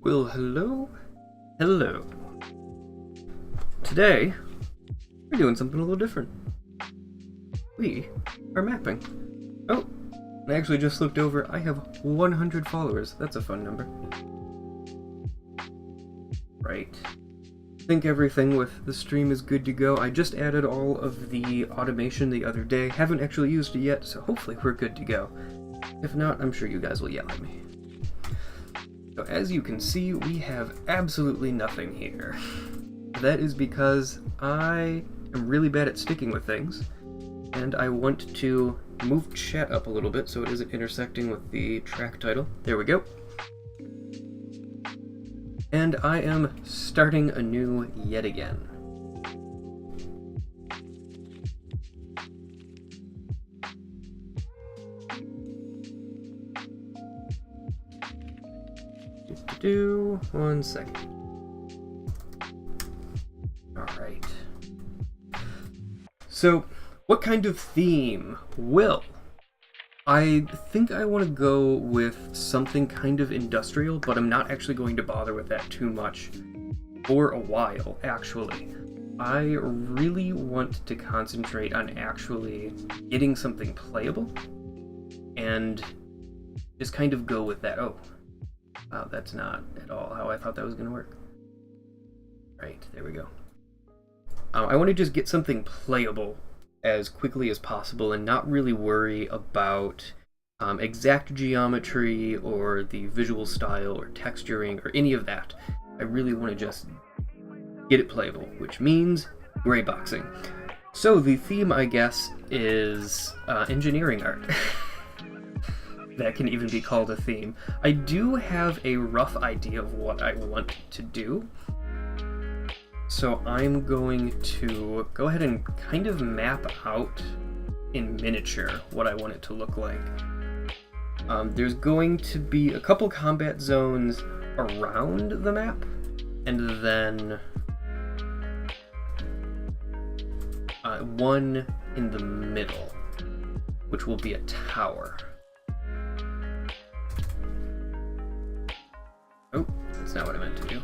Well, hello. Today, we're doing something a little different. We are mapping. Oh, I actually just looked over. I have 100 followers. That's a fun number. Right. I think everything with the stream is good to go. I just added all of the automation the other day. Haven't actually used it yet, so hopefully we're good to go. If not, I'm sure you guys will yell at me. So as you can see, we have absolutely nothing here. That is because I am really bad at sticking with things, and I want to move chat up a little bit so it isn't intersecting with the track title. There we go. And I am starting anew yet again. One second. Alright. So, what kind of theme? Well, I think I want to go with something kind of industrial, but I'm not actually going to bother with that too much for a while, actually. I really want to concentrate on actually getting something playable and just kind of go with that. Oh, wow, that's not at all how I thought that was going to work. Right, there we go. I want to just get something playable as quickly as possible and not really worry about exact geometry or the visual style or texturing or any of that. I really want to just get it playable, which means gray boxing. So the theme, I guess, is engineering art. That can even be called a theme. I do have a rough idea of what I want to do. So I'm going to go ahead and kind of map out in miniature what I want it to look like. There's going to be a couple combat zones around the map, and then one in the middle, which will be a tower. Oh, that's not what I meant to do.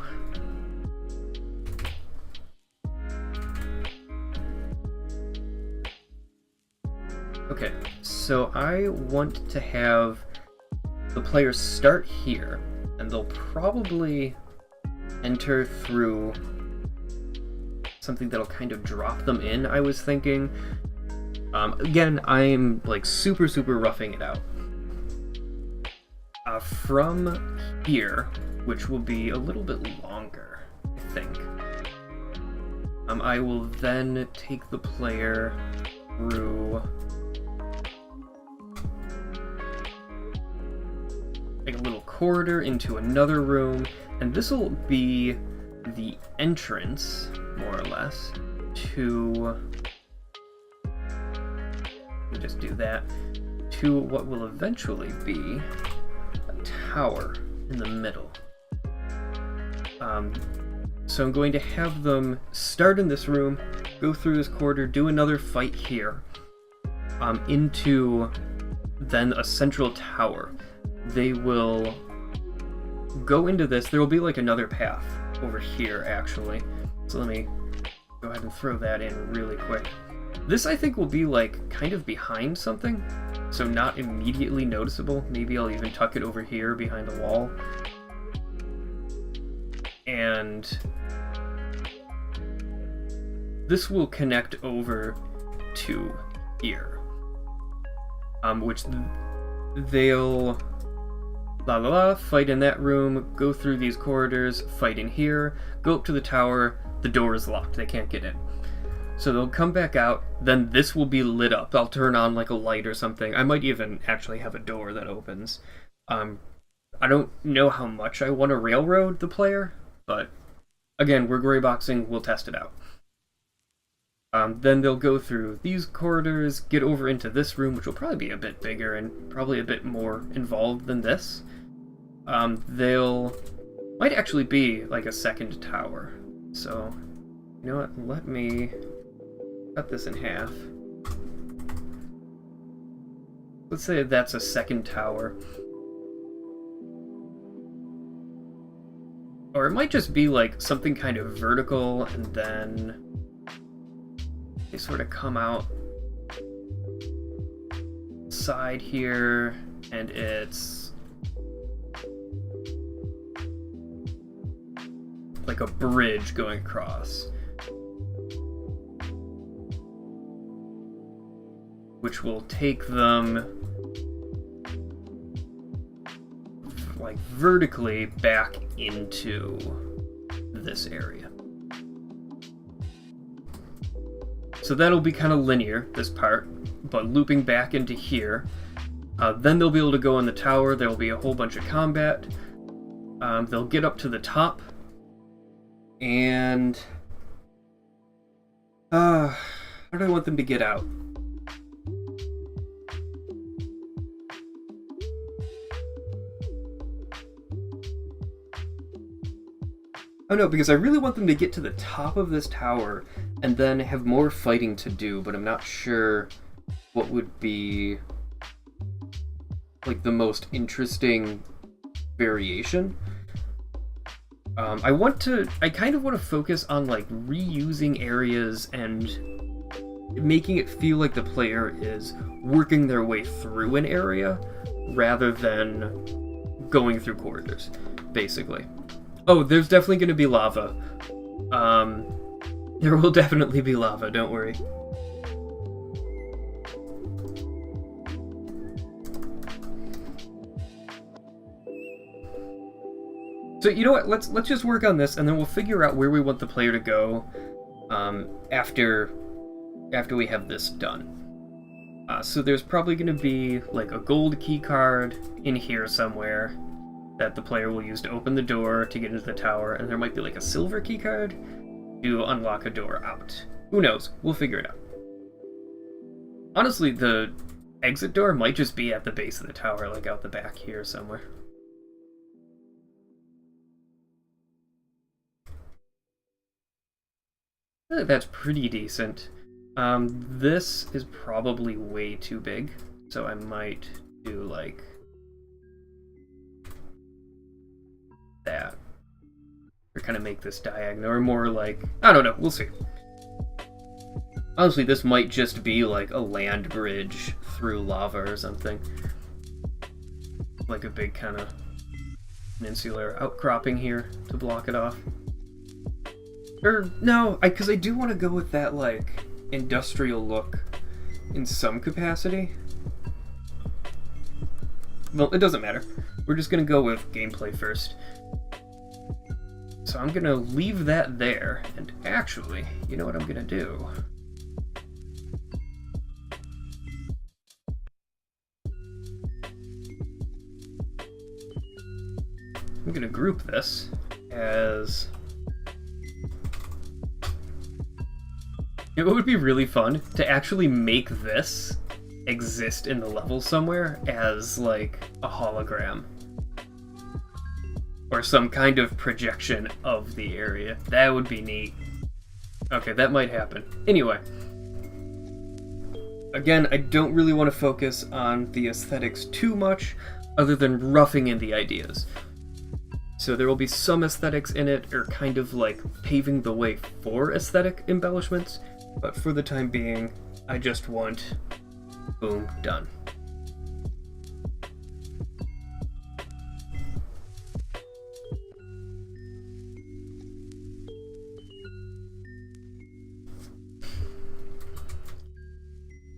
Okay, so I want to have the players start here, and they'll probably enter through something that'll kind of drop them in, I was thinking. Again, I'm like super roughing it out. From here, which will be a little bit longer, I think, I will then take the player through like a little corridor into another room, and this will be the entrance, more or less, to, let me just do that, to what will eventually be a tower in the middle. So I'm going to have them start in this room, go through this corridor, do another fight here, into then a central tower. They will go into this. There will be like another path over here, actually. So let me go ahead and throw that in really quick. This, I think, will be like kind of behind something, so not immediately noticeable. Maybe I'll even tuck it over here behind a wall. And this will connect over to here, which they'll fight in that room, go through these corridors, fight in here, go up to the tower, the door is locked, they can't get in. So they'll come back out, then this will be lit up. I'll turn on like a light or something. I might even actually have a door that opens. I don't know how much I want to railroad the player, but again, we're gray boxing, we'll test it out. Then they'll go through these corridors, get over into this room, which will probably be a bit bigger and probably a bit more involved than this. Might actually be like a second tower. So, you know what, let me cut this in half. Let's say that's a second tower. Or it might just be like something kind of vertical, and then they sort of come out side here, and it's like a bridge going across, which will take them like vertically back into this area. So that'll be kind of linear, this part, but looping back into here. Then they'll be able to go on the tower. There'll be a whole bunch of combat. They'll get up to the top, and how do I want them to get out? Oh no, because I really want them to get to the top of this tower and then have more fighting to do, but I'm not sure what would be like the most interesting variation. I kind of want to focus on like reusing areas and making it feel like the player is working their way through an area rather than going through corridors, basically. Oh, there's definitely going to be lava. There will definitely be lava, don't worry. So you know what? Let's just work on this, and then we'll figure out where we want the player to go after we have this done. So there's probably going to be like a gold key card in here somewhere that the player will use to open the door to get into the tower, and there might be like a silver key card to unlock a door out. Who knows? We'll figure it out. Honestly, the exit door might just be at the base of the tower, like out the back here somewhere. I think that's pretty decent. This is probably way too big, so I might do like that. Or kind of make this diagonal, or more like, I don't know, we'll see. Honestly, this might just be like a land bridge through lava or something. Like a big kind of peninsular outcropping here to block it off. Or, no, because I do want to go with that, like, industrial look in some capacity. Well, it doesn't matter. We're just going to go with gameplay first. So I'm going to leave that there, and actually, you know what I'm going to do? I'm going to group this as... It would be really fun to actually make this exist in the level somewhere as, like, a hologram. Or some kind of projection of the area. That would be neat. Okay, that might happen. Anyway. Again, I don't really want to focus on the aesthetics too much, other than roughing in the ideas. So there will be some aesthetics in it, or kind of like paving the way for aesthetic embellishments. But for the time being, I just want, boom, done.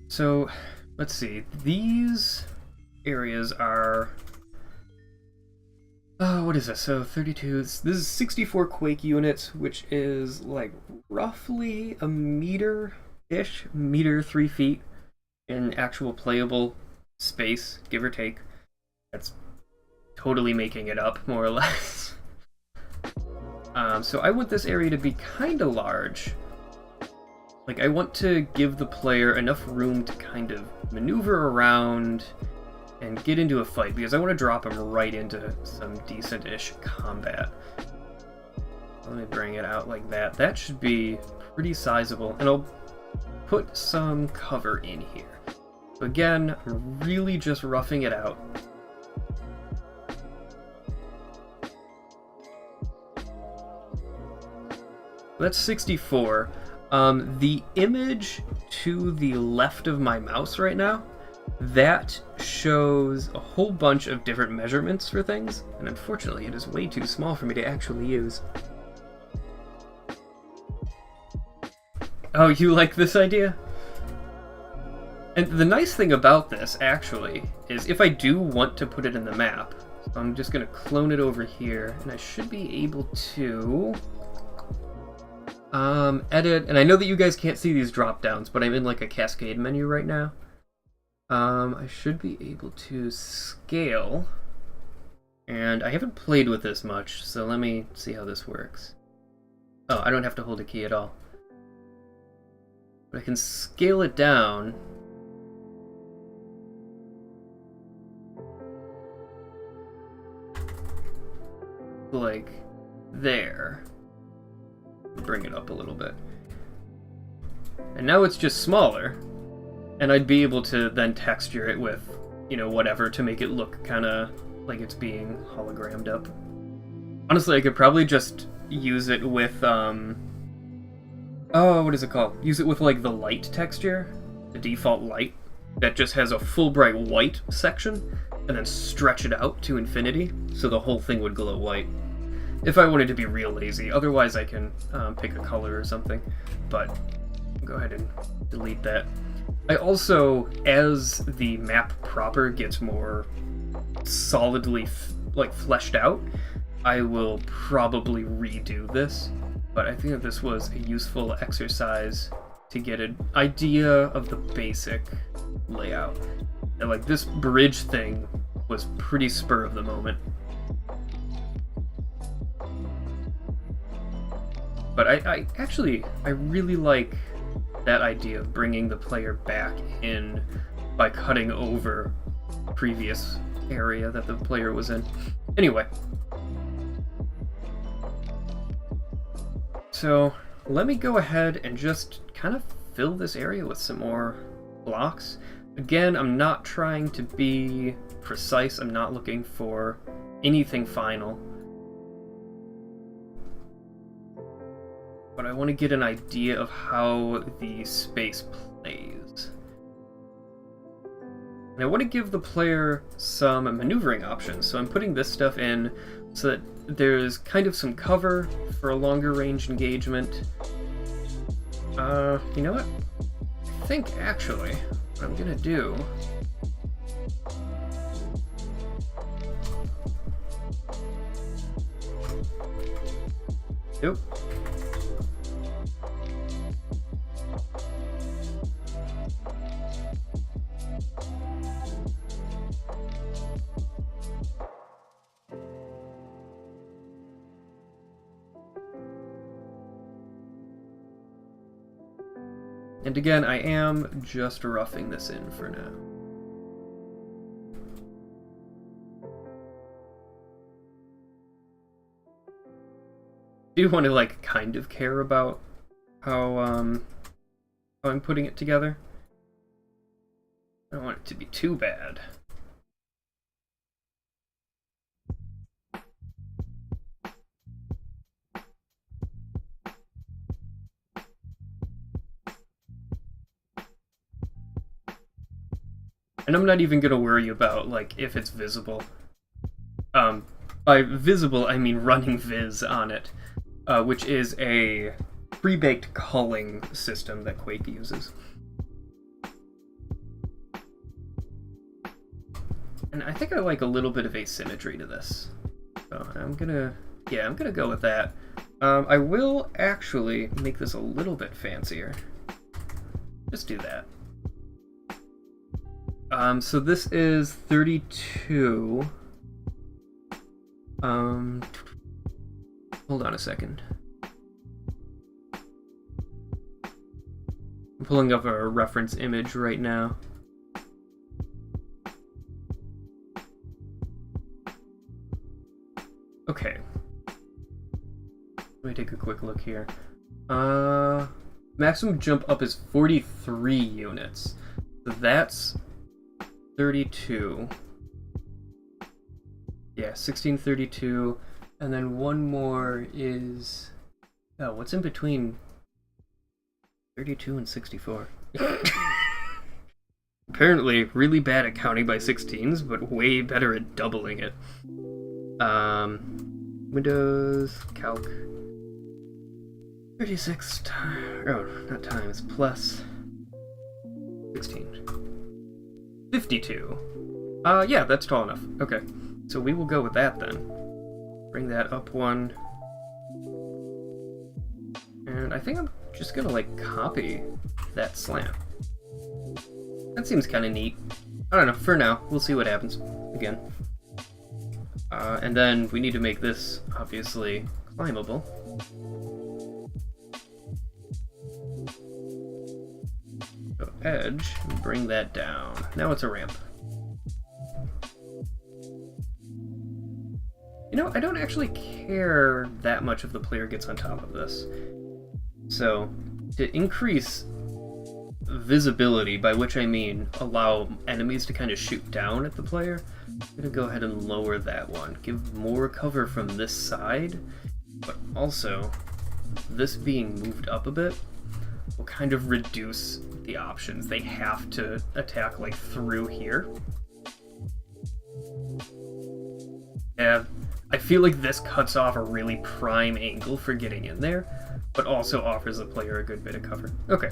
So, let's see, these areas are, what is this? So 32, this is 64 Quake units, which is like roughly a meter-ish, meter 3 feet in actual playable space, give or take. That's totally making it up, more or less. So I want this area to be kind of large. Like, I want to give the player enough room to kind of maneuver around and get into a fight, because I want to drop him right into some decent-ish combat. Let me bring it out like that. That should be pretty sizable, and I'll put some cover in here. So again, I'm really just roughing it out. That's 64. The image to the left of my mouse right now, that shows a whole bunch of different measurements for things, and unfortunately it is way too small for me to actually use. Oh, you like this idea? And the nice thing about this, actually, is if I do want to put it in the map, so I'm just going to clone it over here, and I should be able to edit, and I know that you guys can't see these drop downs, but I'm in like a cascade menu right now. I should be able to scale, and I haven't played with this much, so let me see how this works. Oh, I don't have to hold a key at all. But I can scale it down. Like there. Bring it up a little bit. And now it's just smaller. And I'd be able to then texture it with, you know, whatever to make it look kind of like it's being hologrammed up. Honestly, I could probably just use it with, oh, what is it called? Use it with, like, the light texture, the default light, that just has a full bright white section, and then stretch it out to infinity, so the whole thing would glow white. If I wanted to be real lazy. Otherwise, I can pick a color or something, but go ahead and delete that. I also, as the map proper gets more solidly fleshed out, I will probably redo this, but I think that this was a useful exercise to get an idea of the basic layout. And like this bridge thing was pretty spur of the moment. But I really like that idea of bringing the player back in by cutting over the previous area that the player was in. Anyway. So let me go ahead and just kind of fill this area with some more blocks. Again, I'm not trying to be precise. I'm not looking for anything final. But I want to get an idea of how the space plays. And I want to give the player some maneuvering options. So I'm putting this stuff in so that there's kind of some cover for a longer range engagement. You know what? I think actually what I'm gonna do Nope. And again, I am just roughing this in for now. I do want to like kind of care about how I'm putting it together. I don't want it to be too bad. And I'm not even gonna worry about like if it's visible. By visible I mean running viz on it, which is a pre-baked culling system that Quake uses. And I think I like a little bit of asymmetry to this. So I'm gonna go with that. I will actually make this a little bit fancier. Just do that. So this is 32. Hold on a second. I'm pulling up a reference image right now. Okay. Let me take a quick look here. Maximum jump up is 43 units. So that's 32. Yeah, 1632. And then one more is... Oh, what's in between 32 and 64? Apparently, really bad at counting by 16s, but way better at doubling it. Windows, Calc. 36 times... Oh, not times, plus 16. 52. Yeah, that's tall enough. Okay, so we will go with that then. Bring that up one. And I think I'm just gonna, like, copy that slant. That seems kind of neat. I don't know, for now. We'll see what happens. Again. And then we need to make this, obviously, climbable. So edge, and bring that down. Now it's a ramp. You know, I don't actually care that much if the player gets on top of this. So, to increase visibility, by which I mean allow enemies to kind of shoot down at the player, I'm gonna go ahead and lower that one. Give more cover from this side, but also this being moved up a bit will kind of reduce the options. They have to attack like through here. Yeah, I feel like this cuts off a really prime angle for getting in there, but also offers the player a good bit of cover. Okay.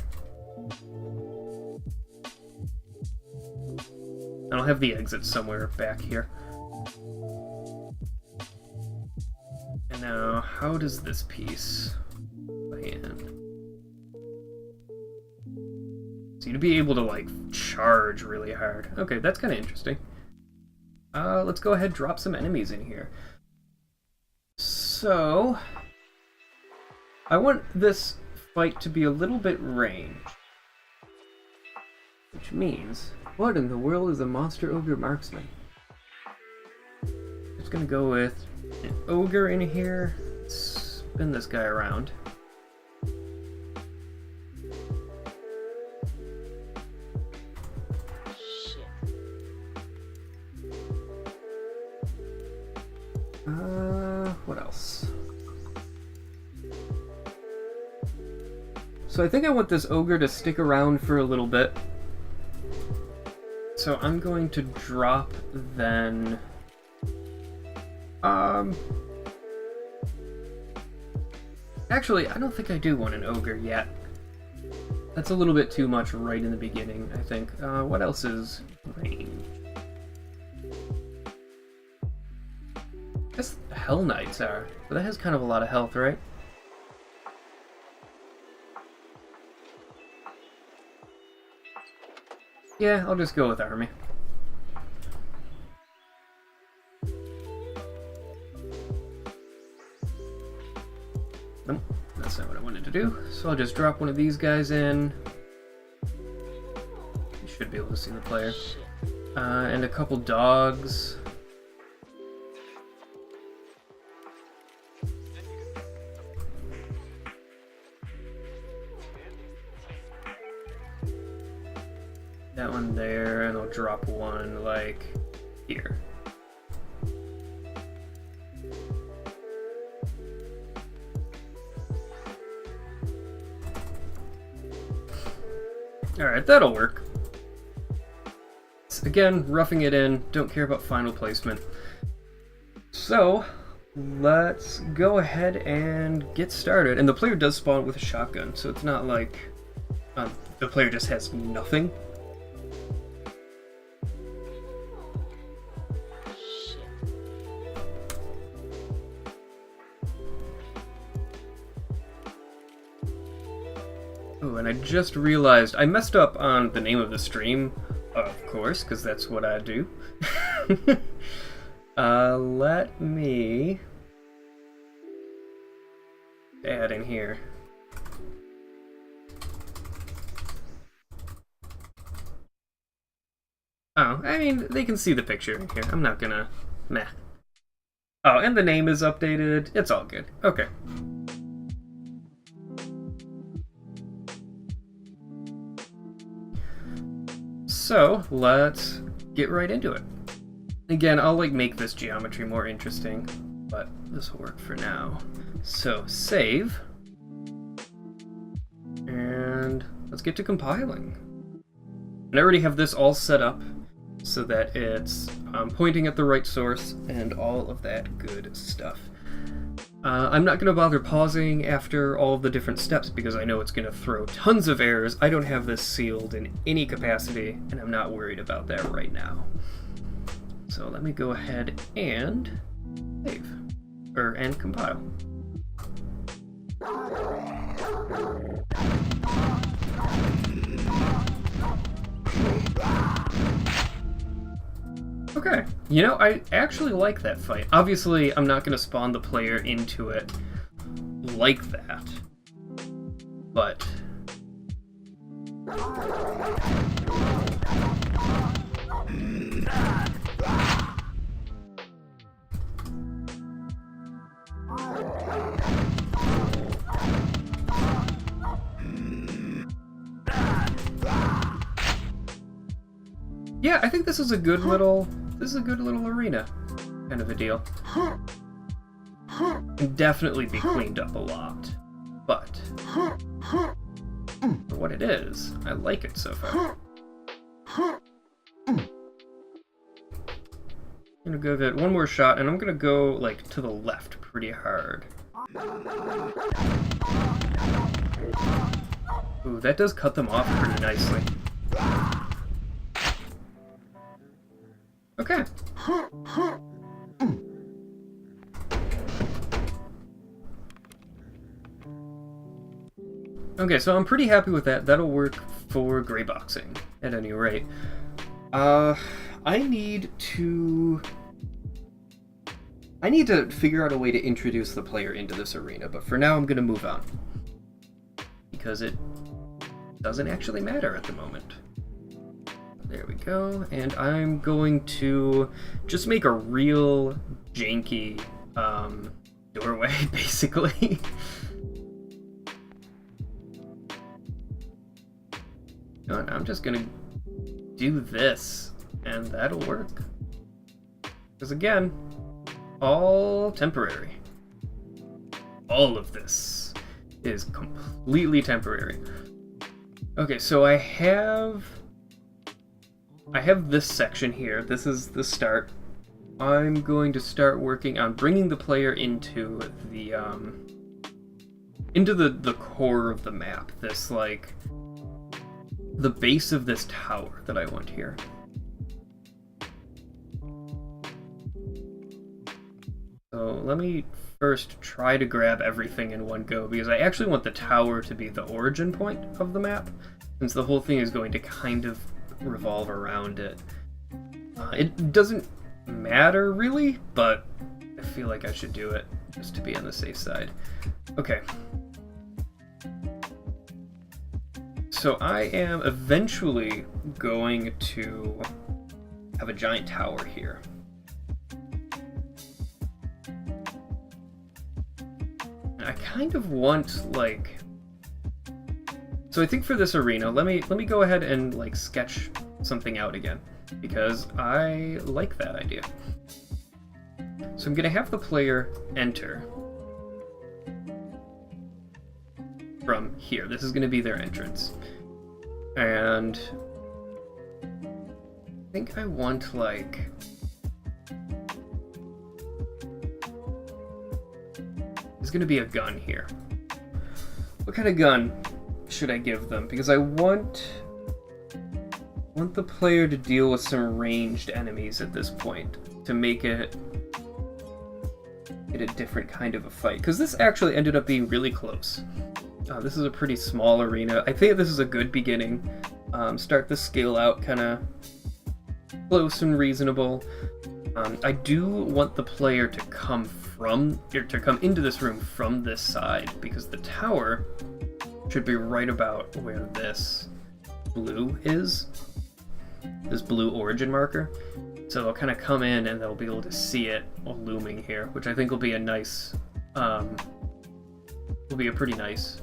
I'll have the exit somewhere back here. And now, how does this piece play in? So you'd be able to, like, charge really hard. Okay, that's kind of interesting. Let's go ahead and drop some enemies in here. So, I want this fight to be a little bit ranged. Which means, what in the world is a monster ogre marksman? Just gonna go with an ogre in here. Spin this guy around. What else? So I think I want this ogre to stick around for a little bit. So I'm going to drop then... Actually, I don't think I do want an ogre yet. That's a little bit too much right in the beginning, I think. What else is range? I guess Hell Knights are, but that has kind of a lot of health, right? Yeah, I'll just go with army. Nope, that's not what I wanted to do. So I'll just drop one of these guys in. You should be able to see the player. And a couple dogs. That one there, and I'll drop one, like, here. Alright, that'll work. Again, roughing it in, don't care about final placement. So, let's go ahead and get started. And the player does spawn with a shotgun, so it's not like the player just has nothing. Oh, and I just realized I messed up on the name of the stream, of course, because that's what I do. Let me add in here. Oh, I mean, they can see the picture in here. I'm not gonna... meh. Oh, and the name is updated. It's all good. Okay. So, let's get right into it. Again, I'll like make this geometry more interesting, but this will work for now. So, save. And let's get to compiling. And I already have this all set up so that it's pointing at the right source and all of that good stuff. I'm not going to bother pausing after all of the different steps because I know it's going to throw tons of errors. I don't have this sealed in any capacity, and I'm not worried about that right now. So let me go ahead and save, and compile. Okay, you know, I actually like that fight. Obviously, I'm not going to spawn the player into it like that, but... Yeah, I think this is a good little arena kind of a deal. Can definitely be cleaned up a lot, but for what it is, I like it so far. I'm gonna give it one more shot, and I'm gonna go like to the left pretty hard. Ooh, that does cut them off pretty nicely. Okay. Okay, so I'm pretty happy with that. That'll work for gray boxing, at any rate. I need to figure out a way to introduce the player into this arena, but for now I'm gonna move on. Because it doesn't actually matter at the moment. There we go, and I'm going to just make a real janky doorway, basically. And I'm just gonna do this, and that'll work. Because again, all temporary. All of this is completely temporary. Okay, so I have this section here. This is the start. I'm going to start working on bringing the player into the core of the map. This, like, the base of this tower that I want here. So let me first try to grab everything in one go, because I actually want the tower to be the origin point of the map, since the whole thing is going to kind of revolve around it. It doesn't matter really, but I feel like I should do it just to be on the safe side. Okay. So I am eventually going to have a giant tower here. And I kind of want, like... So I think for this arena, let me go ahead and, like, sketch something out again, because I like that idea. So I'm going to have the player enter from here. This is going to be their entrance. And I think I want, like... There's going to be a gun here. What kind of gun should I give them? Because I want the player to deal with some ranged enemies at this point to make it a different kind of a fight. Because this actually ended up being really close. This is a pretty small arena. I think this is a good beginning. Start the scale out kind of close and reasonable. I do want the player to come into this room from this side, because the tower should be right about where this blue is. This blue origin marker. So they'll kind of come in and they'll be able to see it looming here, which I think will be a nice, will be a pretty nice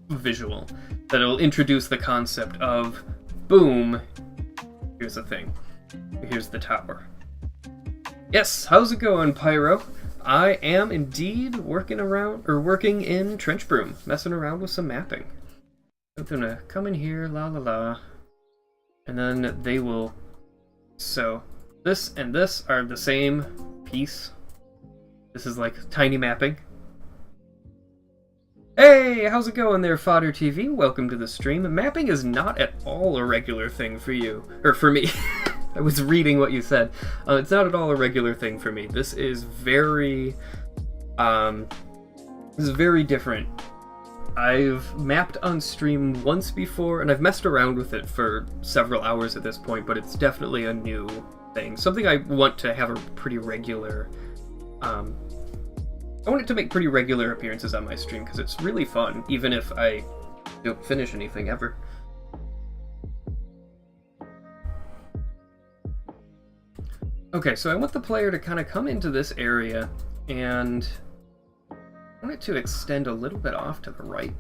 visual. That it'll introduce the concept of, boom, here's the thing. Here's the tower. Yes, how's it going, Pyro? I am indeed working in Trench Broom, messing around with some mapping. I'm gonna come in here, la la la, and then they will... So, this and this are the same piece. This is like tiny mapping. Hey, how's it going there, Fodder TV? Welcome to the stream. Mapping is not at all a regular thing for you, or for me. I was reading what you said. It's not at all a regular thing for me. This is very different. I've mapped on stream once before, and I've messed around with it for several hours at this point, but it's definitely a new thing. Something I want to have a pretty regular... I want it to make pretty regular appearances on my stream, because it's really fun, even if I don't finish anything ever. Okay, so I want the player to kind of come into this area, and I want it to extend a little bit off to the right,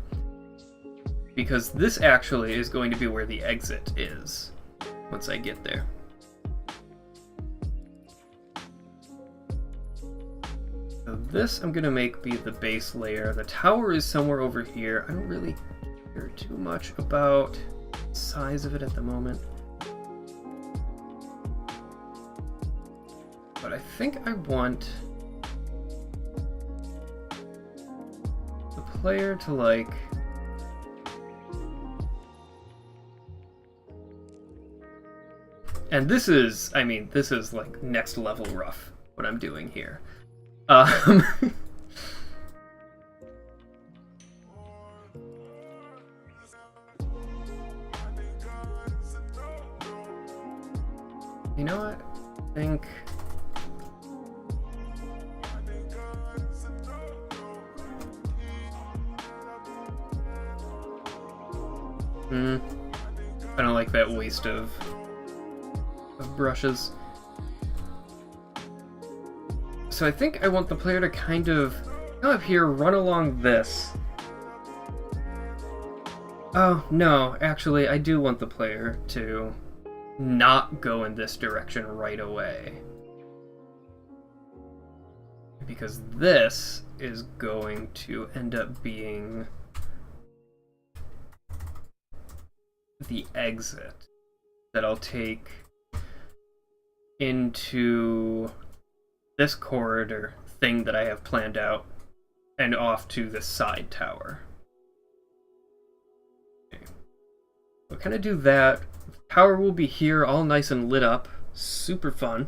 because this actually is going to be where the exit is. once I get there. So this I'm gonna make be the base layer. The tower is somewhere over here. I don't really care too much about the size of it at the moment. But I think I want the player to like... And this is, I mean, this is like next level rough, what I'm doing here. You know what? I think... I don't like that waste of brushes. So I think I want the player to kind of come up here, run along this. Oh, no, actually, I do want the player to not go in this direction right away. Because this is going to end up being the exit that I'll take into this corridor thing that I have planned out and off to the side tower. Okay. We'll kind of do that. The tower will be here, all nice and lit up. Super fun.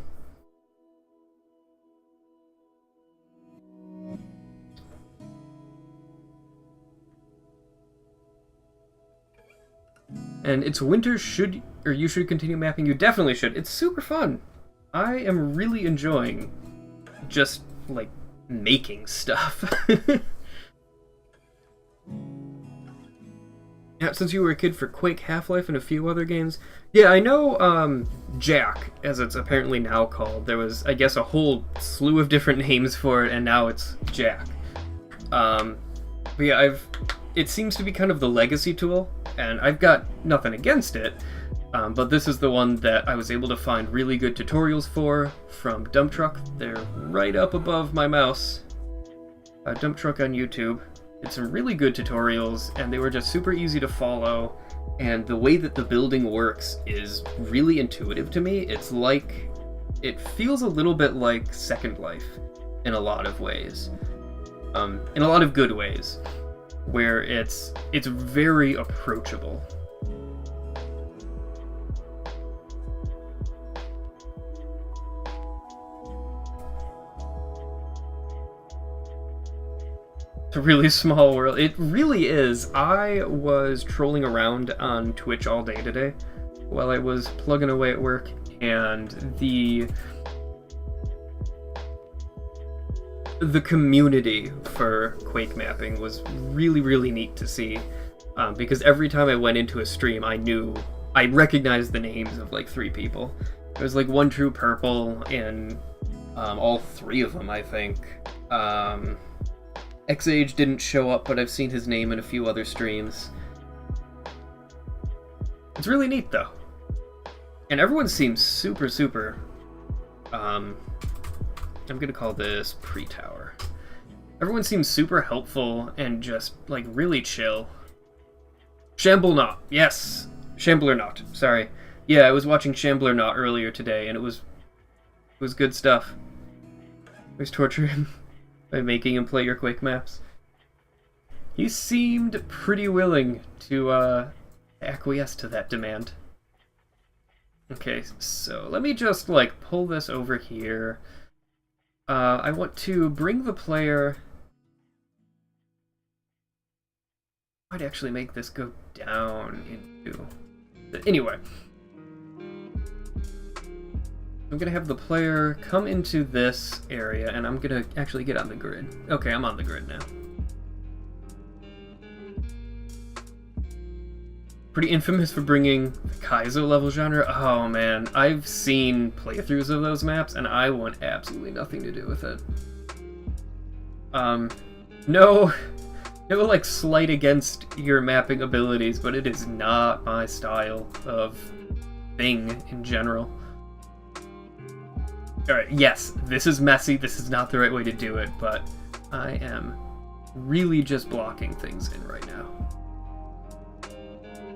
And it's winter, you should continue mapping. You definitely should. It's super fun. I am really enjoying just, like, making stuff. Yeah, since you were a kid for Quake, Half-Life, and a few other games. Yeah, I know, Jack, as it's apparently now called. There was, I guess, a whole slew of different names for it, and now it's Jack. But yeah, it seems to be kind of the legacy tool, and I've got nothing against it, but this is the one that I was able to find really good tutorials for from Dump Truck. They're right up above my mouse. Dump Truck on YouTube. Did some really good tutorials, and they were just super easy to follow, and the way that the building works is really intuitive to me. It's like, it feels a little bit like Second Life in a lot of ways. In a lot of good ways, where it's very approachable. It's a really small world. It really is. I was trolling around on Twitch all day today while I was plugging away at work, and the community for Quake mapping was really, really neat to see, because every time I went into a stream, I recognized the names of like 3 people. There was like one True Purple and all 3 of them, I think. Xage didn't show up, but I've seen his name in a few other streams. It's really neat, though. And everyone seems super, super... I'm gonna call this pre-tower. Everyone seems super helpful and just, like, really chill. Shamble Not, yes! Shambler Not, sorry. Yeah, I was watching Shambler Not earlier today, and it was good stuff. I was torturing him by making him play your Quake maps. He seemed pretty willing to acquiesce to that demand. Okay, so let me just like pull this over here. I want to bring the player... I'd actually make this go down into... Anyway. I'm gonna have the player come into this area, and I'm gonna actually get on the grid. Okay, I'm on the grid now. Pretty infamous for bringing the Kaizo level genre. Oh man, I've seen playthroughs of those maps, and I want absolutely nothing to do with it. No like slight against your mapping abilities, but it is not my style of thing in general. Alright, yes, this is messy, this is not the right way to do it, but I am really just blocking things in right now.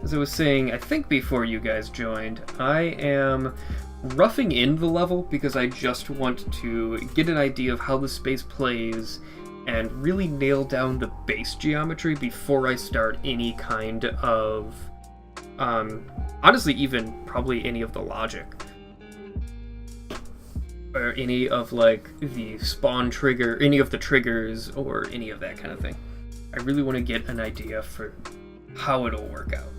As I was saying, I think before you guys joined, I am roughing in the level because I just want to get an idea of how the space plays and really nail down the base geometry before I start any kind of, honestly, even probably any of the logic. Or any of, like, the spawn trigger, any of the triggers, or any of that kind of thing. I really want to get an idea for how it'll work out.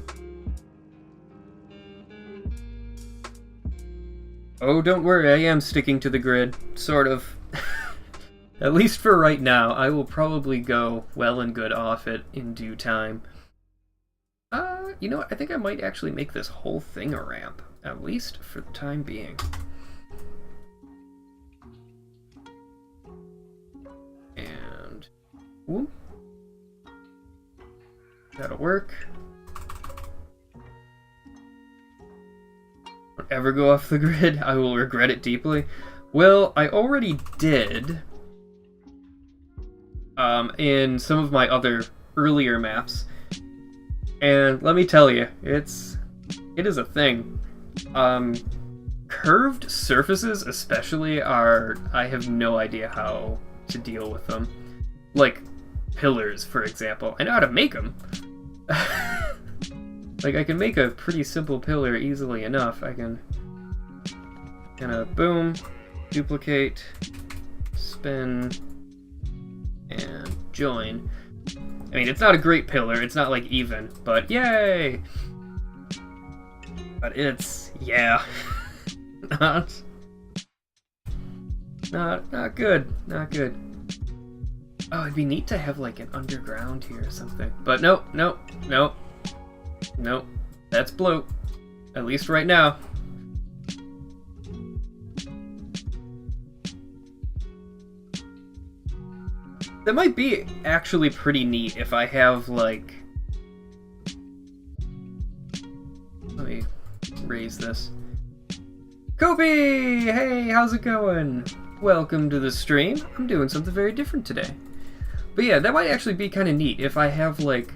Oh, don't worry, I am sticking to the grid, sort of. At least for right now. I will probably go well and good off it in due time. You know what, I think I might actually make this whole thing a ramp, at least for the time being. And, whoop. That'll work. Don't ever go off the grid, I will regret it deeply. Well, I already did in some of my other earlier maps, and let me tell you, it is a thing. Curved surfaces especially I have no idea how to deal with them. Like pillars, for example. I know how to make them. Like, I can make a pretty simple pillar easily enough. I can kind of boom, duplicate, spin, and join. I mean, it's not a great pillar, it's not like even, but yay! But it's, yeah, not good, not good. Oh, it'd be neat to have like an underground here or something, but nope, that's blue, at least right now. That might be actually pretty neat if I have, like... Let me raise this. Kobe! Hey, how's it going? Welcome to the stream. I'm doing something very different today. But yeah, that might actually be kind of neat if I have, like,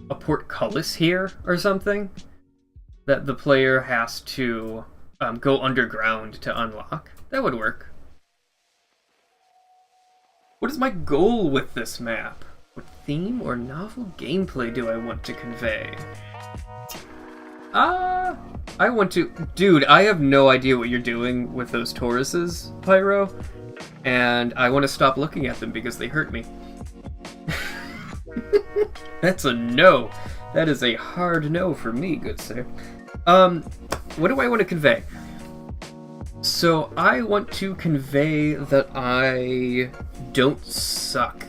a portcullis here or something that the player has to go underground to unlock. That would work. What is my goal with this map? What theme or novel gameplay do I want to convey? I want to... Dude, I have no idea what you're doing with those Tauruses, Pyro, and I want to stop looking at them because they hurt me. That's a no. That is a hard no for me, good sir. What do I want to convey? So I want to convey that I don't suck.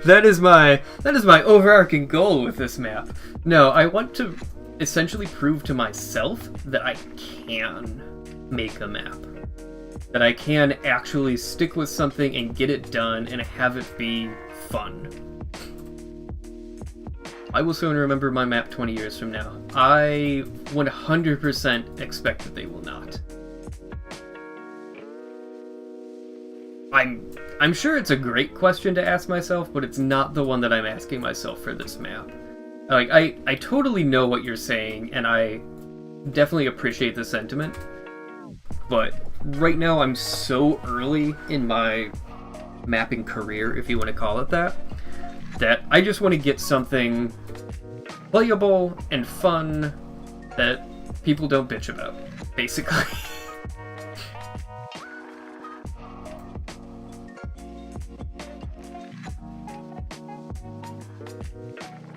That is my overarching goal with this map. No, I want to essentially prove to myself that I can make a map. That I can actually stick with something and get it done and have it be fun. I will soon remember my map 20 years from now. I 100% expect that they will not. I'm sure it's a great question to ask myself, but it's not the one that I'm asking myself for this map. Like, I totally know what you're saying, and I definitely appreciate the sentiment, but right now I'm so early in my mapping career, if you want to call it that, that I just want to get something playable and fun that people don't bitch about, basically.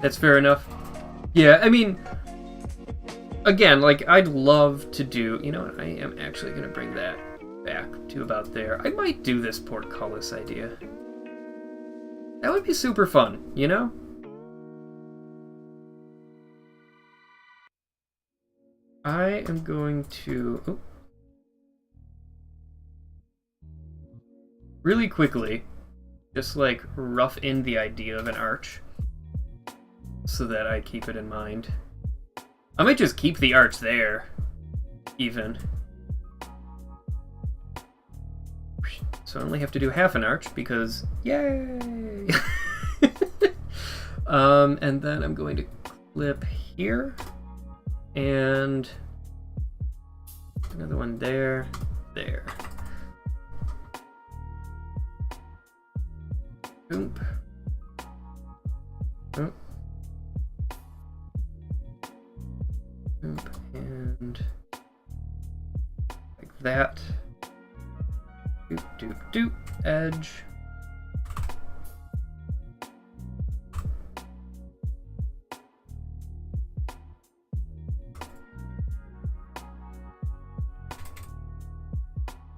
That's fair enough. Yeah, I mean, again, like, I'd love to do... You know what, I am actually going to bring that back to about there. I might do this portcullis idea. That would be super fun, you know? I am going to... Oh. Really quickly, just, like, rough in the idea of an arch, so that I keep it in mind. I might just keep the arch there, even. So I only have to do half an arch because, yay! And then I'm going to clip here, and another one there, there. Oop. Oop. Oop. And like that. Doop, doop, doop. Edge.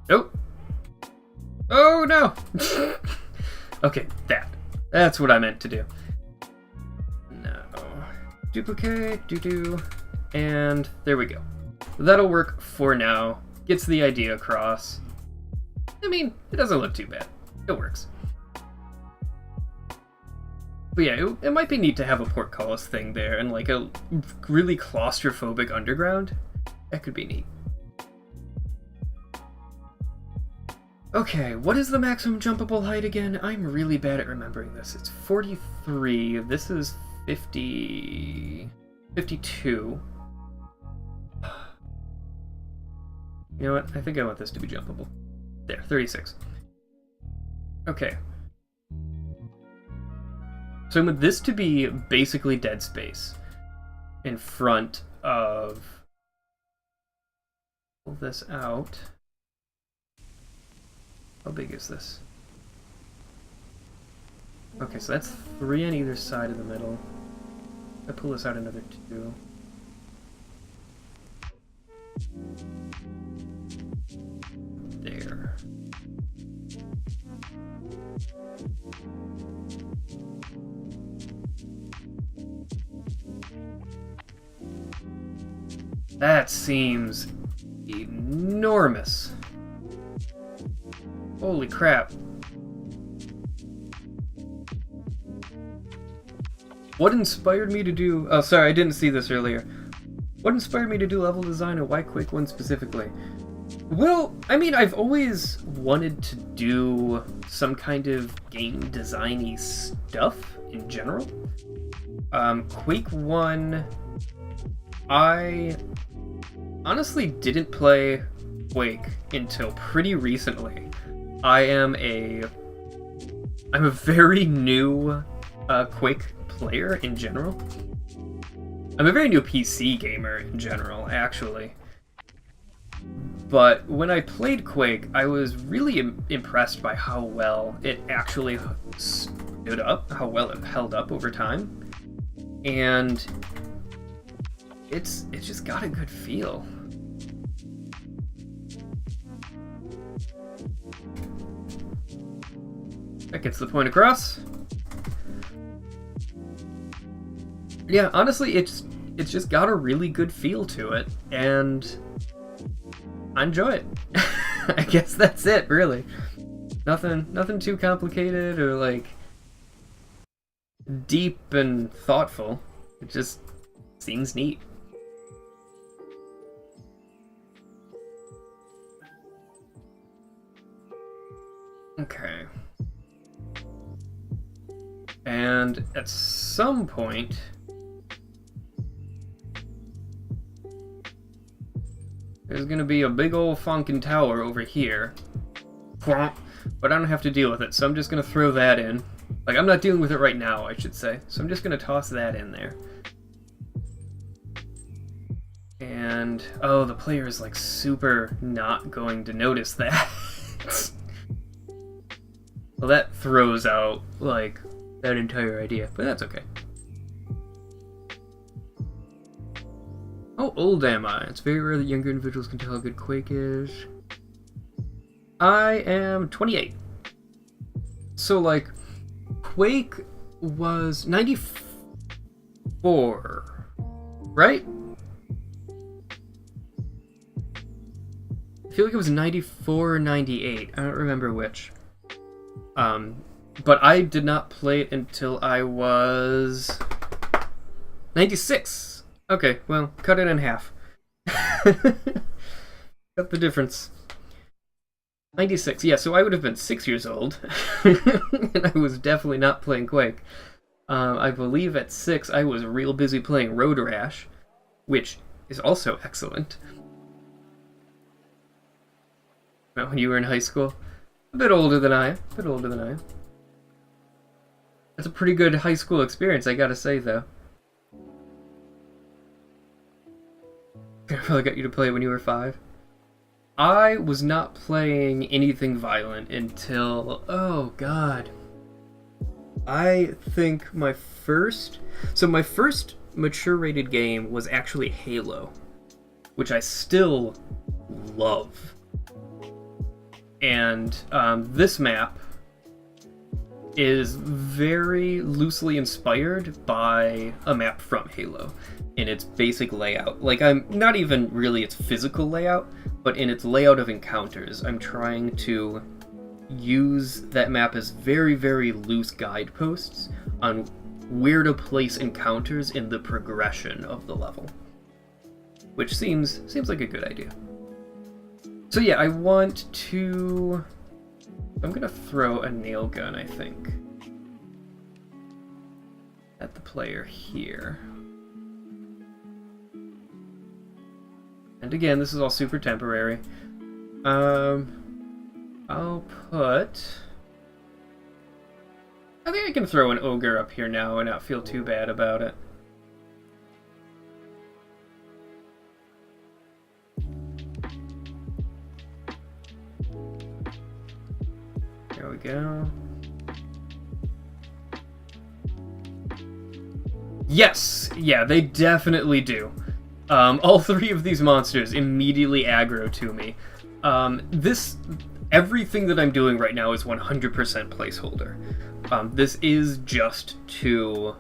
Oh! Oh no! Okay, that's what I meant to do. No. Duplicate, do, and there we go. That'll work for now. Gets the idea across. I mean, it doesn't look too bad. It works. But yeah, it might be neat to have a portcullis thing there and like a really claustrophobic underground. That could be neat. Okay, what is the maximum jumpable height again? I'm really bad at remembering this. It's 43. This is 50... 52. You know what? I think I want this to be jumpable. There, 36. Okay. So I want this to be basically dead space in front of... Pull this out. How big is this? Okay, so that's 3 on either side of the middle. I pull this out another 2. There. That seems enormous. Holy crap. What inspired me to do... Oh, sorry, I didn't see this earlier. What inspired me to do level design and why Quake 1 specifically? Well, I mean, I've always wanted to do some kind of game designy stuff in general. Quake 1... I honestly didn't play Quake until pretty recently. I'm a very new Quake player in general. I'm a very new PC gamer in general, actually. But when I played Quake, I was really impressed by how well it actually stood up, how well it held up over time. And it's just got a good feel. That gets the point across. Yeah, honestly, it's just got a really good feel to it, and I enjoy it. I guess that's it, really. Nothing too complicated or like deep and thoughtful. It just seems neat. Okay. And at some point, there's gonna be a big old funkin' tower over here. But I don't have to deal with it, so I'm just gonna throw that in. Like, I'm not dealing with it right now, I should say. So I'm just gonna toss that in there. And, oh, the player is like super not going to notice that. Well, that throws out, like, that entire idea, but that's okay. How old am I? It's very rare that younger individuals can tell how good Quake is. I am 28. So, like, Quake was 94, right? I feel like it was 94 or 98. I don't remember which. But I did not play it until I was 96. Okay, well, cut it in half. Got the difference. 96, yeah, so I would have been 6 years old, and I was definitely not playing Quake. I believe at 6 I was real busy playing Road Rash, which is also excellent. When you were in high school? A bit older than I am. A bit older than I am. That's a pretty good high school experience, I gotta say, though. I probably got you to play it when you were 5. I was not playing anything violent until... oh, God. I think my first... so my first mature-rated game was actually Halo, which I still love. And this map is very loosely inspired by a map from Halo in its basic layout. Like, I'm not even really its physical layout, but in its layout of encounters, I'm trying to use that map as very, very loose guideposts on where to place encounters in the progression of the level, which seems like a good idea. So yeah, I want to... I'm gonna throw a nail gun, I think, at the player here. And again, this is all super temporary. I'll put... I think I can throw an ogre up here now and not feel too bad about it. There we go. Yes! Yeah, they definitely do. All 3 of these monsters immediately aggro to me. Everything that I'm doing right now is 100% placeholder. This is just to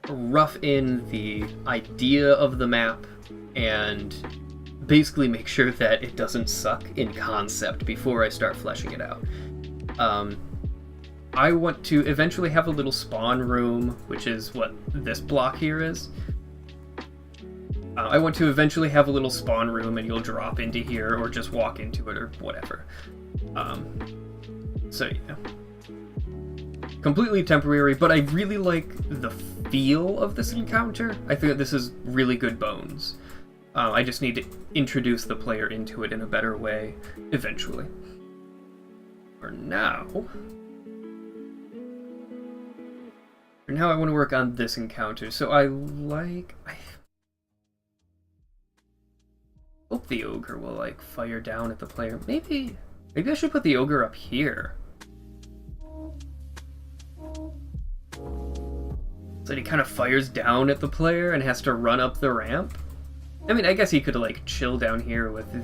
rough in the idea of the map and basically make sure that it doesn't suck in concept before I start fleshing it out. I want to eventually have a little spawn room, which is what this block here is. I want to eventually have a little spawn room and you'll drop into here or just walk into it or whatever. So yeah. Completely temporary, but I really like the feel of this encounter. I think that this is really good bones. I just need to introduce the player into it in a better way eventually. For now, I want to work on this encounter. So I hope the ogre will like fire down at the player. Maybe I should put the ogre up here, so that he kind of fires down at the player and has to run up the ramp. I mean, I guess he could like chill down here with the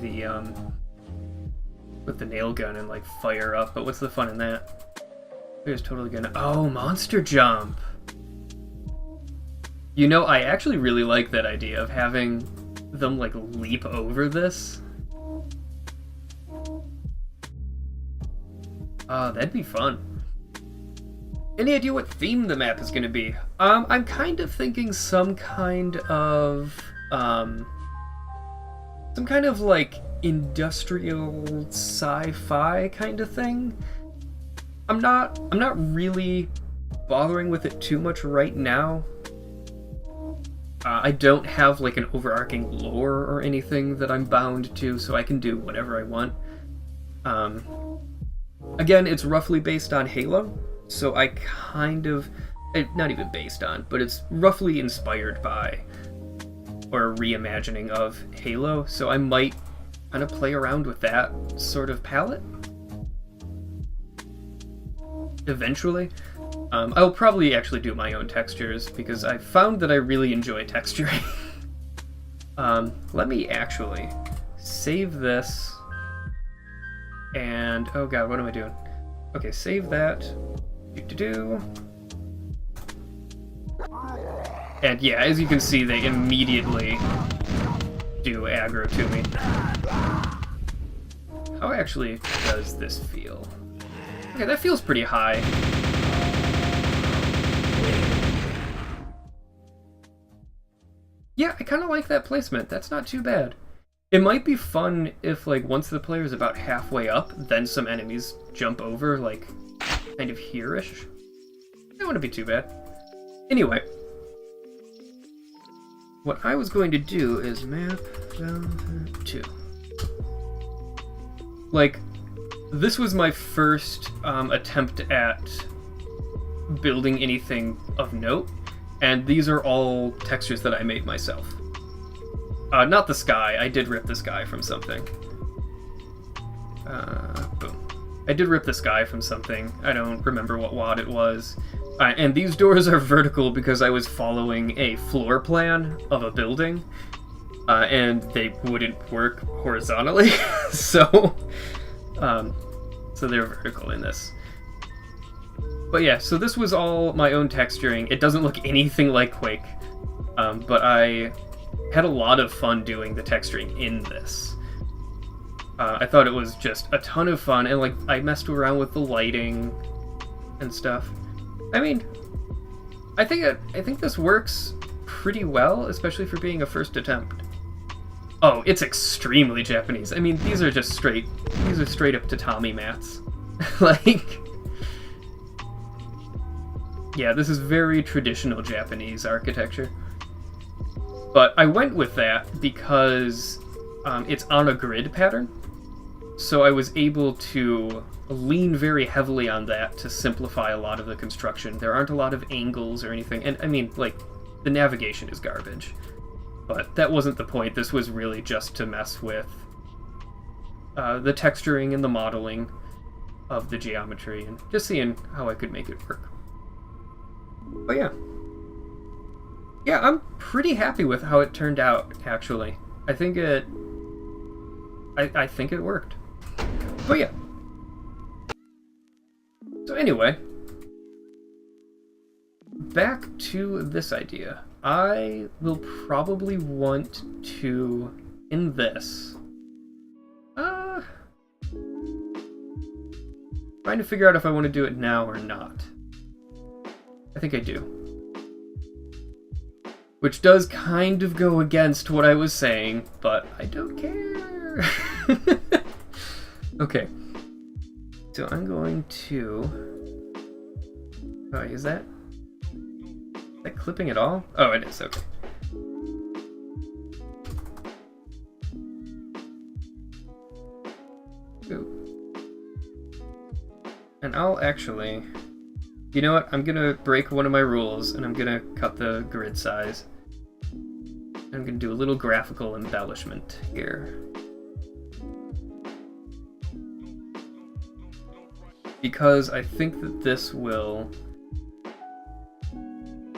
nail gun and like fire up, but what's the fun in that? He's totally gonna... oh, monster jump! You know, I actually really like that idea of having them like leap over this. That'd be fun. Any idea what theme the map is gonna be? I'm kind of thinking some kind of like industrial sci-fi kind of thing. I'm not really bothering with it too much right now. I don't have like an overarching lore or anything that I'm bound to, so I can do whatever I want. Again, it's roughly based on Halo, so I kind of... not even based on, but it's roughly inspired by or a reimagining of Halo, so I might kind of play around with that sort of palette eventually. I'll probably actually do my own textures, because I found that I really enjoy texturing. Let me actually save this, and oh god, what am I doing? Okay, save that. And yeah, as you can see, they immediately do aggro to me. How actually does this feel? Okay, that feels pretty high. Yeah, I kind of like that placement. That's not too bad. It might be fun if, like, once the player is about halfway up, then some enemies jump over, like, kind of here-ish. That wouldn't be too bad. Anyway, what I was going to do is map down 2. Like, this was my first attempt at building anything of note, and these are all textures that I made myself. Not the sky. I did rip the sky from something. Boom. I did rip the sky from something. I don't remember what WOD it was. And these doors are vertical because I was following a floor plan of a building, and they wouldn't work horizontally, so they're vertical in this. But yeah, so this was all my own texturing. It doesn't look anything like Quake, but I had a lot of fun doing the texturing in this. I thought it was just a ton of fun, and like I messed around with the lighting and stuff. I mean, I think this works pretty well, especially for being a first attempt. Oh, it's extremely Japanese. I mean, these are straight up tatami mats. Like, yeah, this is very traditional Japanese architecture. But I went with that because it's on a grid pattern, so I was able to lean very heavily on that to simplify a lot of the construction. There aren't a lot of angles or anything, and I mean, like, the navigation is garbage. But that wasn't the point. This was really just to mess with the texturing and the modeling of the geometry, and just seeing how I could make it work. But yeah. Yeah, I'm pretty happy with how it turned out, actually. I think it worked. But yeah. So anyway, back to this idea. I will probably want to, in this, trying to figure out if I want to do it now or not. I think I do. Which does kind of go against what I was saying, but I don't care. Okay. So I'm going to... Oh, is that clipping at all? Oh, it is, okay. Ooh. And I'll actually... You know what? I'm gonna break one of my rules, and I'm gonna cut the grid size. I'm gonna do a little graphical embellishment here. Because I think that this will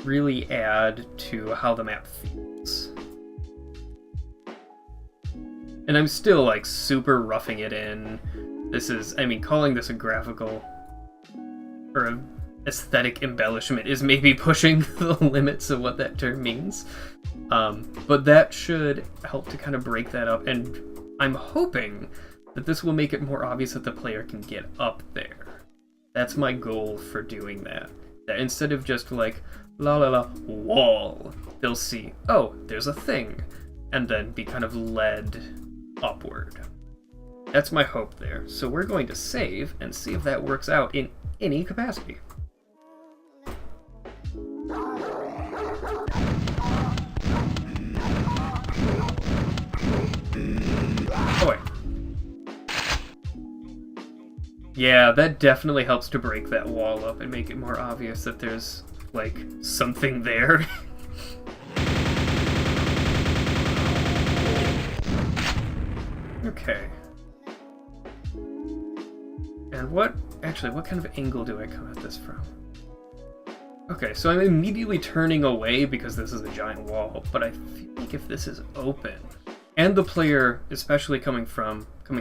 really add to how the map feels. And I'm still, like, super roughing it in. This is, I mean, calling this a graphical or a aesthetic embellishment is maybe pushing the limits of what that term means. But that should help to kind of break that up, and I'm hoping that this will make it more obvious that the player can get up there. That's my goal for doing that. That instead of just like, la la la, wall, they'll see, oh, there's a thing, and then be kind of led upward. That's my hope there. So we're going to save and see if that works out in any capacity. Oh wait. Yeah, that definitely helps to break that wall up and make it more obvious that there's, like, something there. Okay. And what kind of angle do I come at this from? Okay, so I'm immediately turning away because this is a giant wall, but I feel like if this is open, and the player, especially coming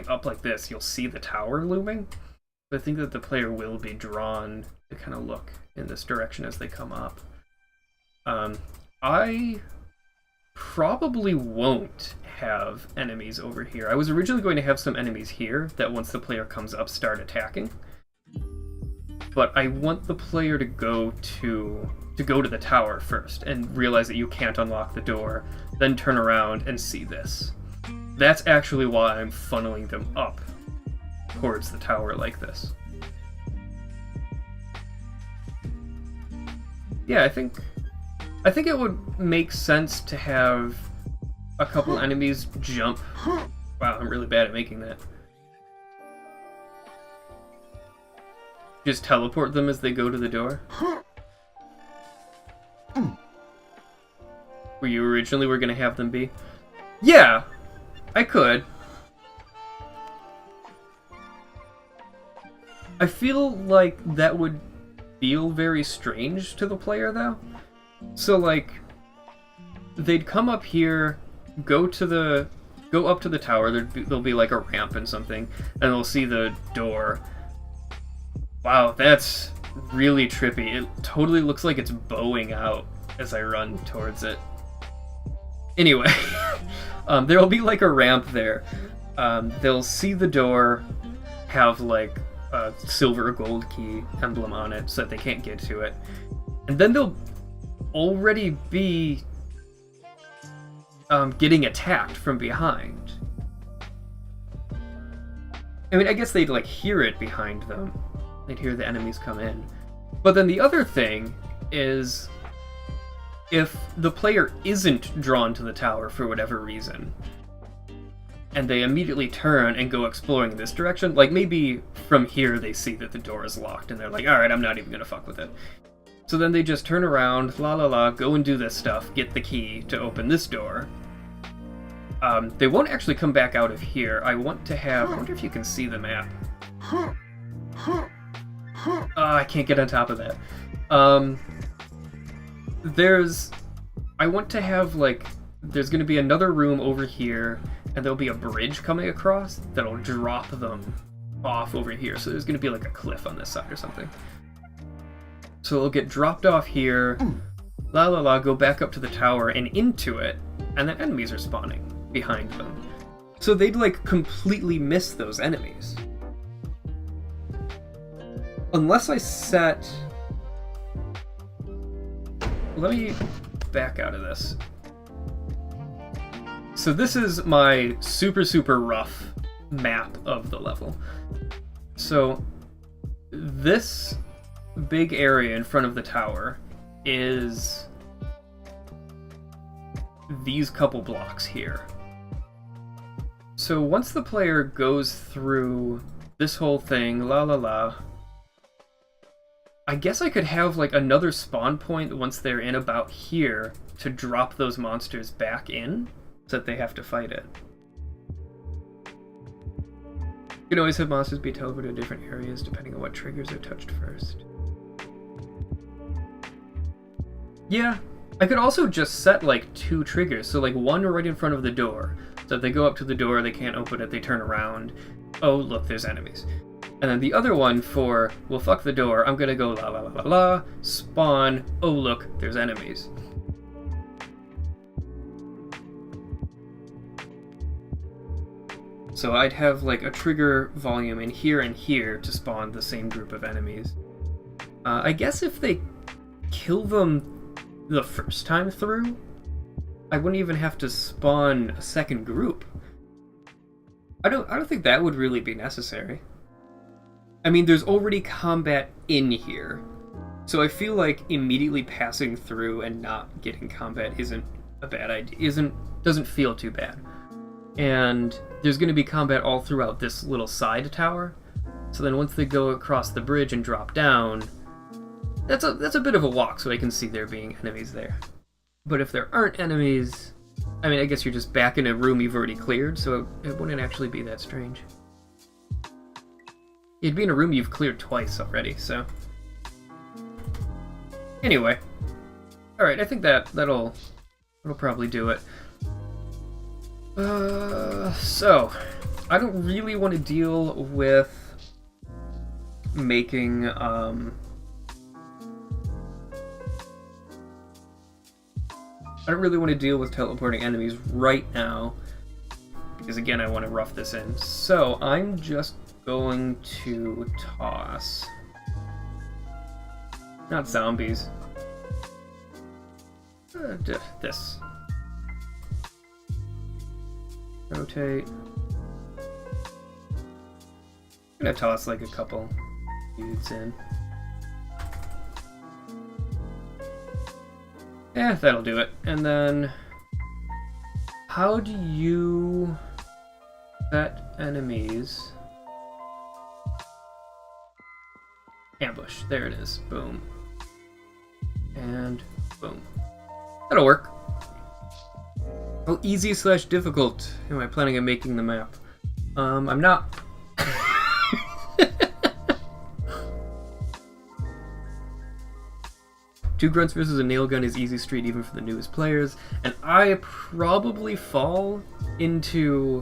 up like this, you'll see the tower looming. I think that the player will be drawn to kind of look in this direction as they come up. I probably won't have enemies over here. I was originally going to have some enemies here that once the player comes up start attacking. But I want the player to go to the tower first and realize that you can't unlock the door, then turn around and see this. That's actually why I'm funneling them up towards the tower like this. Yeah, I think it would make sense to have a couple enemies jump. Wow, I'm really bad at making that. Just teleport them as they go to the door. Where you originally were going to have them be? Yeah, I could. I feel like that would feel very strange to the player, though. So, like, they'd come up here, go up to the tower, there'll be like a ramp and something, and they'll see the door. Wow, that's really trippy. It totally looks like it's bowing out as I run towards it. Anyway, there'll be like a ramp there. They'll see the door have like a silver or gold key emblem on it so that they can't get to it. And then they'll already be getting attacked from behind. I mean, I guess they'd like hear it behind them. They'd hear the enemies come in. But then the other thing is, if the player isn't drawn to the tower for whatever reason, and they immediately turn and go exploring in this direction, like maybe from here they see that the door is locked and they're like, alright, I'm not even gonna fuck with it. So then they just turn around, go and do this stuff, get the key to open this door. They won't actually come back out of here. I wonder if you can see the map. I can't get on top of that. I want to have, like, there's going to be another room over here, and there'll be a bridge coming across that'll drop them off over here. So there's going to be, like, a cliff on this side or something. So it'll get dropped off here, go back up to the tower and into it, and then enemies are spawning behind them. So they'd, like, completely miss those enemies. Unless I set... Let me back out of this. So this is my super, super rough map of the level. So this big area in front of the tower is these couple blocks here. So once the player goes through this whole thing, I guess I could have like another spawn point once they're in about here to drop those monsters back in so that they have to fight it. You can always have monsters be teleported to different areas depending on what triggers are touched first. Yeah, I could also just set like 2 triggers, so like one right in front of the door. So if they go up to the door, they can't open it, they turn around. Oh, look, there's enemies. And then the other one for, well, fuck the door, I'm gonna go spawn, oh look, there's enemies. So I'd have like a trigger volume in here and here to spawn the same group of enemies. I guess if they kill them the first time through, I wouldn't even have to spawn a second group. I don't think that would really be necessary. I mean, there's already combat in here, so I feel like immediately passing through and not getting combat isn't a bad idea. Doesn't feel too bad. And there's going to be combat all throughout this little side tower. So then once they go across the bridge and drop down, that's a bit of a walk, so I can see there being enemies there. But if there aren't enemies, I mean, I guess you're just back in a room you've already cleared, so it wouldn't actually be that strange. You'd be in a room you've cleared twice already, so... Anyway. Alright, I think that'll probably do it. So... I don't really want to deal with making, I don't really want to deal with teleporting enemies right now, because again, I want to rough this in. So, I'm just going to toss... Not zombies. This. Rotate. I'm gonna toss like a couple dudes in. Yeah, that'll do it. And then, how do you set enemies? Ambush. There it is. Boom. And boom. That'll work. Oh, easy / difficult. Am I planning on making the map? I'm not. Two grunts versus a nail gun is easy street even for the newest players, and I probably fall into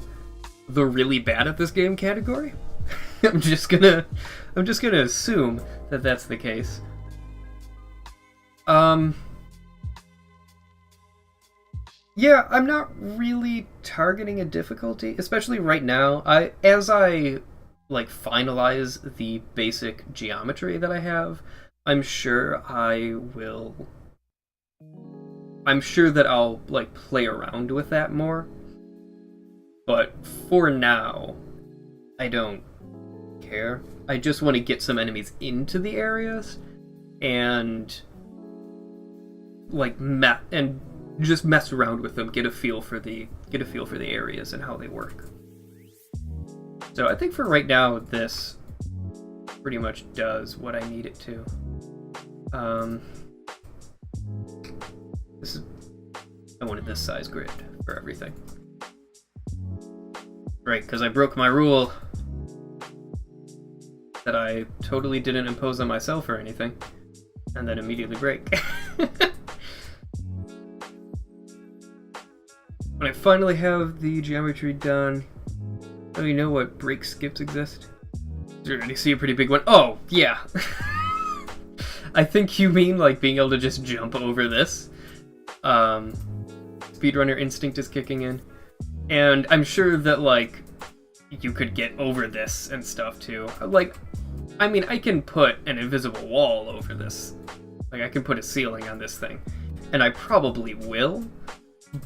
the really bad at this game category. I'm just gonna assume that that's the case. Yeah, I'm not really targeting a difficulty, especially right now. As I like finalize the basic geometry that I have, I'm sure that I'll like play around with that more. But for now, I don't care. I just want to get some enemies into the areas and like just mess around with them, get a feel for the areas and how they work. So I think for right now, this pretty much does what I need it to. I wanted this size grid for everything. Right, because I broke my rule that I totally didn't impose on myself or anything, and then immediately break. When I finally have the geometry done, oh, you know what break skips exist? Did you already see a pretty big one? Oh, yeah. I think you mean like being able to just jump over this. Speedrunner instinct is kicking in. And I'm sure that like you could get over this and stuff too. Like, I mean, I can put an invisible wall over this. Like, I can put a ceiling on this thing. And I probably will.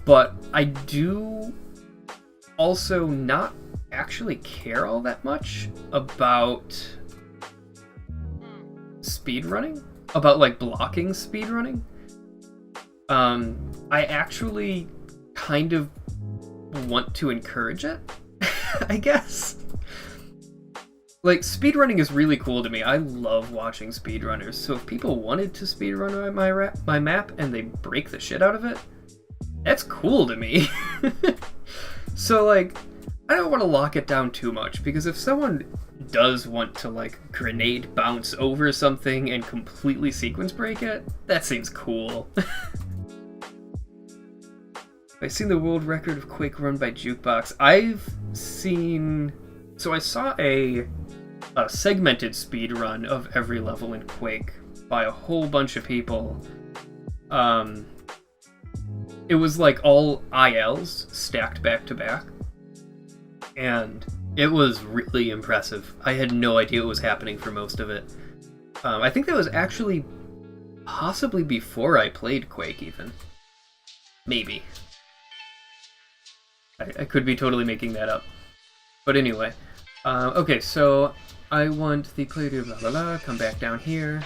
But I do also not actually care all that much about speedrunning. About, like, blocking speedrunning. I actually kind of want to encourage it, I guess. Like, speedrunning is really cool to me. I love watching speedrunners. So if people wanted to speedrun my map and they break the shit out of it, that's cool to me. So, like, I don't want to lock it down too much, because if someone does want to, like, grenade bounce over something and completely sequence break it, that seems cool. I've seen the world record of Quake run by Jukebox. So I saw a segmented speed run of every level in Quake by a whole bunch of people. It was like all ILs stacked back to back, and it was really impressive. I had no idea what was happening for most of it. I think that was actually possibly before I played Quake even. Maybe. I could be totally making that up. But anyway. Okay, so I want the player to blah blah blah, come back down here.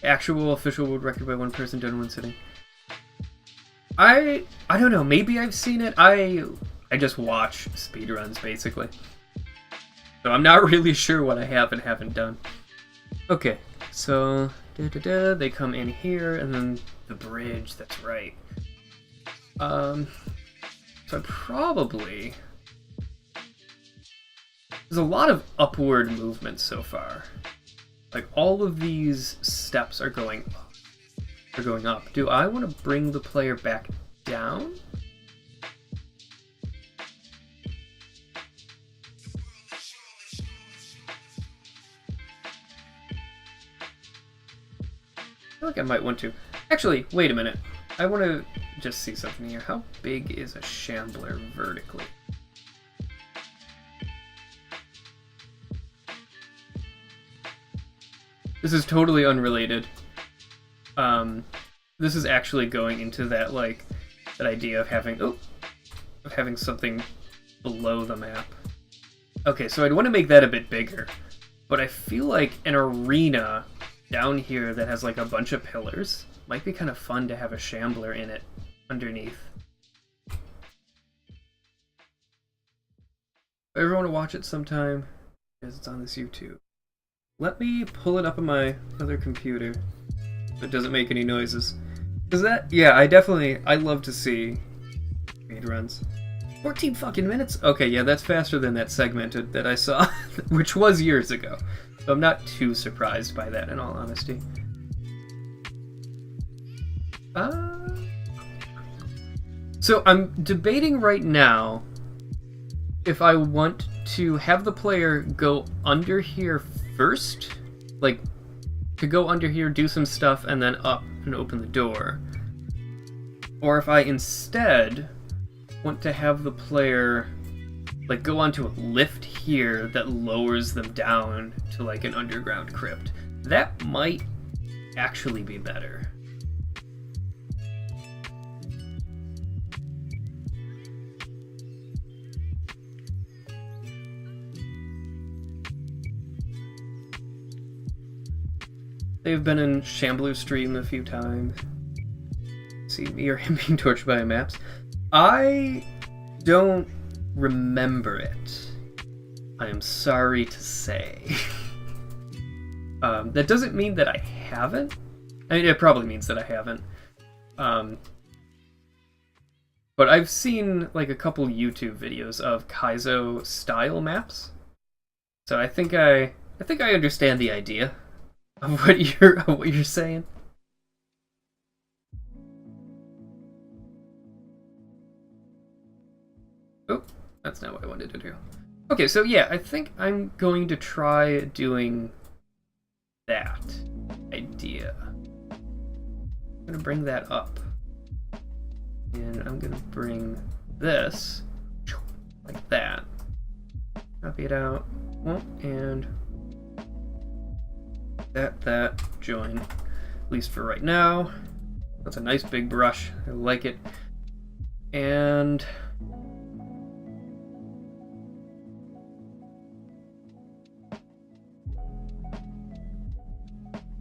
Actual official world record by one person done in one sitting. I don't know, maybe I've seen it. I just watch speedruns, basically. So I'm not really sure what I have and haven't done. Okay, so they come in here, and then the bridge, that's right. So I probably... There's a lot of upward movement so far. Like, all of these steps are going up. Do I want to bring the player back down? I feel like I might want to. Actually, wait a minute. I want to just see something here. How big is a shambler vertically? This is totally unrelated. This is actually going into that, like, that idea of having... Oh, of having something below the map. Okay, so I'd want to make that a bit bigger, but I feel like an arena down here that has like a bunch of pillars might be kind of fun to have a shambler in it underneath. If you ever want to watch it sometime, because it's on this YouTube, let me pull it up on my other computer so it doesn't make any noises. Because that, yeah, I love to see speed runs. 14 fucking minutes? Okay, yeah, that's faster than that segmented that I saw, which was years ago. So I'm not too surprised by that, in all honesty. So I'm debating right now if I want to have the player go under here first, like, to go under here, do some stuff, and then up and open the door. Or if I instead want to have the player, like, go onto a lift here that lowers them down to, like, an underground crypt. That might actually be better. They've been in Shambler's stream a few times. See me or him being tortured by maps. I don't remember it. I am sorry to say. That doesn't mean that I haven't. I mean, it probably means that I haven't. But I've seen like a couple YouTube videos of Kaizo style maps. So I think I understand the idea of what you're saying. Oh, that's not what I wanted to do. Okay, so yeah, I think I'm going to try doing that idea. I'm gonna bring that up. And I'm gonna bring this like that. Copy it out. And that, join. At least for right now. That's a nice big brush. I like it. And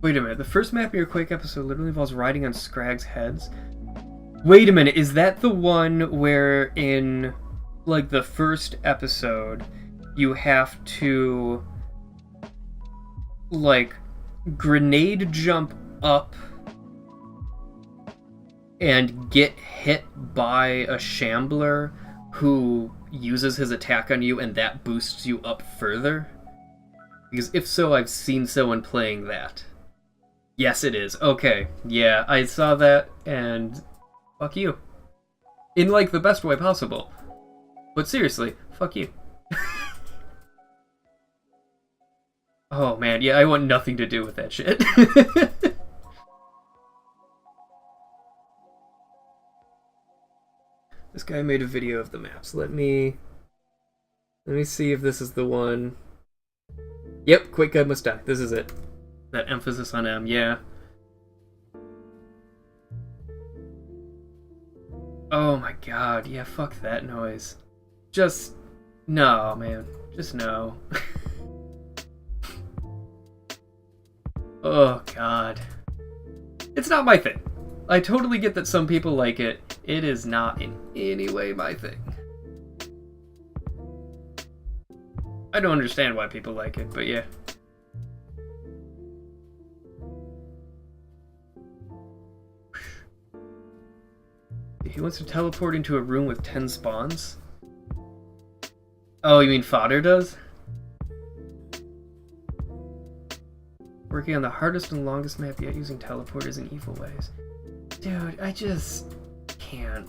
wait a minute, the first map of your Quake episode literally involves riding on Scrag's heads? Wait a minute, is that the one where in, like, the first episode, you have to, like, grenade jump up and get hit by a shambler who uses his attack on you and that boosts you up further? Because if so, I've seen someone playing that. Yes, it is. Okay, yeah, I saw that, and fuck you. In, like, the best way possible. But seriously, fuck you. Oh, man, yeah, I want nothing to do with that shit. This guy made a video of the maps. Let me see if this is the one. Yep, Quake Guy Must Die. This is it. That emphasis on M, yeah. Oh my god, yeah, fuck that noise. Just, no, man. Just no. Oh god. It's not my thing. I totally get that some people like it. It is not in any way my thing. I don't understand why people like it, but yeah. He wants to teleport into a room with 10 spawns? Oh, you mean Fodder does? Working on the hardest and longest map yet using teleporters in evil ways. Dude, I just can't.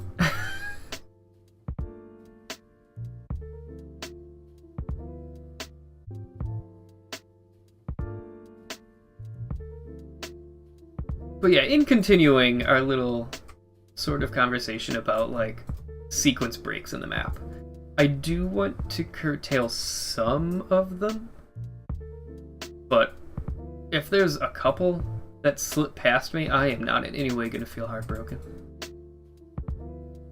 But yeah, in continuing our little sort of conversation about, like, sequence breaks in the map, I do want to curtail some of them, but if there's a couple that slip past me, I am not in any way going to feel heartbroken.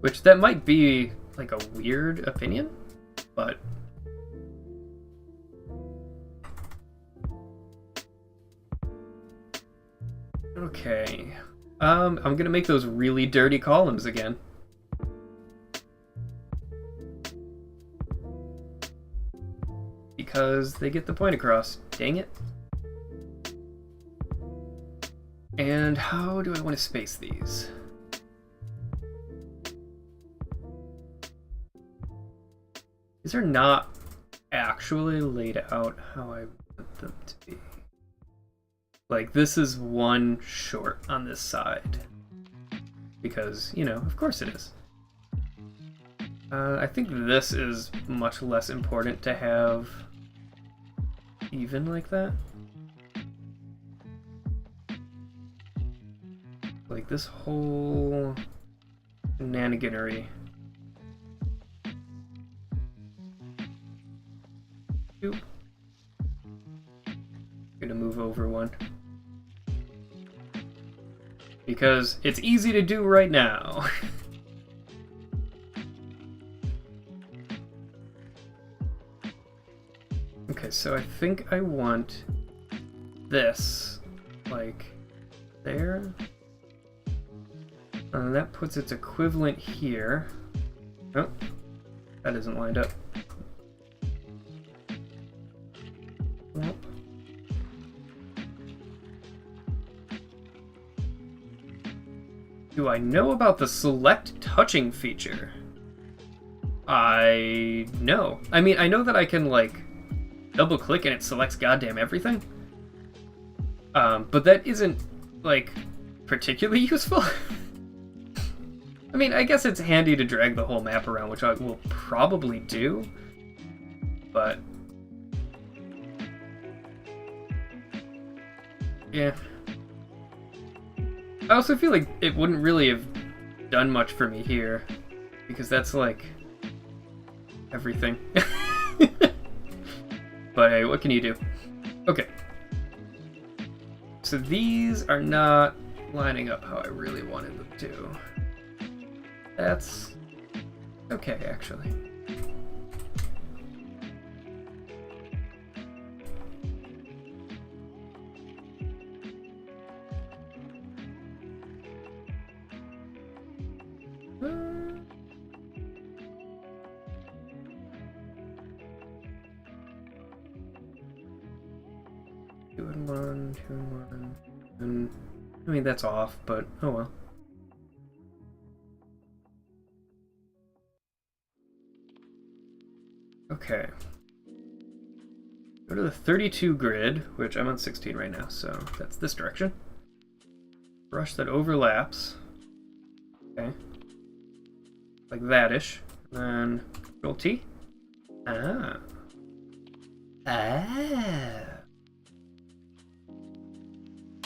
Which, that might be like a weird opinion, but okay. I'm gonna make those really dirty columns again. Because they get the point across. Dang it. And how do I want to space these? These are not actually laid out how I want them to be. Like, this is one short on this side. Because, you know, of course it is. I think this is much less important to have even like that. Like, this whole shenaniganery. Oop. Gonna move over one. Because it's easy to do right now. Okay, so I think I want this, like, there. And that puts its equivalent here. Oh, that isn't lined up. Well. Do I know about the select touching feature? I know. I mean, I know that I can, like, double click and it selects goddamn everything. But that isn't, like, particularly useful. I mean, I guess it's handy to drag the whole map around, which I will probably do, but yeah. I also feel like it wouldn't really have done much for me here, because that's like everything. But hey, what can you do? Okay. So these are not lining up how I really wanted them to. That's okay, actually. Two and one, two and one. And I mean, that's off, but oh well. Okay. Go to the 32 grid, which I'm on 16 right now, so that's this direction. Brush that overlaps. Okay. Like that-ish. And then Control T. Ah. Ah.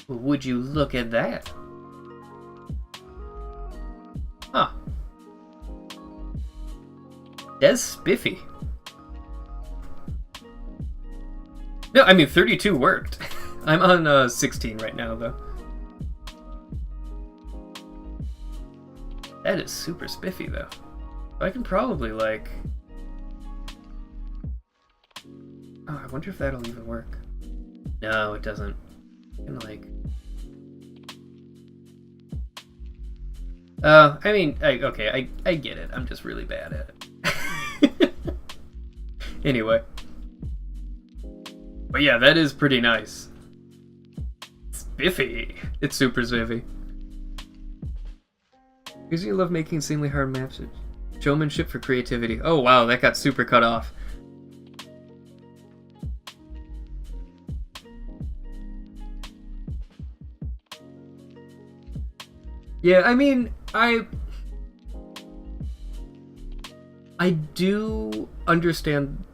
Well, would you look at that? Huh. That's spiffy. No, I mean, 32 worked. I'm on 16 right now, though. That is super spiffy, though. I can probably, like... Oh, I wonder if that'll even work. No, it doesn't. I can, like... I mean, okay, I get it. I'm just really bad at it. Anyway. But yeah, that is pretty nice. Spiffy. It's super spiffy. Because you love making insanely hard maps. Showmanship for creativity. Oh wow, that got super cut off. Yeah, I mean, I do understand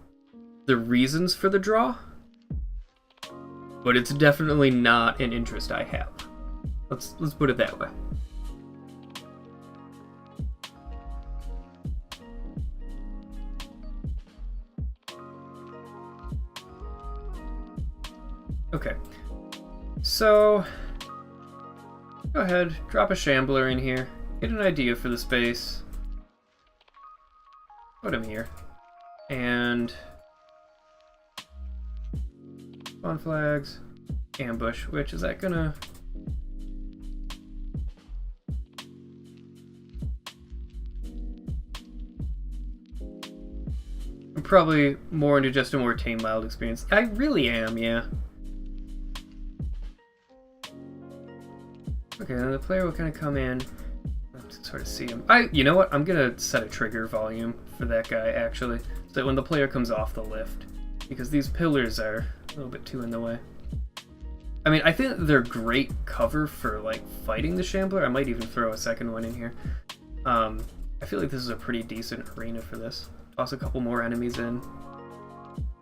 the reasons for the draw, but it's definitely not an interest I have. Let's put it that way. Okay, so go ahead, drop a shambler in here, get an idea for the space. put him here. And spawn flags, ambush, which is that gonna... I'm probably more into just a more tame, mild experience. I really am, yeah. Okay, then the player will kind of come in. Let's sort of see him. You know what? I'm gonna set a trigger volume for that guy, actually, so that when the player comes off the lift, because these pillars are a little bit too in the way. I mean, I think they're great cover for, like, fighting the Shambler. I might even throw a second one in here. I feel like this is a pretty decent arena for this. Toss a couple more enemies in.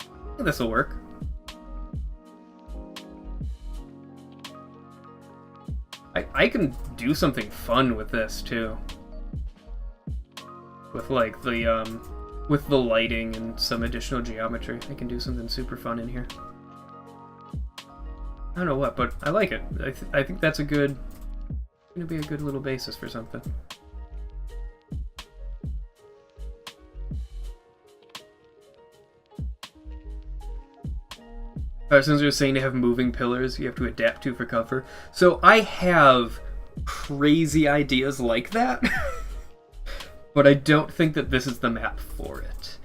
I think this will work. I can do something fun with this too. With like with the lighting and some additional geometry. I can do something super fun in here. I don't know what, but I like it. I think that's gonna be a good little basis for something. Since you're saying to have moving pillars you have to adapt to for cover. So I have crazy ideas like that, but I don't think that this is the map for it.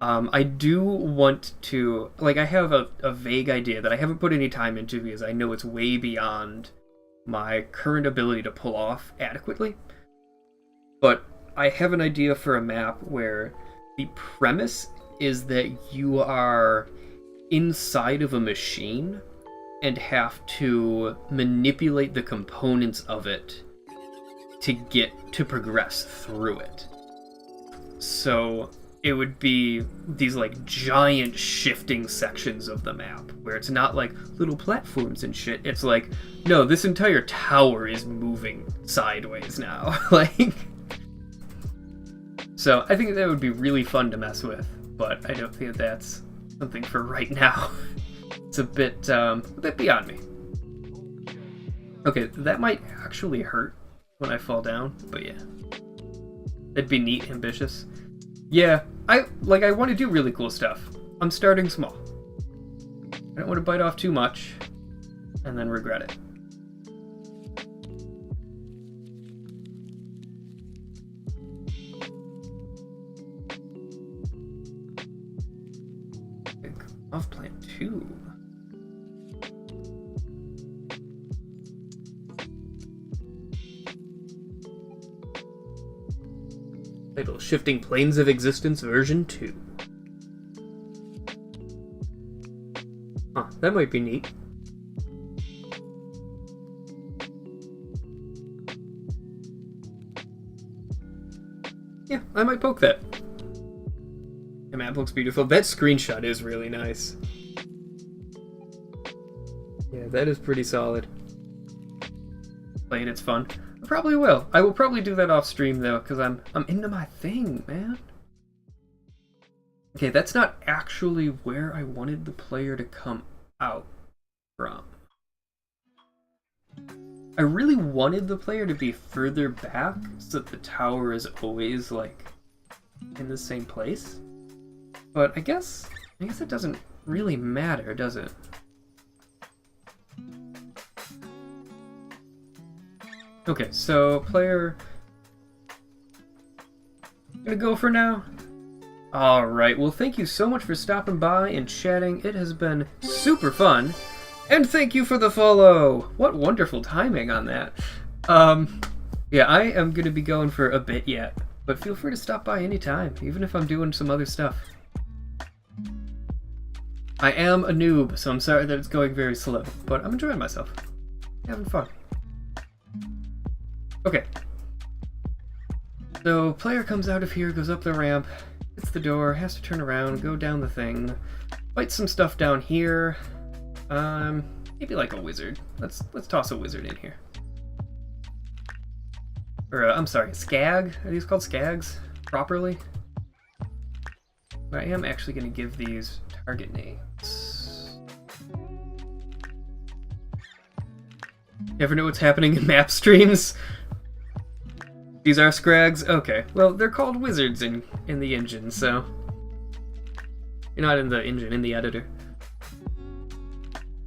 I do want to... Like, I have a vague idea that I haven't put any time into because I know it's way beyond my current ability to pull off adequately. But I have an idea for a map where the premise is that you are inside of a machine and have to manipulate the components of it to progress through it. So it would be these like giant shifting sections of the map where it's not like little platforms and shit. It's like, no, this entire tower is moving sideways now. Like, so I think that would be really fun to mess with, but I don't think that's something for right now. It's a bit beyond me. Okay, that might actually hurt when I fall down, but yeah. It'd be neat, ambitious. Yeah, I want to do really cool stuff. I'm starting small. I don't want to bite off too much and then regret it. Off plan 2. Title: Shifting Planes of Existence version 2. Huh, that might be neat. Yeah, I might poke that. The map looks beautiful. That screenshot is really nice. Yeah, that is pretty solid. Playing it's fun. I probably will. I will probably do that off stream though, because I'm into my thing, man. Okay, that's not actually where I wanted the player to come out from. I really wanted the player to be further back so that the tower is always like in the same place. But I guess it doesn't really matter, does it? Okay, so player gonna go for now. Alright, well thank you so much for stopping by and chatting. It has been super fun. And thank you for the follow! What wonderful timing on that. Yeah, I am gonna be going for a bit yet, but feel free to stop by anytime, even if I'm doing some other stuff. I am a noob, so I'm sorry that it's going very slow, but I'm enjoying myself. Having fun. Okay. So, player comes out of here, goes up the ramp, hits the door, has to turn around, go down the thing, fight some stuff down here. Maybe like a wizard. Let's toss a wizard in here. Or, I'm sorry, skag? Are these called skags? Properly? But I am actually going to give these target names. Never know what's happening in map streams. These are Scrags? Okay. Well, they're called wizards in the engine, so... You're not in the engine, in the editor.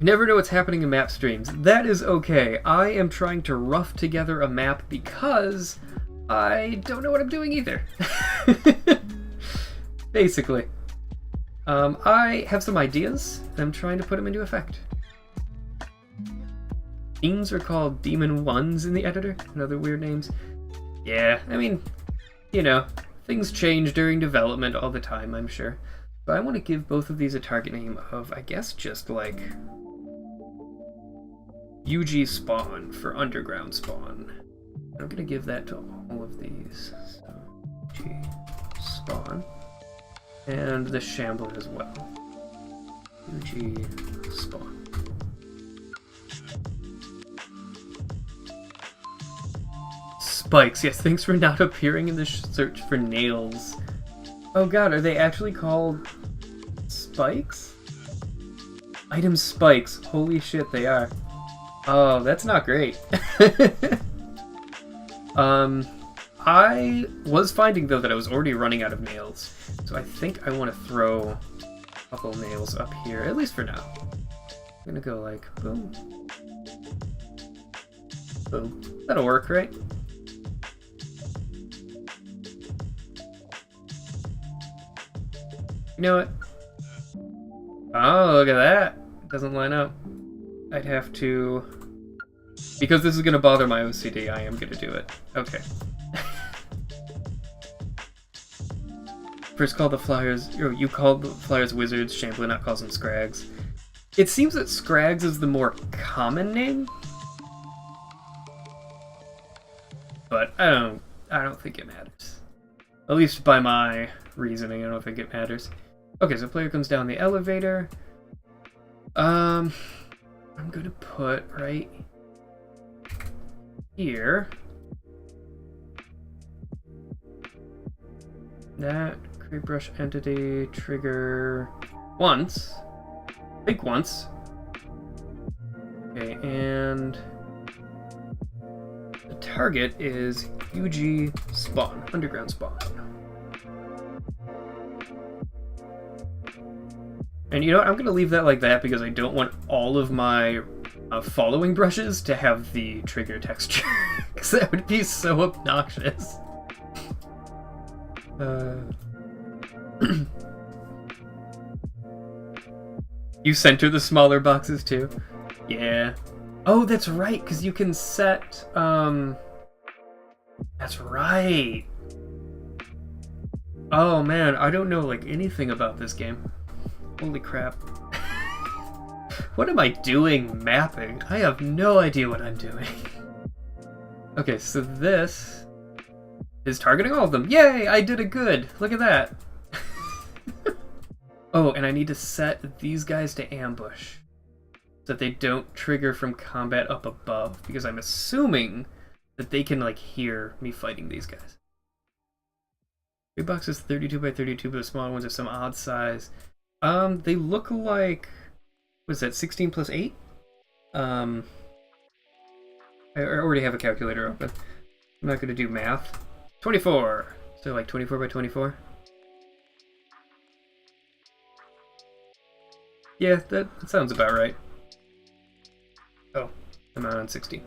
You never know what's happening in map streams. That is okay. I am trying to rough together a map because I don't know what I'm doing either. Basically. I have some ideas, and I'm trying to put them into effect. Themes are called Demon Ones in the editor, and other weird names. Yeah, I mean, you know, things change during development all the time, I'm sure. But I want to give both of these a target name of, I guess, just like UG Spawn for Underground Spawn. I'm going to give that to all of these. So, UG Spawn. And the Shambler as well. UG Spawn. Spikes, yes, thanks for not appearing in the search for nails. Oh god, are they actually called spikes? Item spikes, holy shit, they are. Oh, that's not great. I was finding, though, that I was already running out of nails. So I think I want to throw a couple nails up here, at least for now. I'm gonna go like, boom. Boom. That'll work, right? You know what? Oh, look at that. It doesn't line up. I'd have to... Because this is going to bother my OCD, I am going to do it. Okay. First call the Flyers... Or you called the Flyers Wizards, Chamberlain not calls them Scrags. It seems that Scrags is the more common name. But I don't think it matters. At least by my reasoning, I don't think it matters. Okay, so player comes down the elevator. I'm gonna put right here. That create brush entity trigger once. I think once. Okay, and the target is UG Spawn, Underground Spawn. And you know what, I'm going to leave that like that because I don't want all of my following brushes to have the trigger texture. Because that would be so obnoxious. You center the smaller boxes too? Yeah. Oh, that's right, because you can set... That's right! Oh man, I don't know like anything about this game. Holy crap. What am I doing mapping? I have no idea what I'm doing. Okay, so this is targeting all of them. Yay! I did it good! Look at that! Oh, and I need to set these guys to ambush so that they don't trigger from combat up above, because I'm assuming that they can like hear me fighting these guys. Big box is 32 by 32, but the smaller ones are some odd size. They look like, what is that, 16 plus 8? I already have a calculator open. I'm not going to do math. 24! So like 24 by 24? Yeah, that sounds about right. Oh, I'm out on 16.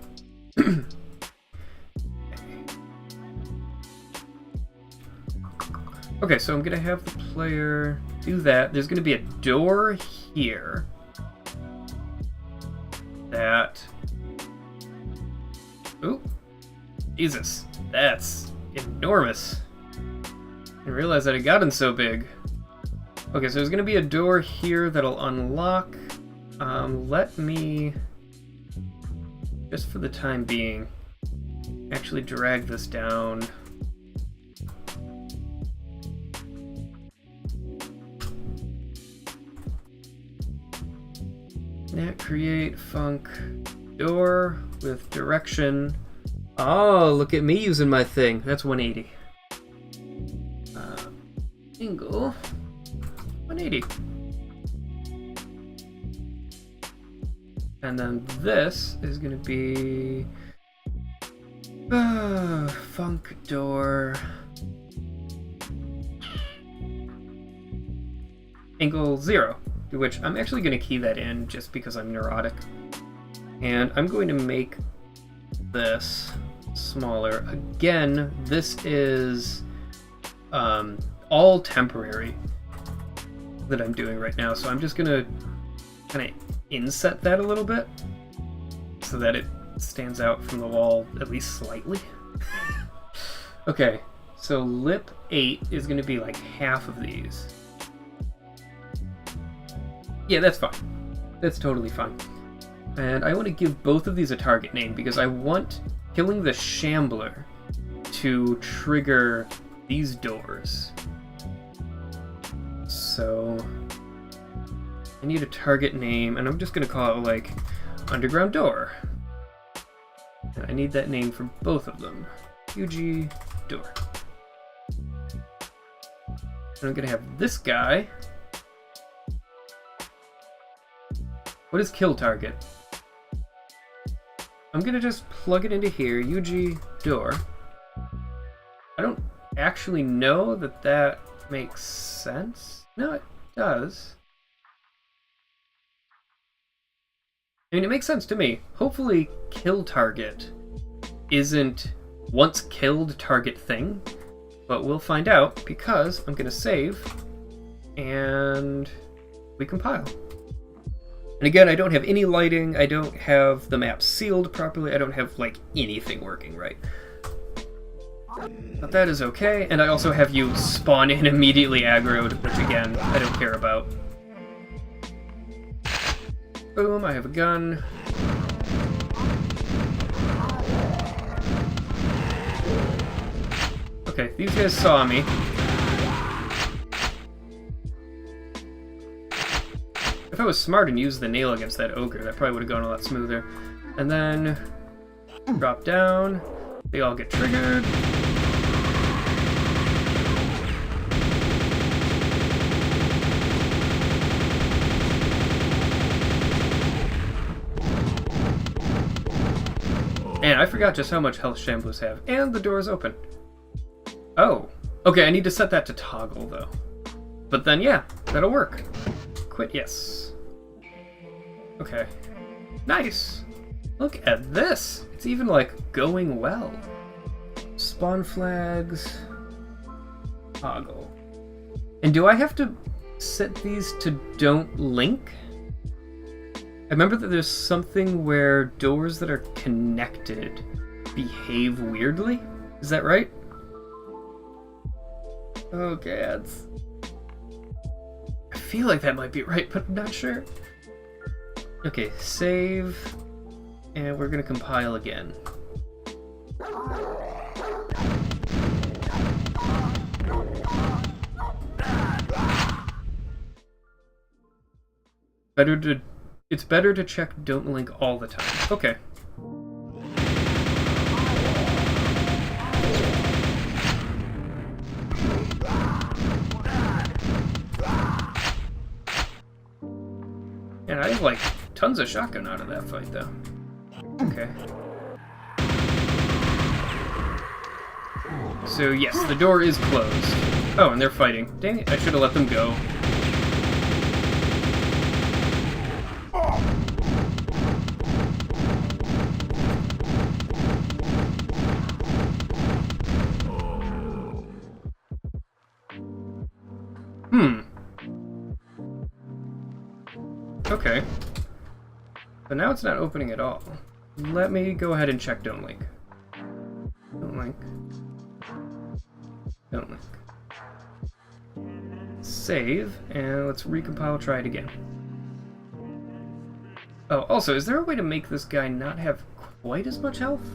Okay, so I'm gonna have the player do that. There's gonna be a door here that... Ooh, Jesus, that's enormous. I didn't realize that it got gotten so big. Okay, so there's gonna be a door here that'll unlock. Let me, just for the time being, actually drag this down. Net create func door with direction. Oh, look at me using my thing. That's 180. Angle 180. And then this is going to be Funk door. Angle 0, which I'm actually going to key that in just because I'm neurotic. And I'm going to make this smaller. Again, this is all temporary that I'm doing right now, so I'm just going to kind of inset that a little bit so that it stands out from the wall at least slightly. Okay, so lip 8 is going to be like half of these. Yeah, that's fine. That's totally fine. And I want to give both of these a target name because I want killing the Shambler to trigger these doors. So I need a target name, and I'm just going to call it like Underground Door. And I need that name for both of them. UG Door. And I'm going to have this guy. What is kill target? I'm gonna just plug it into here, UG door. I don't actually know that that makes sense. No, it does. I mean, it makes sense to me. Hopefully, kill target isn't once killed target thing, but we'll find out because I'm gonna save and we compile. And again, I don't have any lighting, I don't have the map sealed properly, I don't have, like, anything working right. But that is okay, and I also have you spawn in immediately aggroed, which again, I don't care about. Boom, I have a gun. Okay, these guys saw me. If I was smart and used the nail against that ogre, that probably would have gone a lot smoother. And then drop down. They all get triggered. And I forgot just how much health Shamblers have. And the door is open. Oh. Okay, I need to set that to toggle, though. But then, yeah, that'll work. Quit, yes. Okay. Nice! Look at this! It's even, like, going well. Spawn flags. Toggle. And do I have to set these to don't link? I remember that there's something where doors that are connected behave weirdly. Is that right? Oh, gads. I feel like that might be right, but I'm not sure. Okay, save, and we're gonna compile again. It's better to check don't link all the time. Okay. And I have like tons of shotgun out of that fight though. Okay. So yes, the door is closed. Oh, and they're fighting. Dang it, I should have let them go. Okay. But now it's not opening at all. Let me go ahead and check don't link. Don't link. Don't link. Save, and let's recompile, try it again. Oh, also, is there a way to make this guy not have quite as much health?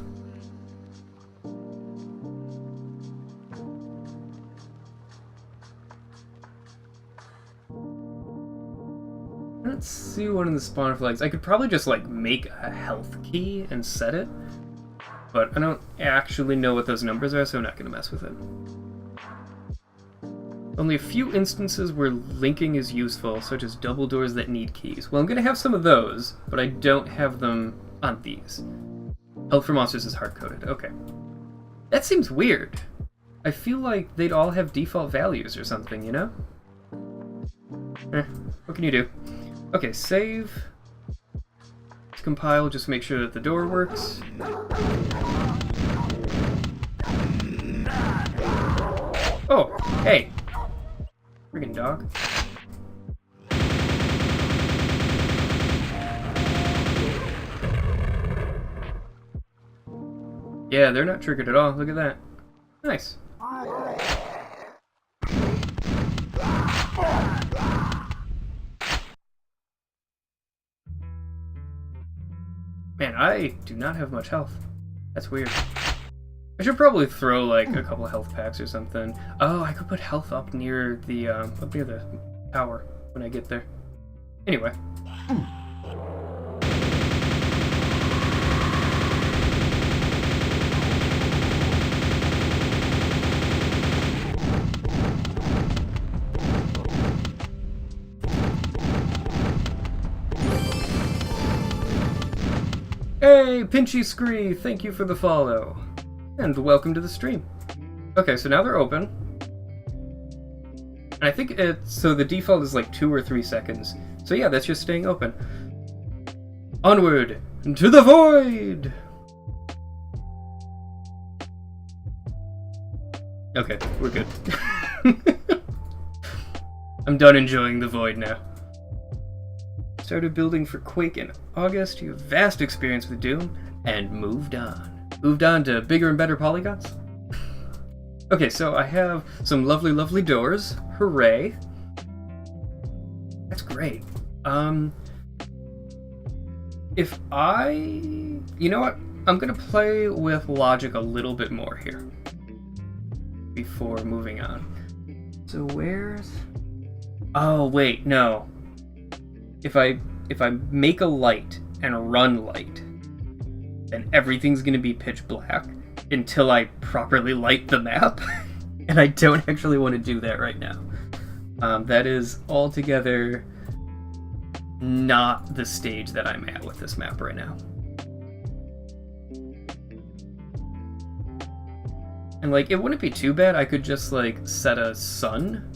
Let's see one of the spawn flags. I could probably just like make a health key and set it, but I don't actually know what those numbers are, so I'm not going to mess with it. Only a few instances where linking is useful, such as double doors that need keys. Well, I'm going to have some of those, but I don't have them on these. Health for monsters is hard-coded. Okay. That seems weird. I feel like they'd all have default values or something, you know? What can you do? Okay, save. Compile, just make sure that the door works. Oh, hey. Friggin' dog. Yeah, they're not triggered at all. Look at that. Nice. Man, I do not have much health. That's weird. I should probably throw like a couple health packs or something. Oh, I could put health up near the tower when I get there. Anyway. Hey, Pinchy Scree, thank you for the follow. And welcome to the stream. Okay, so now they're open. And I think so the default is like 2 or 3 seconds. So yeah, that's just staying open. Onward to the void! Okay, we're good. I'm done enjoying the void now. Started building for Quake in August, you have vast experience with Doom, and moved on. Moved on to bigger and better polygons? Okay, so I have some lovely, lovely doors. Hooray. That's great. If you know what? I'm gonna play with logic a little bit more here before moving on. So where's... Oh, wait, no. If I make a light and run light, then everything's gonna be pitch black until I properly light the map, and I don't actually want to do that right now. That is altogether not the stage that I'm at with this map right now. And like, it wouldn't be too bad. I could just like set a sun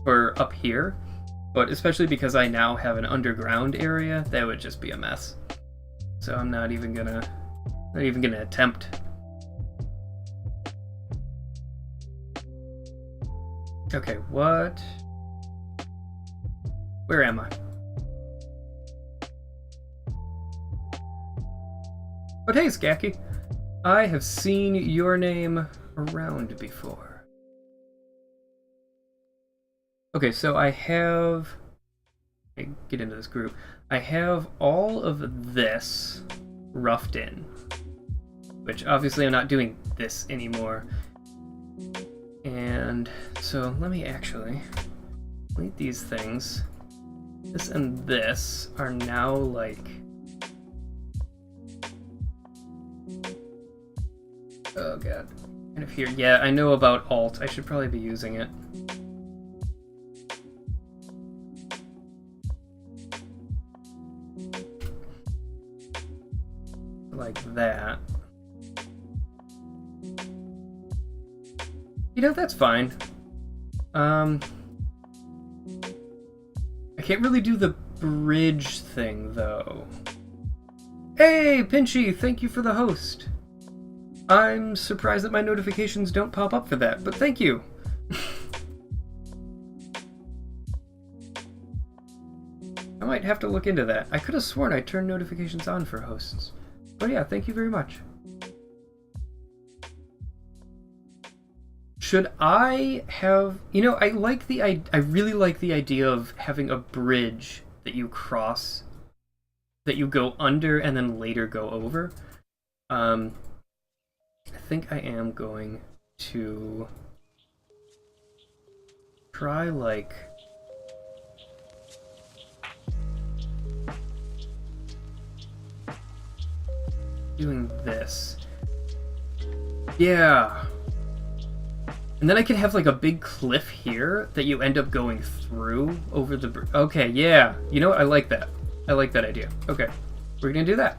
for up here. But especially because I now have an underground area, that would just be a mess. So I'm not even gonna attempt. Okay, what? Where am I? But hey, Skacky, I have seen your name around before. Okay, so I have... get into this group. I have all of this roughed in. Which, obviously, I'm not doing this anymore. And so, let me actually delete these things. This and this are now, like... Oh, God. Kind of here. Yeah, I know about alt. I should probably be using it. Like that. You know, that's fine. I can't really do the bridge thing, though. Hey, Pinchy, thank you for the host. I'm surprised that my notifications don't pop up for that, but thank you. I might have to look into that. I could have sworn I turned notifications on for hosts. But yeah, thank you very much. Should I have... You know, I really like the idea of having a bridge that you cross, that you go under and then later go over. I think I am going to try, like... doing this. Yeah. And then I can have like a big cliff here that you end up going through over the bridge. Okay, yeah. You know what? I like that. I like that idea. Okay. We're gonna do that.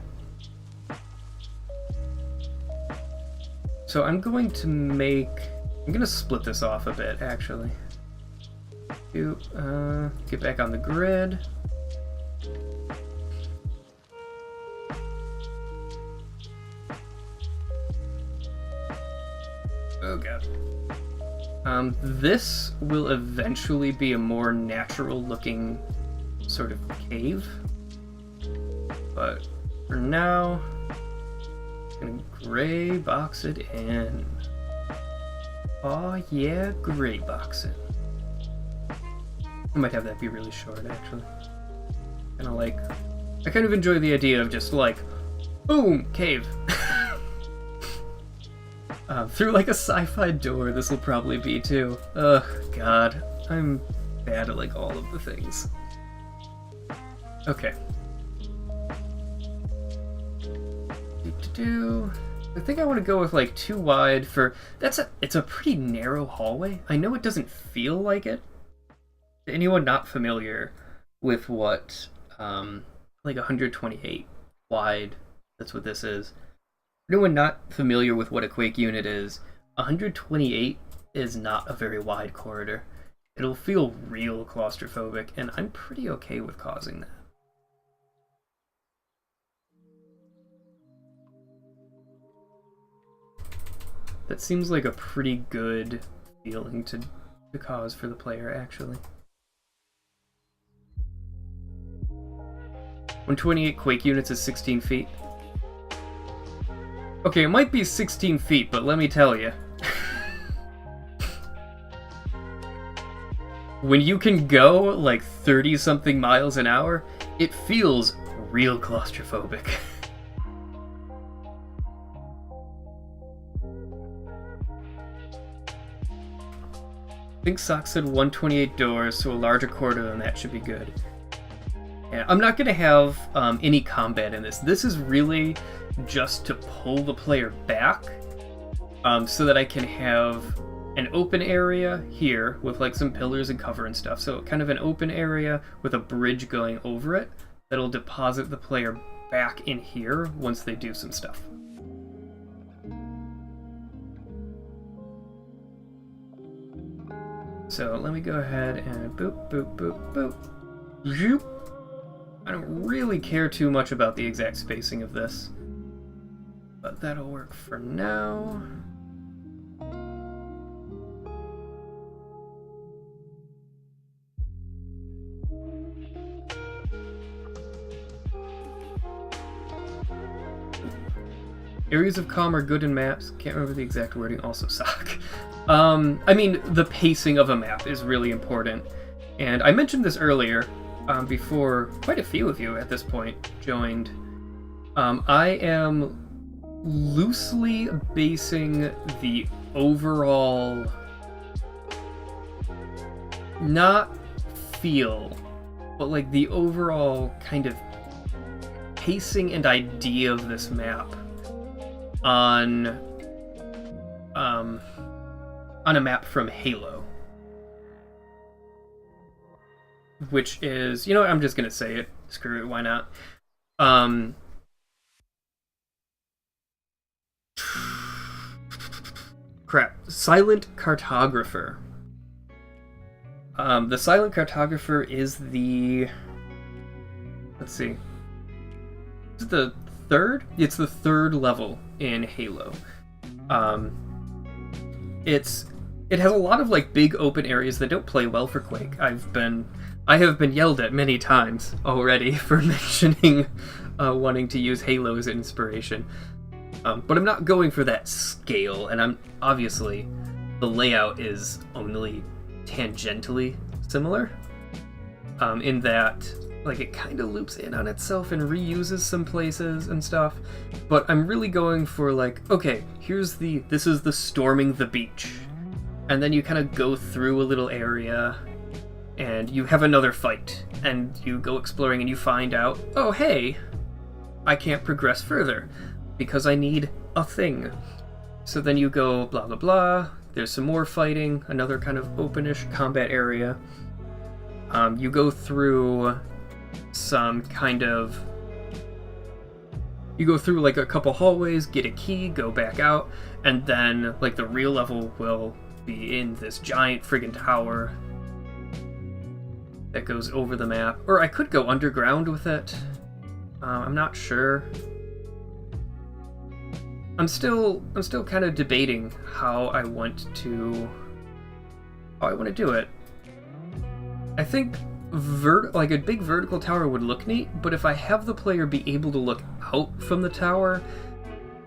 So I'm going to split this off a bit, actually. Get back on the grid. Oh god. This will eventually be a more natural looking sort of cave. But for now, I'm gonna gray box it in. Oh yeah, gray box it. I might have that be really short, actually. I kind of enjoy the idea of just like, boom, cave. Through like a sci-fi door, this will probably be too. Ugh, god. I'm bad at like all of the things. Okay. I think I want to go with like too wide for... It's a pretty narrow hallway. I know it doesn't feel like it. To anyone not familiar with what like 128 wide, that's what this is. Anyone not familiar with what a Quake unit is, 128 is not a very wide corridor. It'll feel real claustrophobic, and I'm pretty okay with causing that. That seems like a pretty good feeling to cause for the player, actually. 128 Quake units is 16 feet. Okay, it might be 16 feet, but let me tell you. When you can go like 30-something miles an hour, it feels real claustrophobic. I think Sock said 128 doors, so a larger corridor than that should be good. Yeah, I'm not going to have any combat in this. This is really just to pull the player back so that I can have an open area here with like some pillars and cover and stuff. So kind of an open area with a bridge going over it that'll deposit the player back in here once they do some stuff. So let me go ahead and boop, boop, boop, boop. Zoop. I don't really care too much about the exact spacing of this, but that'll work for now. Areas of calm are good in maps. Can't remember the exact wording. Also suck. I mean, the pacing of a map is really important. And I mentioned this earlier, before quite a few of you at this point joined. I am loosely basing the overall, not feel, but like the overall kind of pacing and idea of this map on a map from Halo, which is, you know what, I'm just gonna say it. Screw it, why not? Crap. Silent Cartographer. The Silent Cartographer is the... Let's see. Is it the third? It's the third level in Halo. It has a lot of like big open areas that don't play well for Quake. I have been yelled at many times already for mentioning wanting to use Halo as inspiration. But I'm not going for that scale, and I'm obviously the layout is only tangentially similar, in that like it kind of loops in on itself and reuses some places and stuff. But I'm really going for like, okay, this is the storming the beach, and then you kind of go through a little area and you have another fight and you go exploring and you find out, oh hey, I can't progress further because I need a thing. So then you go blah blah blah, there's some more fighting, another kind of openish combat area. You go through some kind of You go through like a couple hallways, get a key, go back out, and then like the real level will be in this giant friggin' tower that goes over the map. Or I could go underground with it. I'm not sure. I'm still kind of debating how I want to do it. I think like a big vertical tower would look neat, but if I have the player be able to look out from the tower,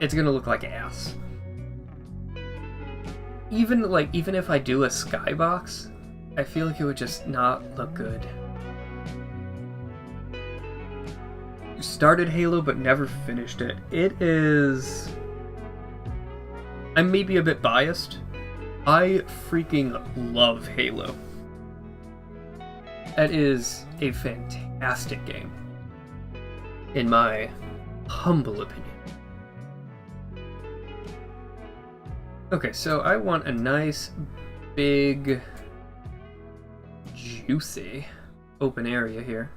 it's gonna look like ass. Even if I do a skybox, I feel like it would just not look good. Started Halo but never finished it. It is... I'm maybe a bit biased. I freaking love Halo. That is a fantastic game, in my humble opinion. Okay, so I want a nice, big, juicy open area here.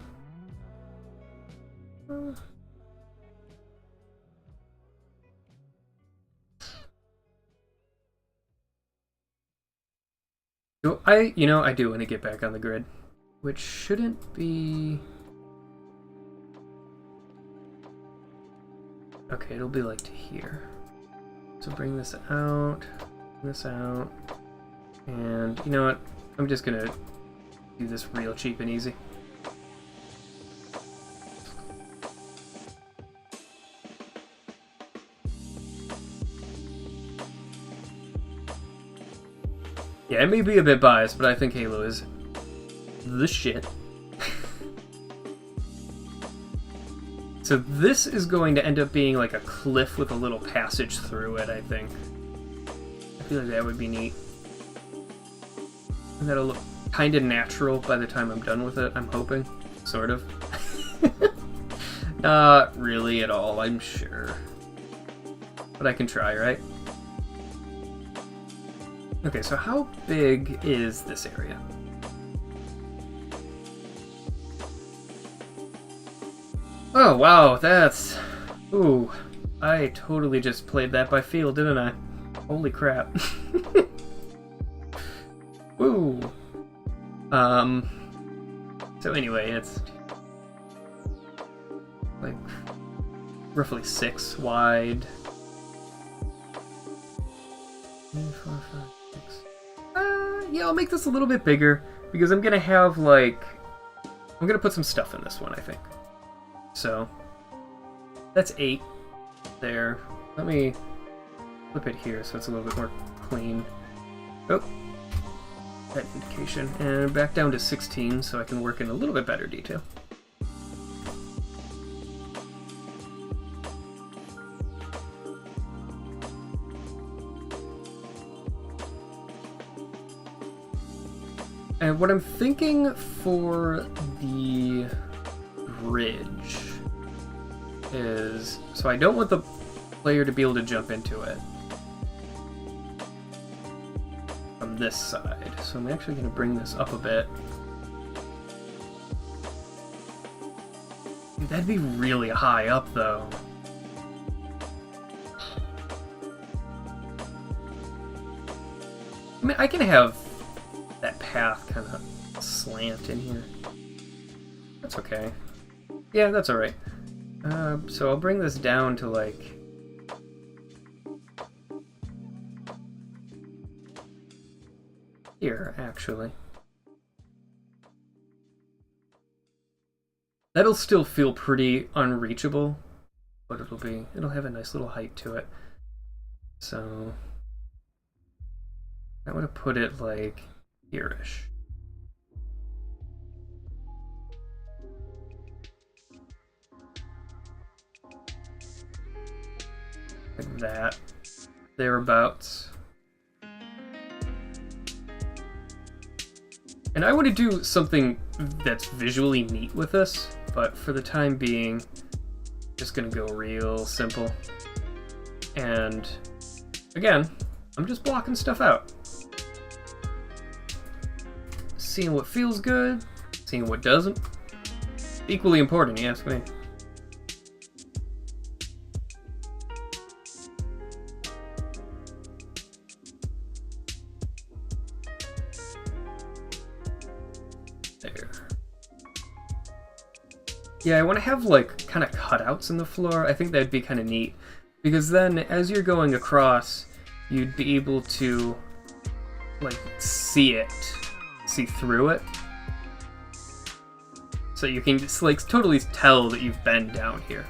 I do want to get back on the grid, which shouldn't be... Okay, it'll be like to here. So bring this out, and you know what? I'm just gonna do this real cheap and easy. Yeah, it may be a bit biased, but I think Halo is the shit. So this is going to end up being like a cliff with a little passage through it, I think. I feel like that would be neat. And that'll look kind of natural by the time I'm done with it, I'm hoping. Sort of. Not really at all, I'm sure. But I can try, right? Okay, so how big is this area? Oh, wow, that's... Ooh, I totally just played that by feel, didn't I? Holy crap. Woo! So anyway, it's... like... roughly 6 wide. 3, 4, 5, 6... yeah, I'll make this a little bit bigger, because I'm gonna have, like... I'm gonna put some stuff in this one, I think. So, that's 8 there. Let me flip it here so it's a little bit more clean. Oh, that indication. And back down to 16 so I can work in a little bit better detail. And what I'm thinking for the bridge is, so I don't want the player to be able to jump into it from this side, so I'm actually going to bring this up a bit. Dude, that'd be really high up though. I mean, I can have that path kind of slant in here. That's okay. Yeah, that's alright. So I'll bring this down to, like... here, actually. That'll still feel pretty unreachable, but it'll have a nice little height to it. So... I want to put it, like, here-ish. Like that, thereabouts. And I want to do something that's visually neat with this, but for the time being, just gonna go real simple. And again, I'm just blocking stuff out. Seeing what feels good, seeing what doesn't. Equally important, you ask me. There. Yeah, I want to have, like, kind of cutouts in the floor. I think that'd be kind of neat. Because then, as you're going across, you'd be able to, like, see through it. So you can just, like, totally tell that you've been down here.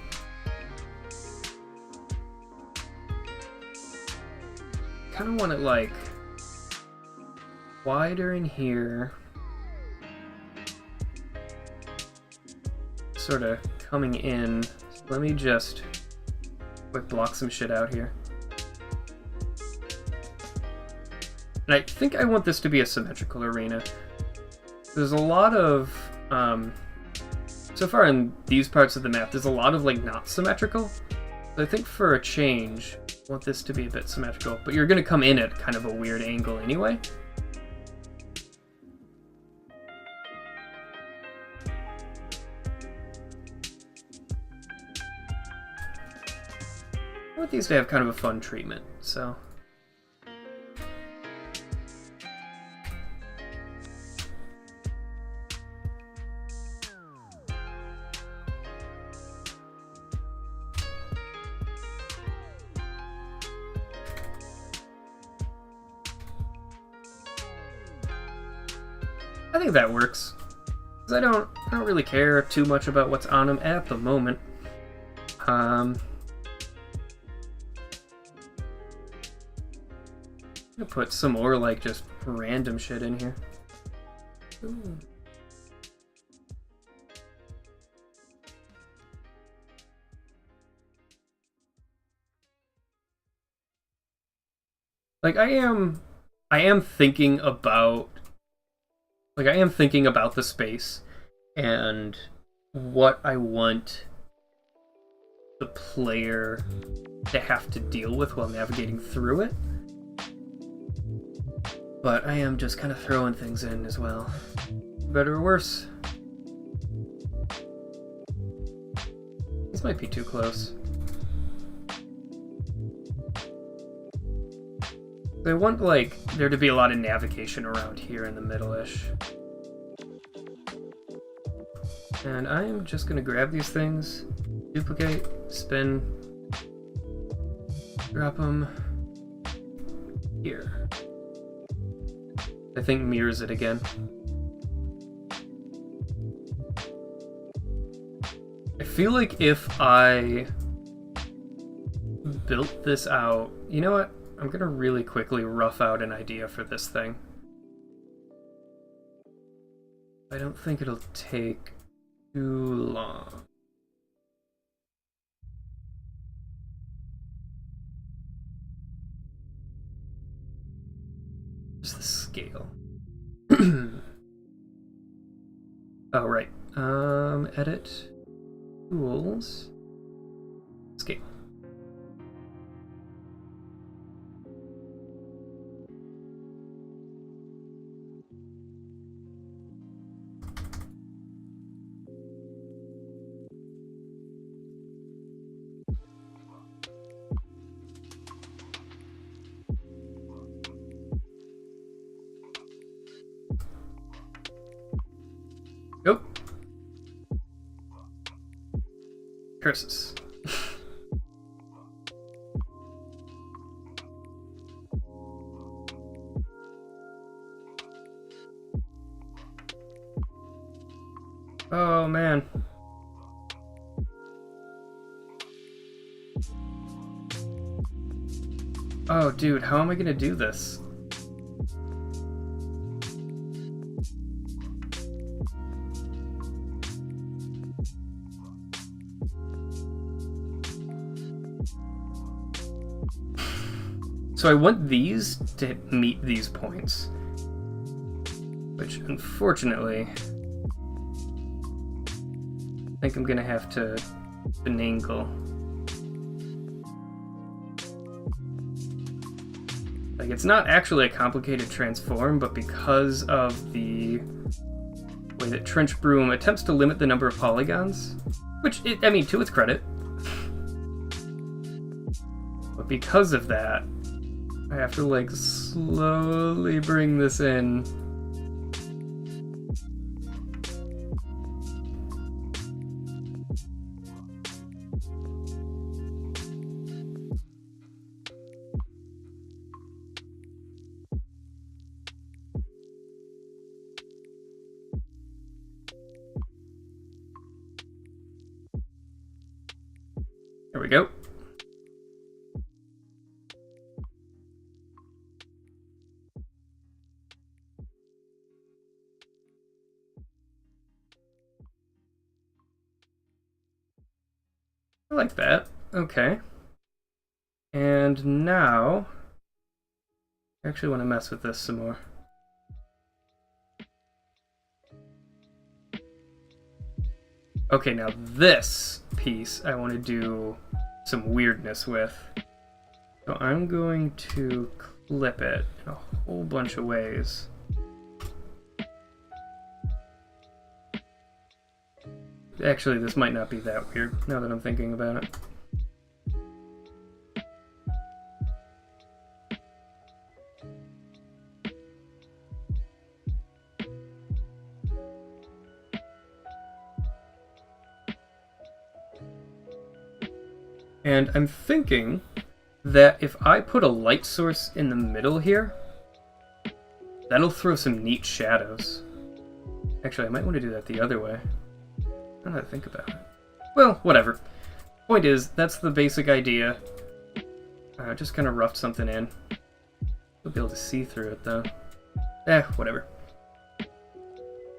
Kind of want it, like, wider in here. Sort of coming in. So let me just quick block some shit out here. And I think I want this to be a symmetrical arena. There's a lot of, so far in these parts of the map, there's a lot of, like, not symmetrical. So I think for a change, I want this to be a bit symmetrical. But you're going to come in at kind of a weird angle anyway. I want these to have kind of a fun treatment, so... I think that works. Because I don't really care too much about what's on them at the moment. I'm gonna put some more, like, just random shit in here. Ooh. Like, I am thinking about... Like, I am thinking about the space and what I want the player to have to deal with while navigating through it. But I am just kind of throwing things in as well. Better or worse. This might be too close. I want, like, there to be a lot of navigation around here in the middle-ish. And I am just going to grab these things, duplicate, spin, drop them here. I think mirrors it again. I feel like if I built this out... You know what? I'm gonna really quickly rough out an idea for this thing. I don't think it'll take too long. Just the scale. Oh, right. Edit. Tools. Scale. Nope. Curses. Oh, man. Oh, dude, how am I gonna do this? So I want these to meet these points, which unfortunately I think I'm gonna have to finagle. Like, it's not actually a complicated transform, but because of the way that Trench Broom attempts to limit the number of polygons, which, I mean, to its credit, but because of that, I have to, like, slowly bring this in. There we go. I like that. Okay. And now, I actually want to mess with this some more. Okay, now this piece I want to do some weirdness with. So I'm going to clip it in a whole bunch of ways. Actually, this might not be that weird, now that I'm thinking about it. And I'm thinking that if I put a light source in the middle here, that'll throw some neat shadows. Actually, I might want to do that the other way. I don't know how to think about it. Well, whatever. Point is, that's the basic idea. Just kind of roughed something in. We'll be able to see through it, though. Whatever.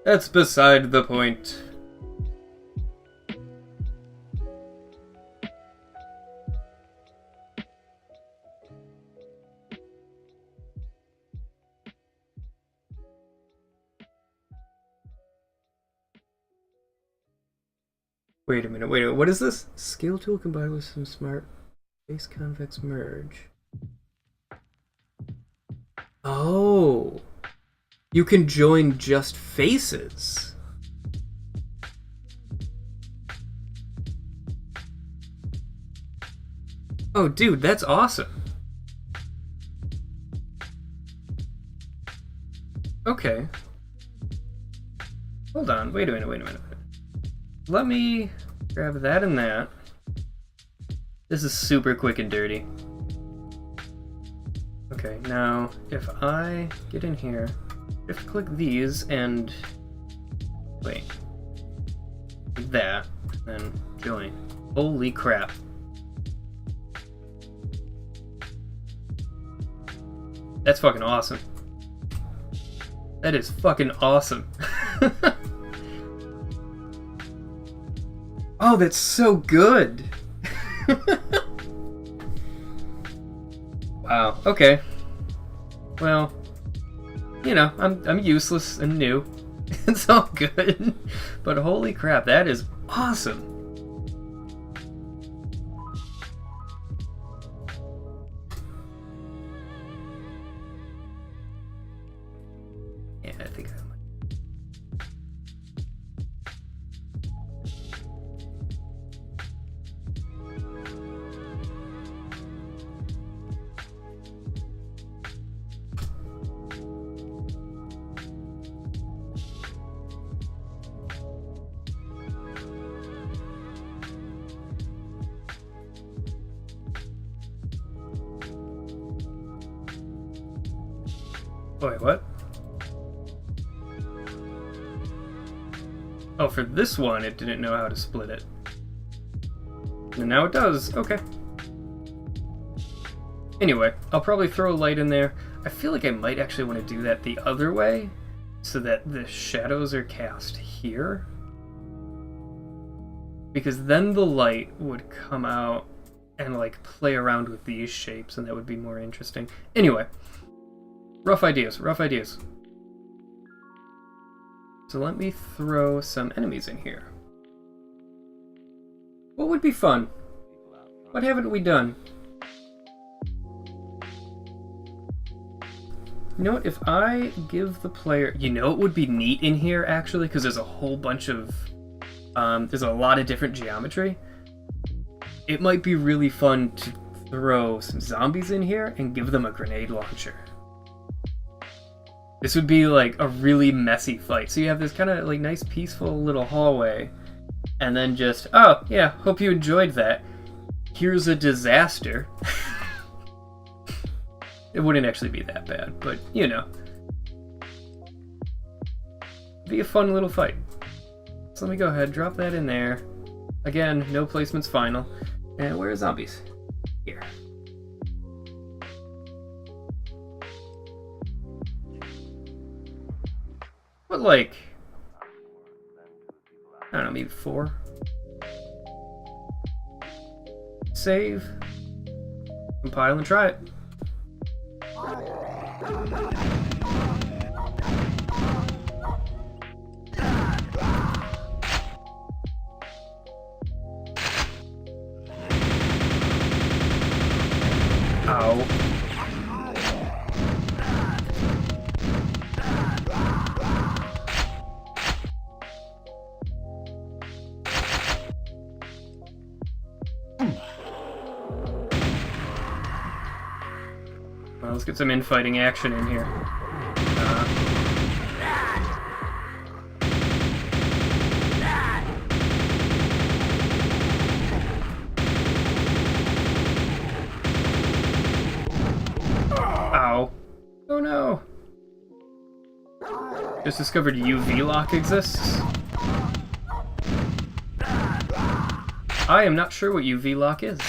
That's beside the point. Wait a minute, what is this? Scale tool combined with some smart base convex merge. Oh! You can join just faces. Oh, dude, that's awesome. Okay. Hold on, wait a minute. Let me grab that and that. This is super quick and dirty. Okay, now if I get in here, I have to click these and wait. That, and join. Holy crap. That's fucking awesome. That is fucking awesome. Oh, that's so good! Wow, okay. Well, you know, I'm useless and new. It's all good. But holy crap, that is awesome! Yeah, I think I might. Wait, what? Oh, for this one, it didn't know how to split it. And now it does. Okay. Anyway, I'll probably throw a light in there. I feel like I might actually want to do that the other way, so that the shadows are cast here. Because then the light would come out and, like, play around with these shapes, and that would be more interesting. Anyway. Rough ideas. So let me throw some enemies in here. What would be fun? What haven't we done? You know what, if I give the player... You know it would be neat in here, actually, because there's a whole bunch of... there's a lot of different geometry. It might be really fun to throw some zombies in here and give them a grenade launcher. This would be like a really messy fight. So you have this kind of like nice peaceful little hallway, and then just, oh yeah, hope you enjoyed that. Here's a disaster. It wouldn't actually be that bad, but you know. Be a fun little fight. So let me go ahead, drop that in there. Again, no placement's final. And where are zombies? Here. But like, I don't know, maybe 4. Save. Compile and try it. Ow. Well, let's get some infighting action in here. Ow. Oh no. Just discovered UV lock exists. I am not sure what UV lock is.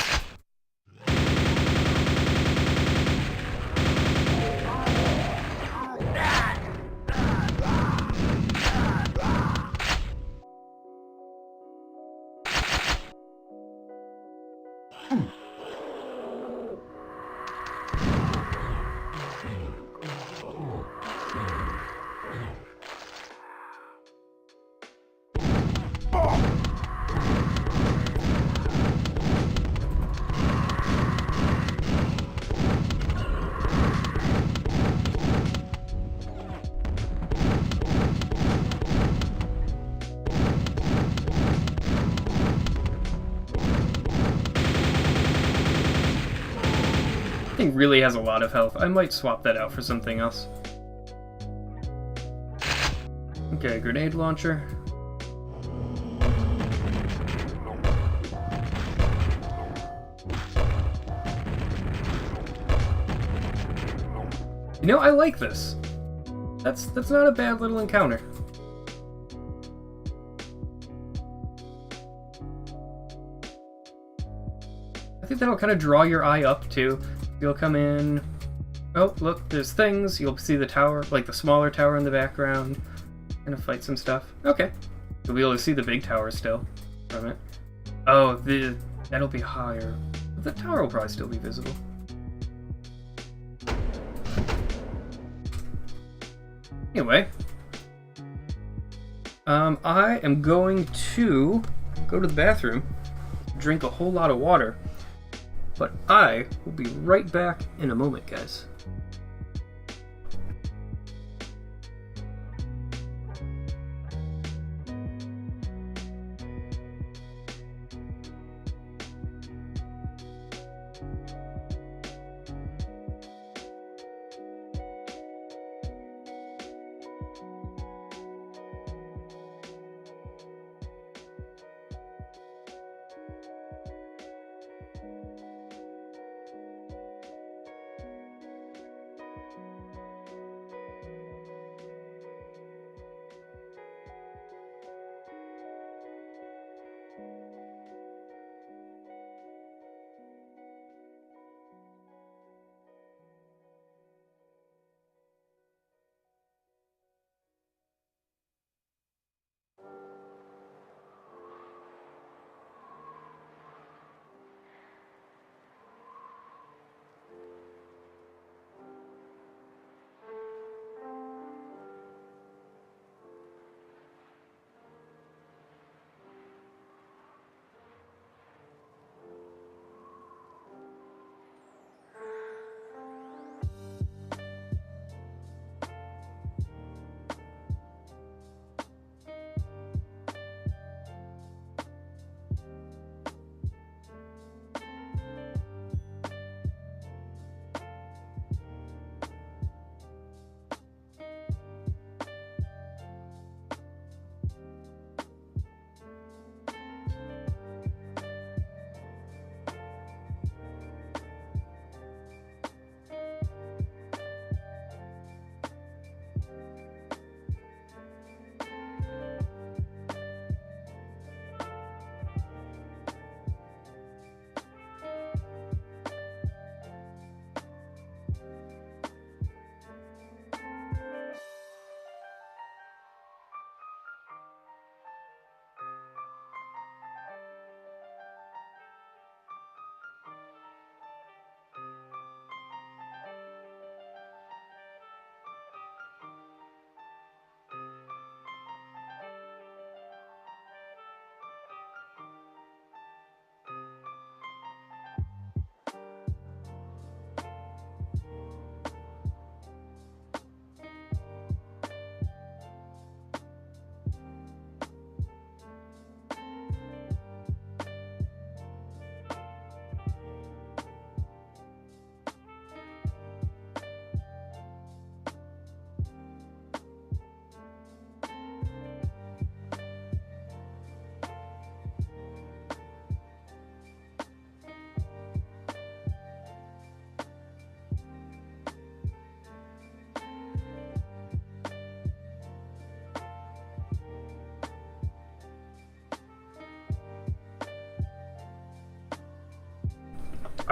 Thing really has a lot of health. I might swap that out for something else. Okay, grenade launcher. You know, I like this. That's not a bad little encounter. I think that'll kind of draw your eye up too. You'll come in. Oh, look, there's things. You'll see the tower, like the smaller tower in the background. Gonna fight some stuff. Okay. You'll be able to see the big tower still from it. Oh, that'll be higher. The tower will probably still be visible. Anyway. I am going to go to the bathroom, drink a whole lot of water. But I will be right back in a moment, guys.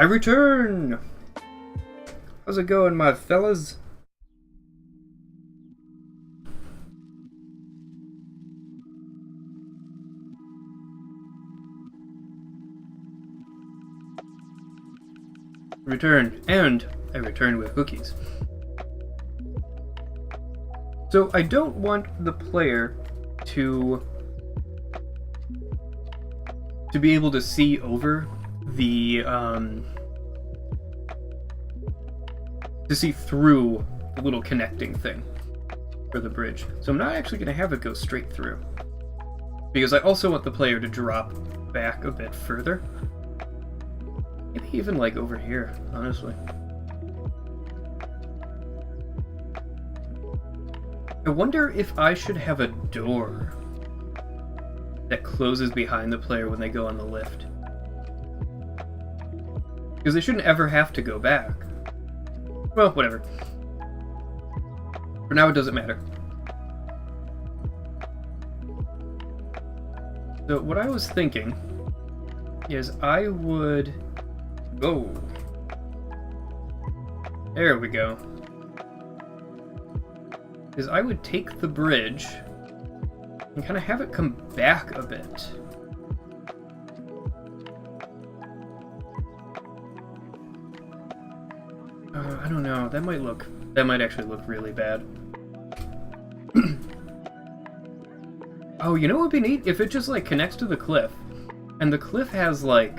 I return! How's it going, my fellas? Return, and I return with cookies. So I don't want the player to be able to see over the to see through the little connecting thing for the bridge. So I'm not actually going to have it go straight through, because I also want the player to drop back a bit further. Maybe even like over here, honestly. I wonder if I should have a door that closes behind the player when they go on the lift. Because they shouldn't ever have to go back. Well, whatever. For now, it doesn't matter. So what I was thinking is I would... Oh. There we go. Is I would take the bridge and kind of have it come back a bit. I don't know. That might actually look really bad. Oh, you know what would be neat? If it just like connects to the cliff, and the cliff has like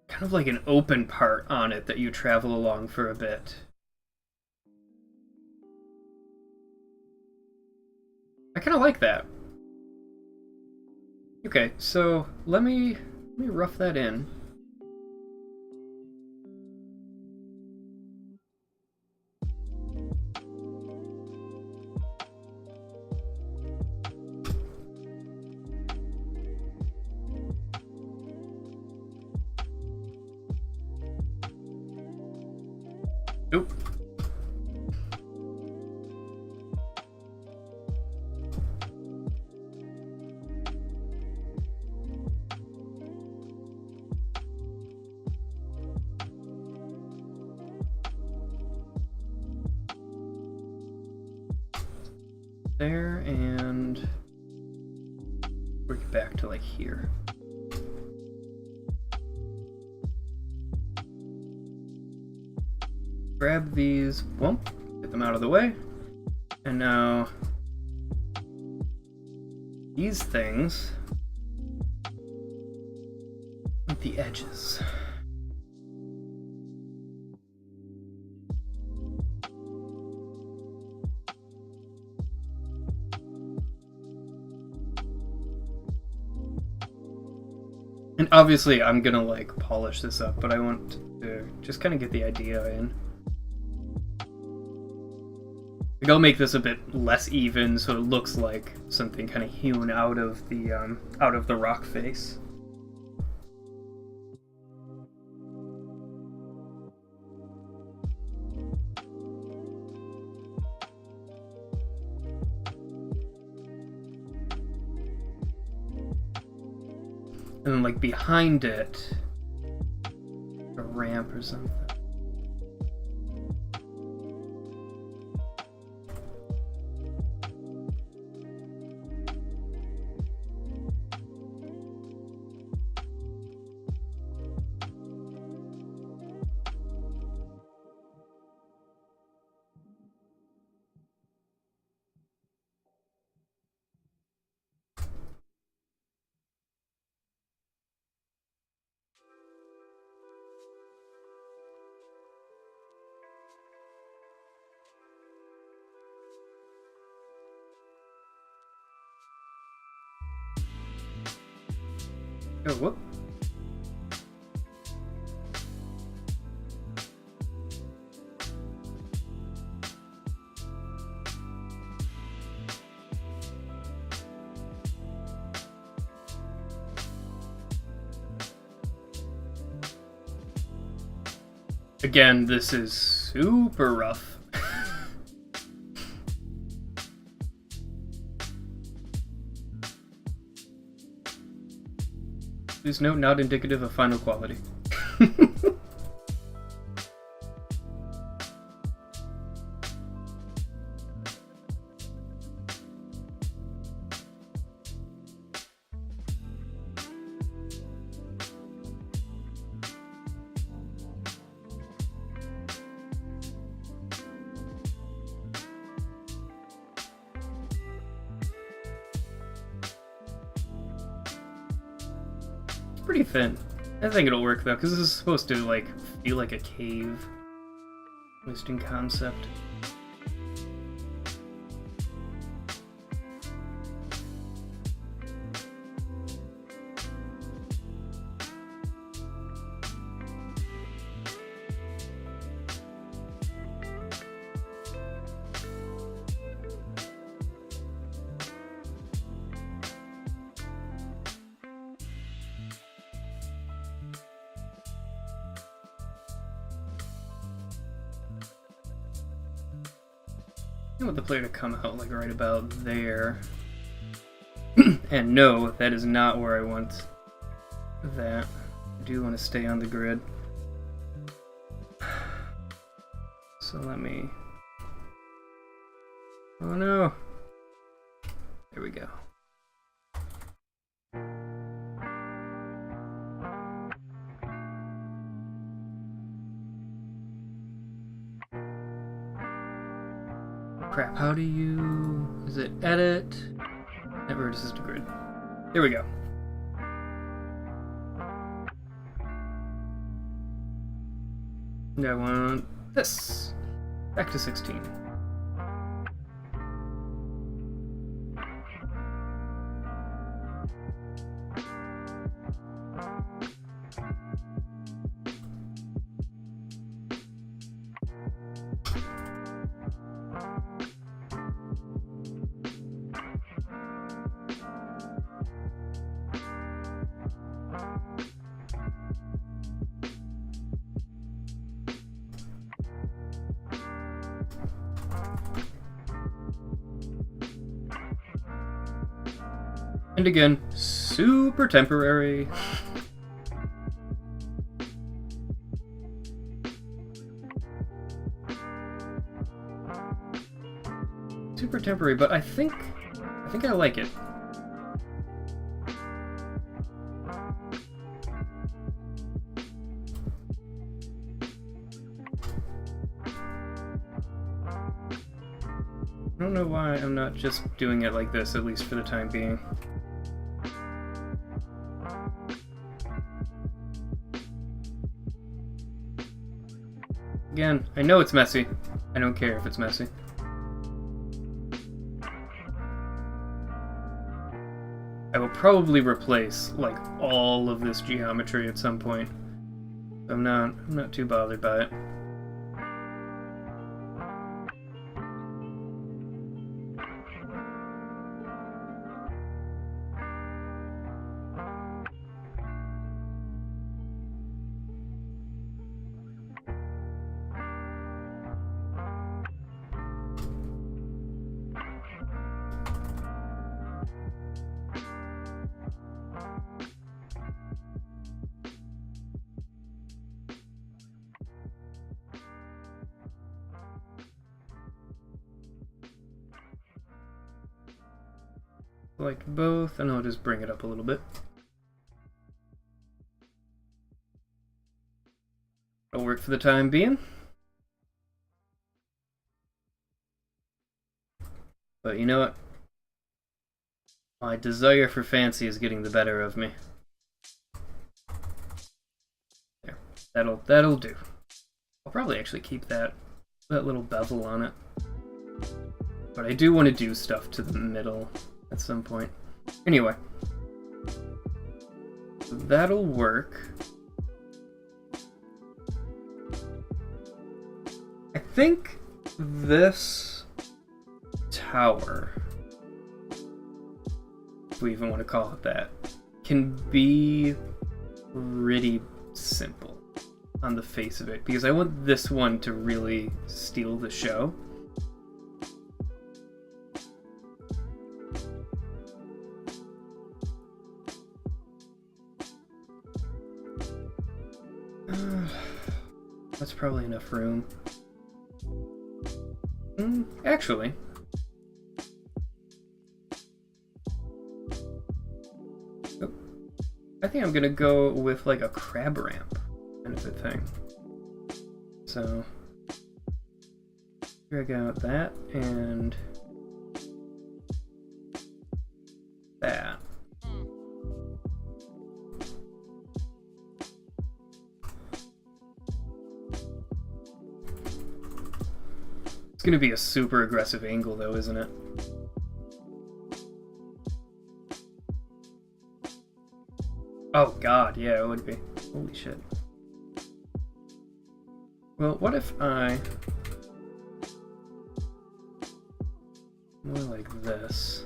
kind of like an open part on it that you travel along for a bit. I kind of like that. Okay, so let me rough that in. Nope. There, and work it back to like here. Grab these, bump, get them out of the way, and now these things at the edges. And obviously I'm gonna like polish this up, but I want to just kind of get the idea in. Like, I'll make this a bit less even, so it looks like something kind of hewn out of the rock face. And then, like, behind it, a ramp or something. Oh, whoop. Again, this is super rough. Please note, not indicative of final quality. Pretty thin. I think it'll work though, because this is supposed to like feel like a cave, at least in concept. I want the player to come out like right about there. And no, that is not where I want that. I do want to stay on the grid. So let me... Oh no! There we go. Crap, how do you... Is it edit? Never resist to grid. There we go. And I want this. Back to 16. And again, super temporary. Super temporary, but I think I like it. I don't know why I'm not just doing it like this, at least for the time being. Again, I know it's messy. I don't care if it's messy. I will probably replace, like, all of this geometry at some point. I'm not too bothered by it. Like both, and I'll just bring it up a little bit. It'll work for the time being. But you know what? My desire for fancy is getting the better of me. There. That'll do. I'll probably actually keep that little bevel on it. But I do want to do stuff to the middle at some point. Anyway. That'll work. I think this tower, if we even want to call it that, can be pretty simple on the face of it, because I want this one to really steal the show. That's probably enough room. Actually. Oh, I think I'm gonna go with like a crab ramp kind of a thing. So, drag out that and that. It's gonna be a super aggressive angle though, isn't it? Oh god, yeah, it would be. Holy shit. Well, what if I... more like this.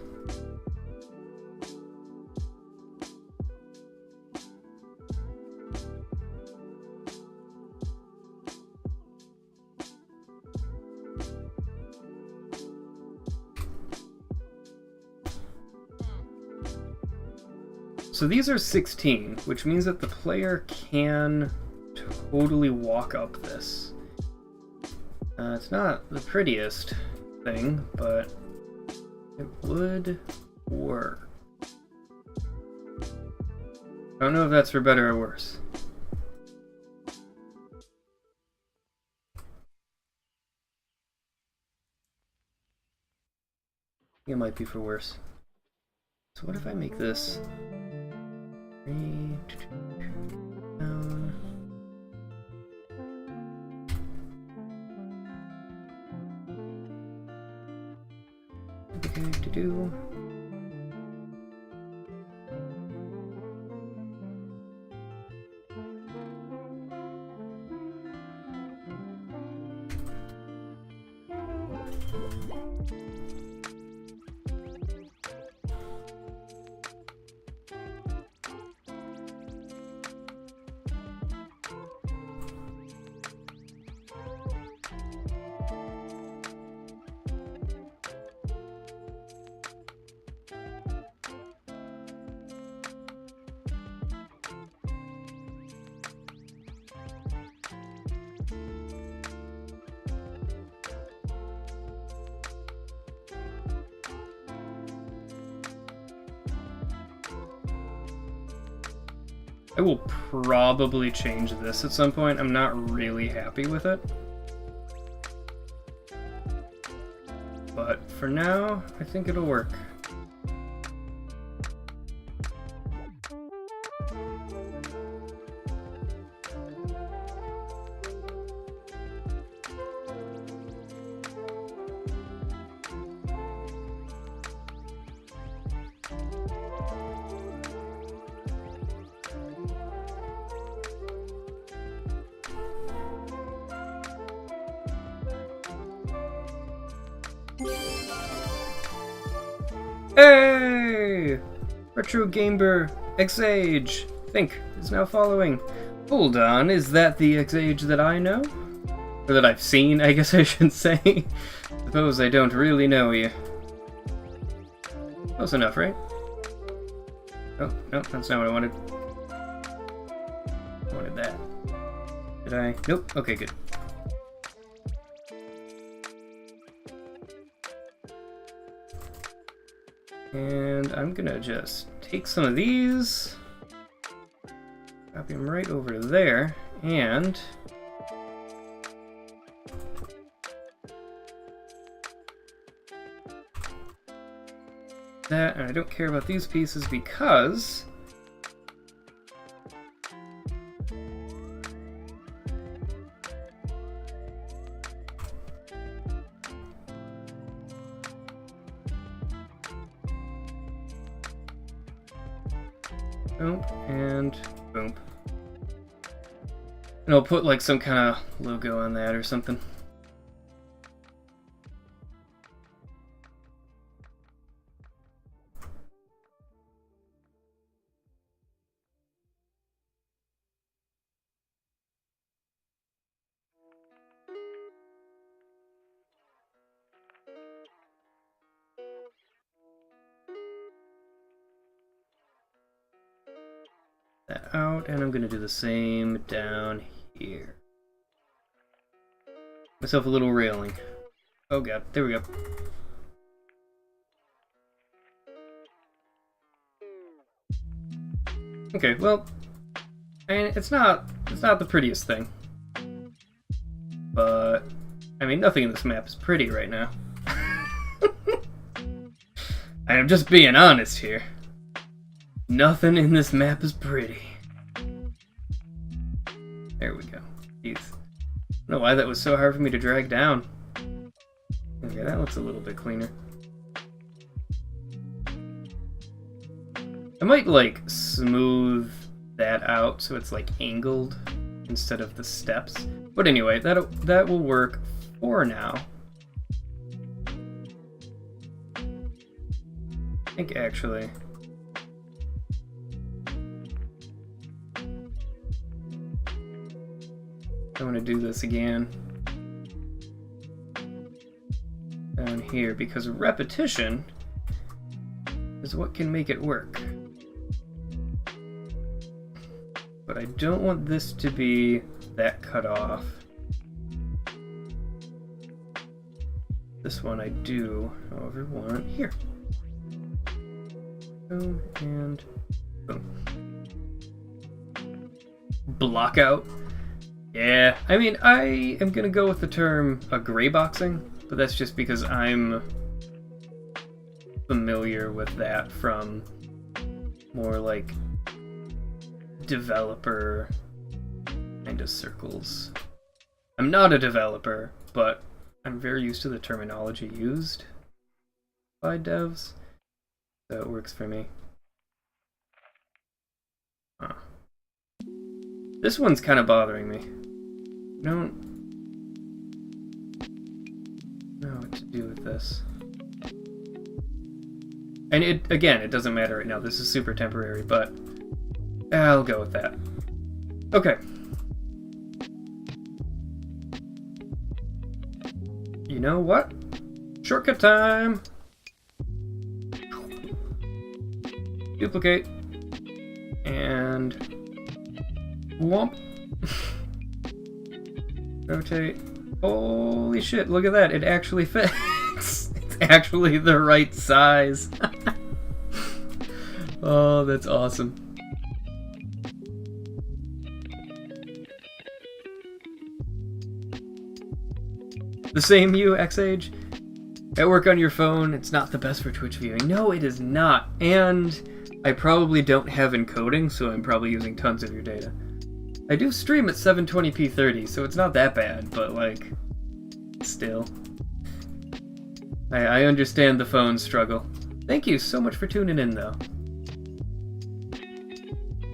So these are 16, which means that the player can totally walk up this. It's not the prettiest thing, but it would work. I don't know if that's for better or worse. It might be for worse. So what if I make this 3 down? To do. I will probably change this at some point. I'm not really happy with it. But for now, I think it'll work. Hey! Retro Gamer X-Age, think, is now following. Hold on, is that the X-Age that I know? Or that I've seen, I guess I should say. Suppose I don't really know you. Close enough, right? Oh, no, that's not what I wanted. I wanted that. Did I? Nope. Okay, good. And I'm gonna just take some of these, copy them right over to there, and that, and I don't care about these pieces because boom, and boom. And I'll put like some kind of logo on that or something. That out, and I'm gonna do the same down here. myself a little railing. Oh god, there we go. Okay, well, and it's not the prettiest thing. But I mean, nothing in this map is pretty right now. I'm just being honest here. Nothing in this map is pretty. There we go. Jeez. I don't know why that was so hard for me to drag down. Okay, that looks a little bit cleaner. I might, like, smooth that out so it's, like, angled instead of the steps. But anyway, that will work for now. I think, actually... I want to do this again down here because repetition is what can make it work. But I don't want this to be that cut off. This one I do, however, want here. Boom and boom. Block out. Yeah, I mean, I am gonna go with the term gray boxing, but that's just because I'm familiar with that from more like developer kind of circles. I'm not a developer, but I'm very used to the terminology used by devs, so it works for me. Huh. This one's kind of bothering me. I don't know what to do with this. And it doesn't matter right now. This is super temporary, but I'll go with that. Okay. You know what? Shortcut time! Duplicate. And... whomp. Rotate. Holy shit, look at that. It actually fits. It's actually the right size. Oh, that's awesome. The same you, Xage? At work on your phone, it's not the best for Twitch viewing. No, it is not. And I probably don't have encoding, so I'm probably using tons of your data. I do stream at 720p 30, so it's not that bad, but, like, still. I understand the phone struggle. Thank you so much for tuning in, though.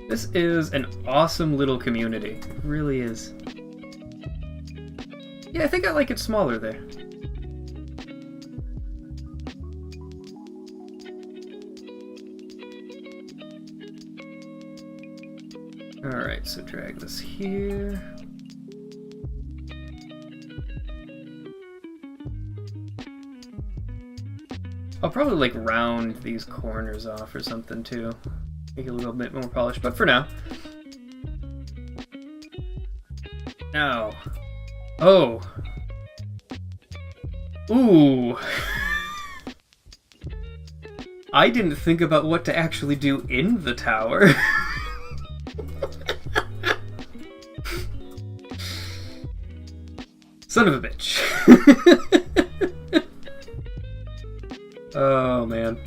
This is an awesome little community. It really is. Yeah, I think I like it smaller there. Alright, so drag this here. I'll probably like round these corners off or something too. Make it a little bit more polished, but for now. Now. Oh. Ooh. I didn't think about what to actually do in the tower. Son of a bitch. Oh, man.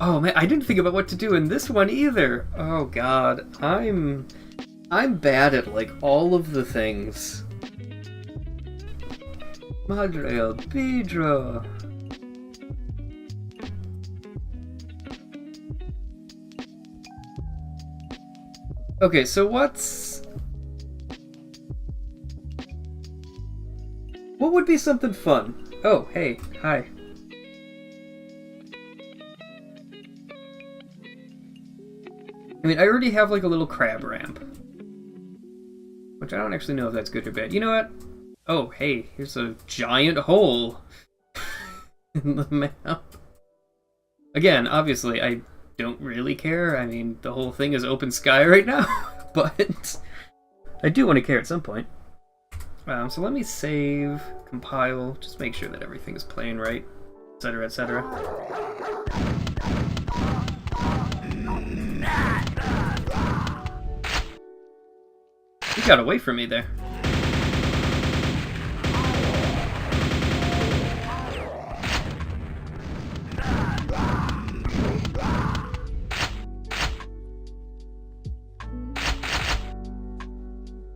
Oh, man, I didn't think about what to do in this one either. Oh, God. I'm bad at, like, all of the things. Madre El Pedro. Okay, so what would be something fun? Oh, hey, hi. I mean, I already have like a little crab ramp. Which I don't actually know if that's good or bad. You know what? Oh, hey, here's a giant hole in the map. Again, obviously, I don't really care. I mean, the whole thing is open sky right now. But I do want to care at some point. So let me save, compile, just make sure that everything is playing right, etc., etc. You got away from me there.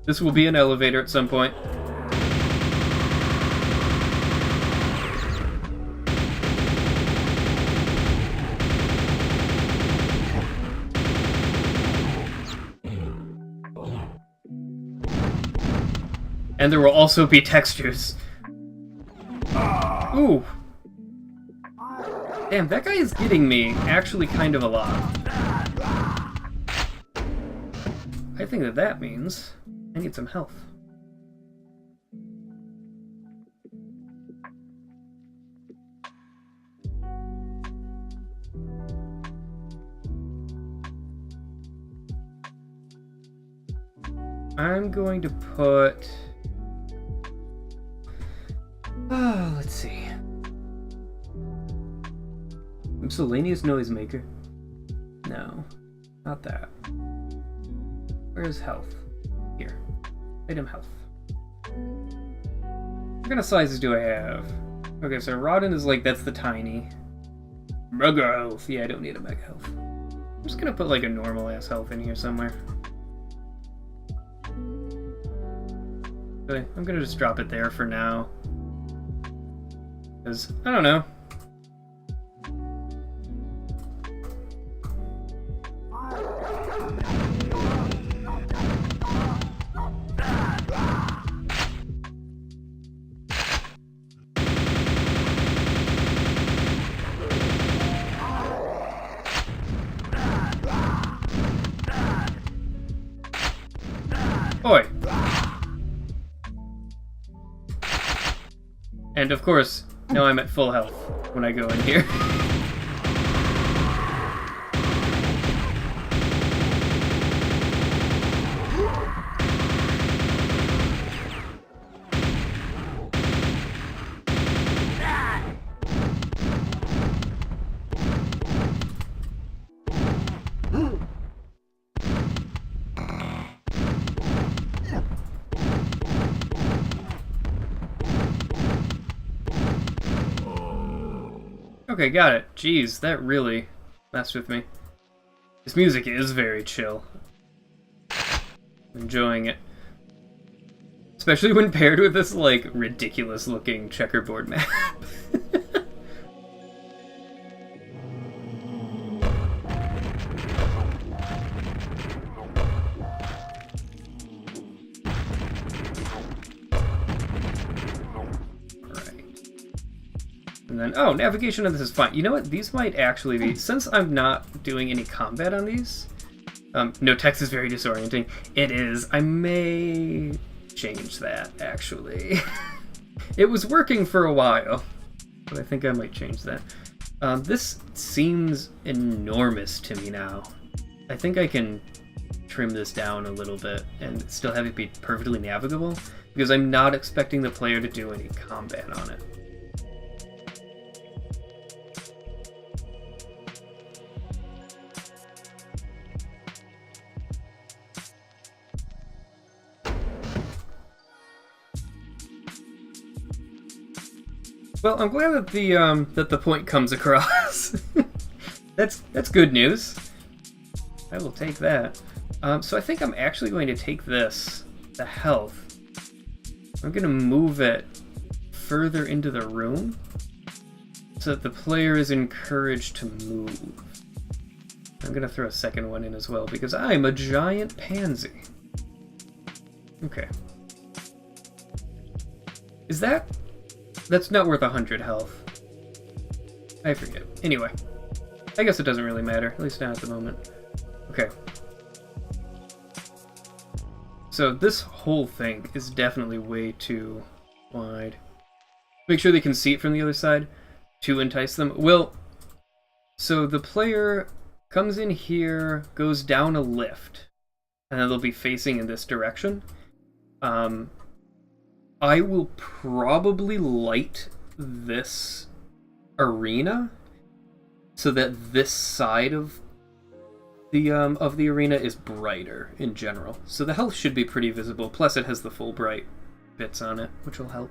This will be an elevator at some point. And there will also be textures. Ooh. Damn, that guy is getting me actually kind of a lot. I think that means I need some health. I'm going to put... let's see. Miscellaneous noisemaker. No, not that. Where's health? Here. Item health. What kind of sizes do I have? Okay, so Rodden is like, that's the tiny. Mega health. Yeah, I don't need a mega health. I'm just gonna put like a normal ass health in here somewhere. Okay, I'm gonna just drop it there for now. Because, I don't know. Oi! And of course, now I'm at full health when I go in here. Okay, got it. Jeez, that really messed with me. This music is very chill. I'm enjoying it. Especially when paired with this, like, ridiculous-looking checkerboard map. And then, oh, navigation on this is fine. You know what? These might actually be, since I'm not doing any combat on these, no, text is very disorienting. It is. I may change that, actually. It was working for a while, but I think I might change that. This seems enormous to me now. I think I can trim this down a little bit and still have it be perfectly navigable, because I'm not expecting the player to do any combat on it. Well, I'm glad that the point comes across. That's good news. I will take that. So I think I'm actually going to take this, the health. I'm going to move it further into the room so that the player is encouraged to move. I'm going to throw a second one in as well because I'm a giant pansy. Okay. Is that... That's not worth 100 health. I forget. Anyway. I guess it doesn't really matter, at least not at the moment. Okay. So this whole thing is definitely way too wide. Make sure they can see it from the other side to entice them. Well, so the player comes in here, goes down a lift, and then they'll be facing in this direction. I will probably light this arena so that this side of the arena is brighter in general. So the health should be pretty visible. Plus, it has the full bright bits on it, which will help.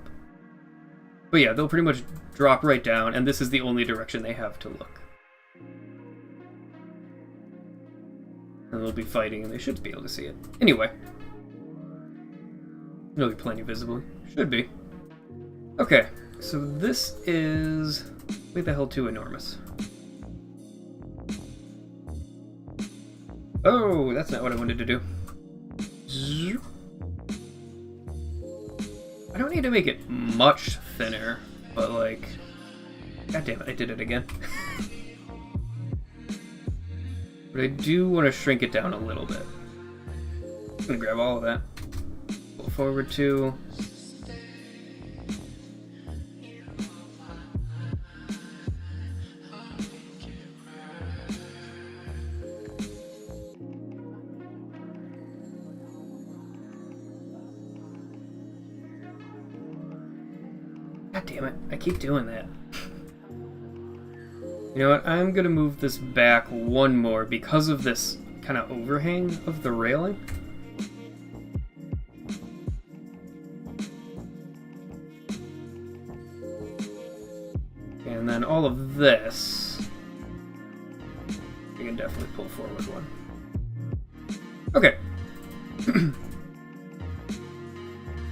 But yeah, they'll pretty much drop right down, and this is the only direction they have to look. And they'll be fighting, and they should be able to see it. Anyway. It'll be plenty visibly. Should be. Okay, so this is way the hell too enormous. Oh, that's not what I wanted to do. I don't need to make it much thinner, but like... God damn it, I did it again. But I do want to shrink it down a little bit. I'm gonna grab all of that. Pull forward 2. God damn it, I keep doing that. You know what, I'm gonna move this back one more because of this kind of overhang of the railing. And then all of this, you can definitely pull forward one. Okay.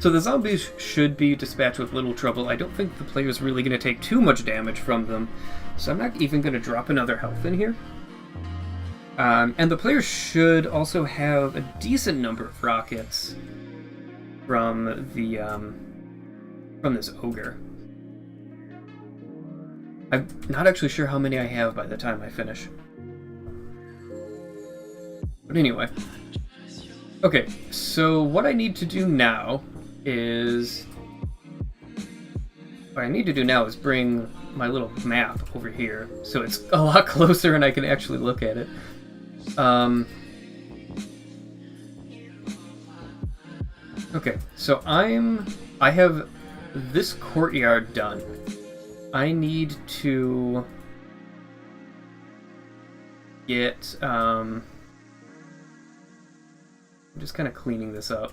So the zombies should be dispatched with little trouble. I don't think the player's really going to take too much damage from them, so I'm not even going to drop another health in here. And the player should also have a decent number of rockets from the from this ogre. I'm not actually sure how many I have by the time I finish. But anyway. Okay, so what I need to do now is... What I need to do now is bring my little map over here, so it's a lot closer and I can actually look at it. Okay, so I have this courtyard done. I need to get, I'm just kind of cleaning this up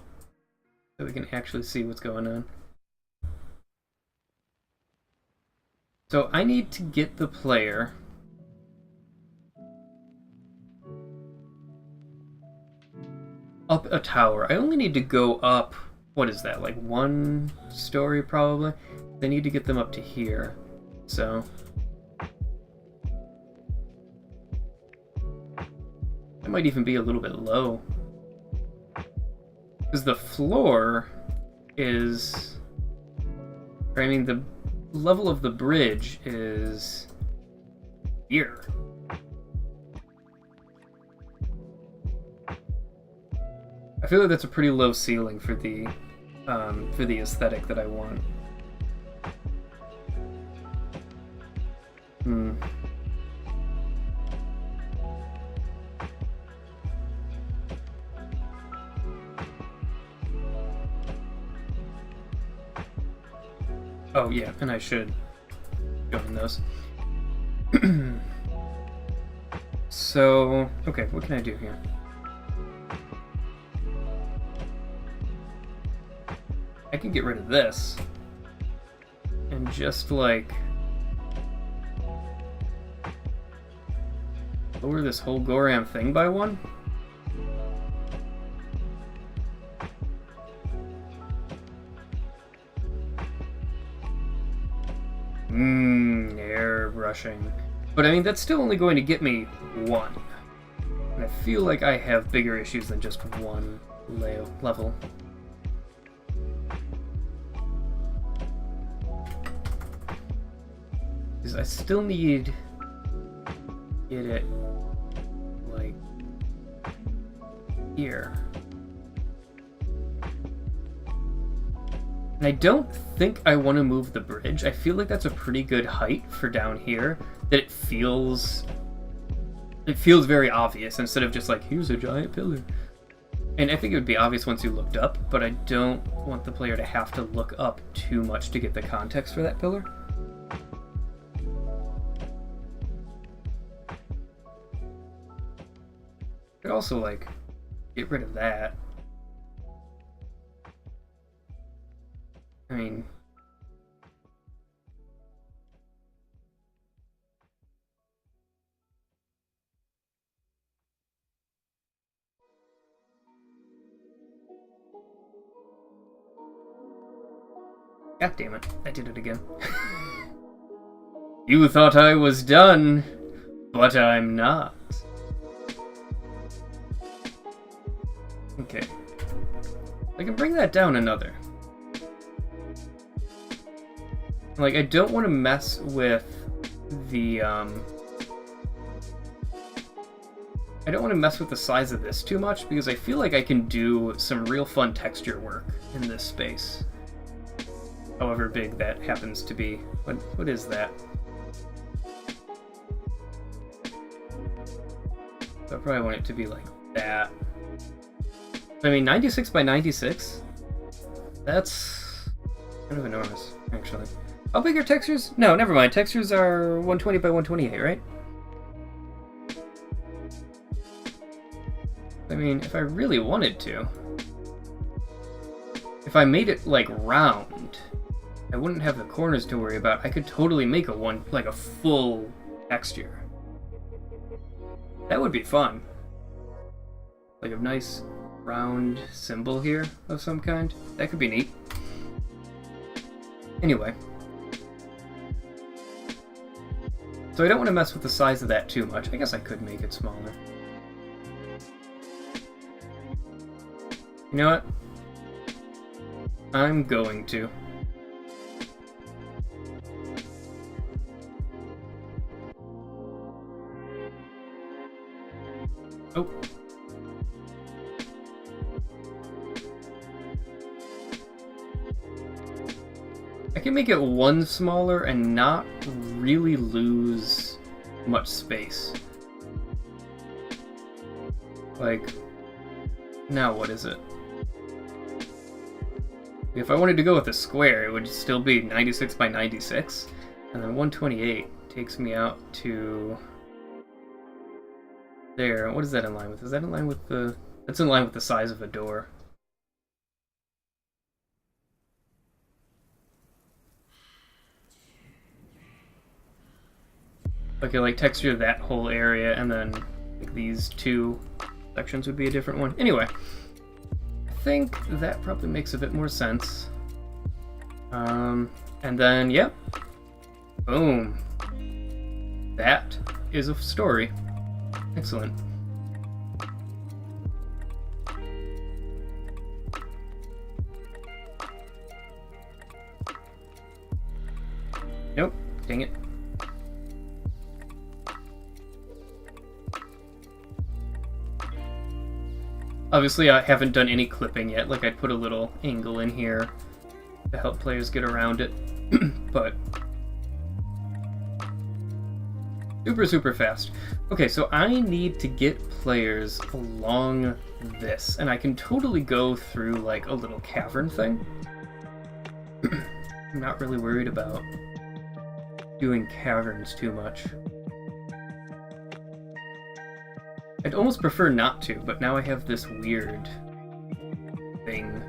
so we can actually see what's going on. So I need to get the player up a tower. I only need to go up, what is that, like 1 story probably? I need to get them up to here. So it might even be a little bit low. Because the floor is... I mean, the level of the bridge is here. I feel like that's a pretty low ceiling for the aesthetic that I want. Oh yeah, and I should join those. So, okay, what can I do here? I can get rid of this and just like lower this whole Goram thing by 1. Airbrushing. But I mean, that's still only going to get me 1. And I feel like I have bigger issues than just 1 level. Because I still need to get it like here. And I don't think I want to move the bridge. I feel like that's a pretty good height for down here. That it feels very obvious instead of just like, here's a giant pillar. And I think it would be obvious once you looked up, but I don't want the player to have to look up too much to get the context for that pillar. Could also, like, get rid of that. I mean... God damn it, I did it again. You thought I was done, but I'm not. Okay. I can bring that down another. Like, I don't want to mess with the, I don't want to mess with the size of this too much, because I feel like I can do some real fun texture work in this space. However big that happens to be. What is that? So I probably want it to be like that. I mean, 96 by 96? That's kind of enormous, actually. How big are textures? No, never mind. Textures are 120 by 128, right? I mean, if I really wanted to, if I made it like round, I wouldn't have the corners to worry about. I could totally make a full texture. That would be fun. Like a nice round symbol here of some kind. That could be neat. Anyway. So I don't want to mess with the size of that too much. I guess I could make it smaller. You know what? I'm going to. Oh. I can make it one smaller and not really lose much space. Like, now what is it? If I wanted to go with a square, it would still be 96 by 96, and then 128 takes me out to there. What is that in line with? Is that in line with the... That's in line with the size of a door. Okay, like texture that whole area, and then like, these two sections would be a different one. Anyway, I think that probably makes a bit more sense. And then, yep. Boom. That is a story. Excellent. Nope. Dang it. Obviously, I haven't done any clipping yet. Like, I'd put a little angle in here to help players get around it. But super fast. Okay, so I need to get players along this, and I can totally go through like a little cavern thing. I'm not really worried about doing caverns too much. I'd almost prefer not to, but now I have this weird thing.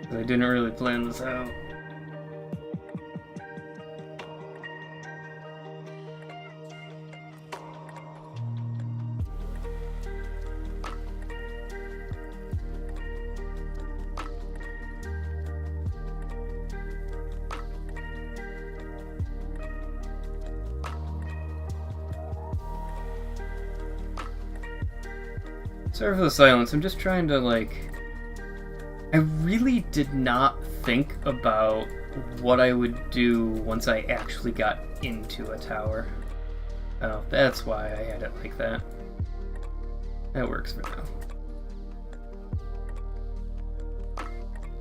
I didn't really plan this out. Sorry for the silence, I'm just trying to, like... I really did not think about what I would do once I actually got into a tower. Oh, that's why I had it like that. That works for now.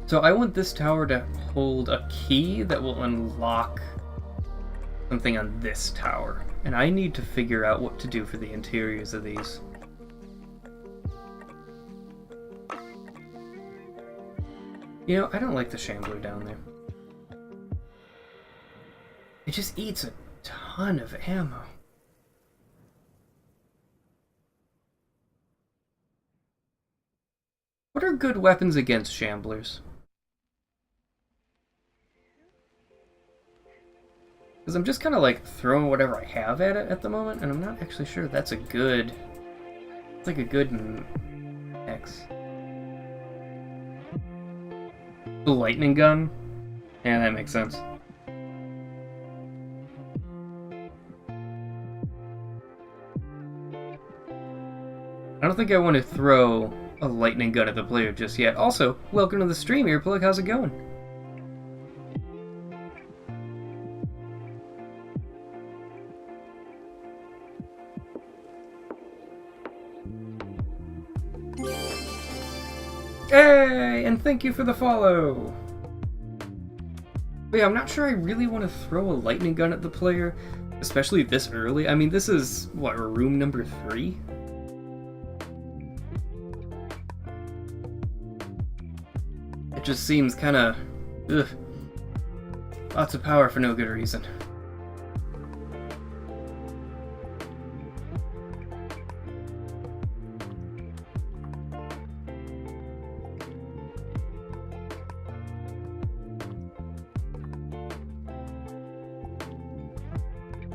So I want this tower to hold a key that will unlock something on this tower. And I need to figure out what to do for the interiors of these. You know, I don't like the Shambler down there. It just eats a ton of ammo. What are good weapons against Shamblers? Because I'm just kind of like throwing whatever I have at it at the moment, and I'm not actually sure that's a good... It's like a good X. The lightning gun? Yeah, that makes sense. I don't think I want to throw a lightning gun at the player just yet. Also, welcome to the stream, Earplug. How's it going? Hey, and thank you for the follow! But yeah, I'm not sure I really want to throw a lightning gun at the player, especially this early. I mean, this is, what, room number 3? It just seems kind of... ugh. Lots of power for no good reason.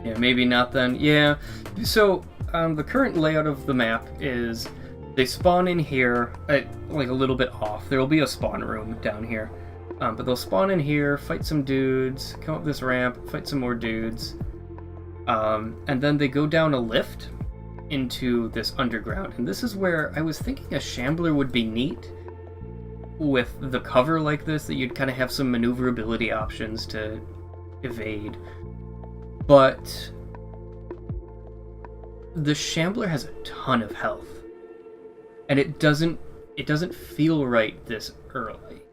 Yeah, maybe not then. Yeah, so the current layout of the map is they spawn in here, like a little bit off. There will be a spawn room down here. But they'll spawn in here, fight some dudes, come up this ramp, fight some more dudes. And then they go down a lift into this underground. And this is where I was thinking a Shambler would be neat with the cover like this, that you'd kind of have some maneuverability options to evade. But the Shambler has a ton of health, and it doesn't feel right this early.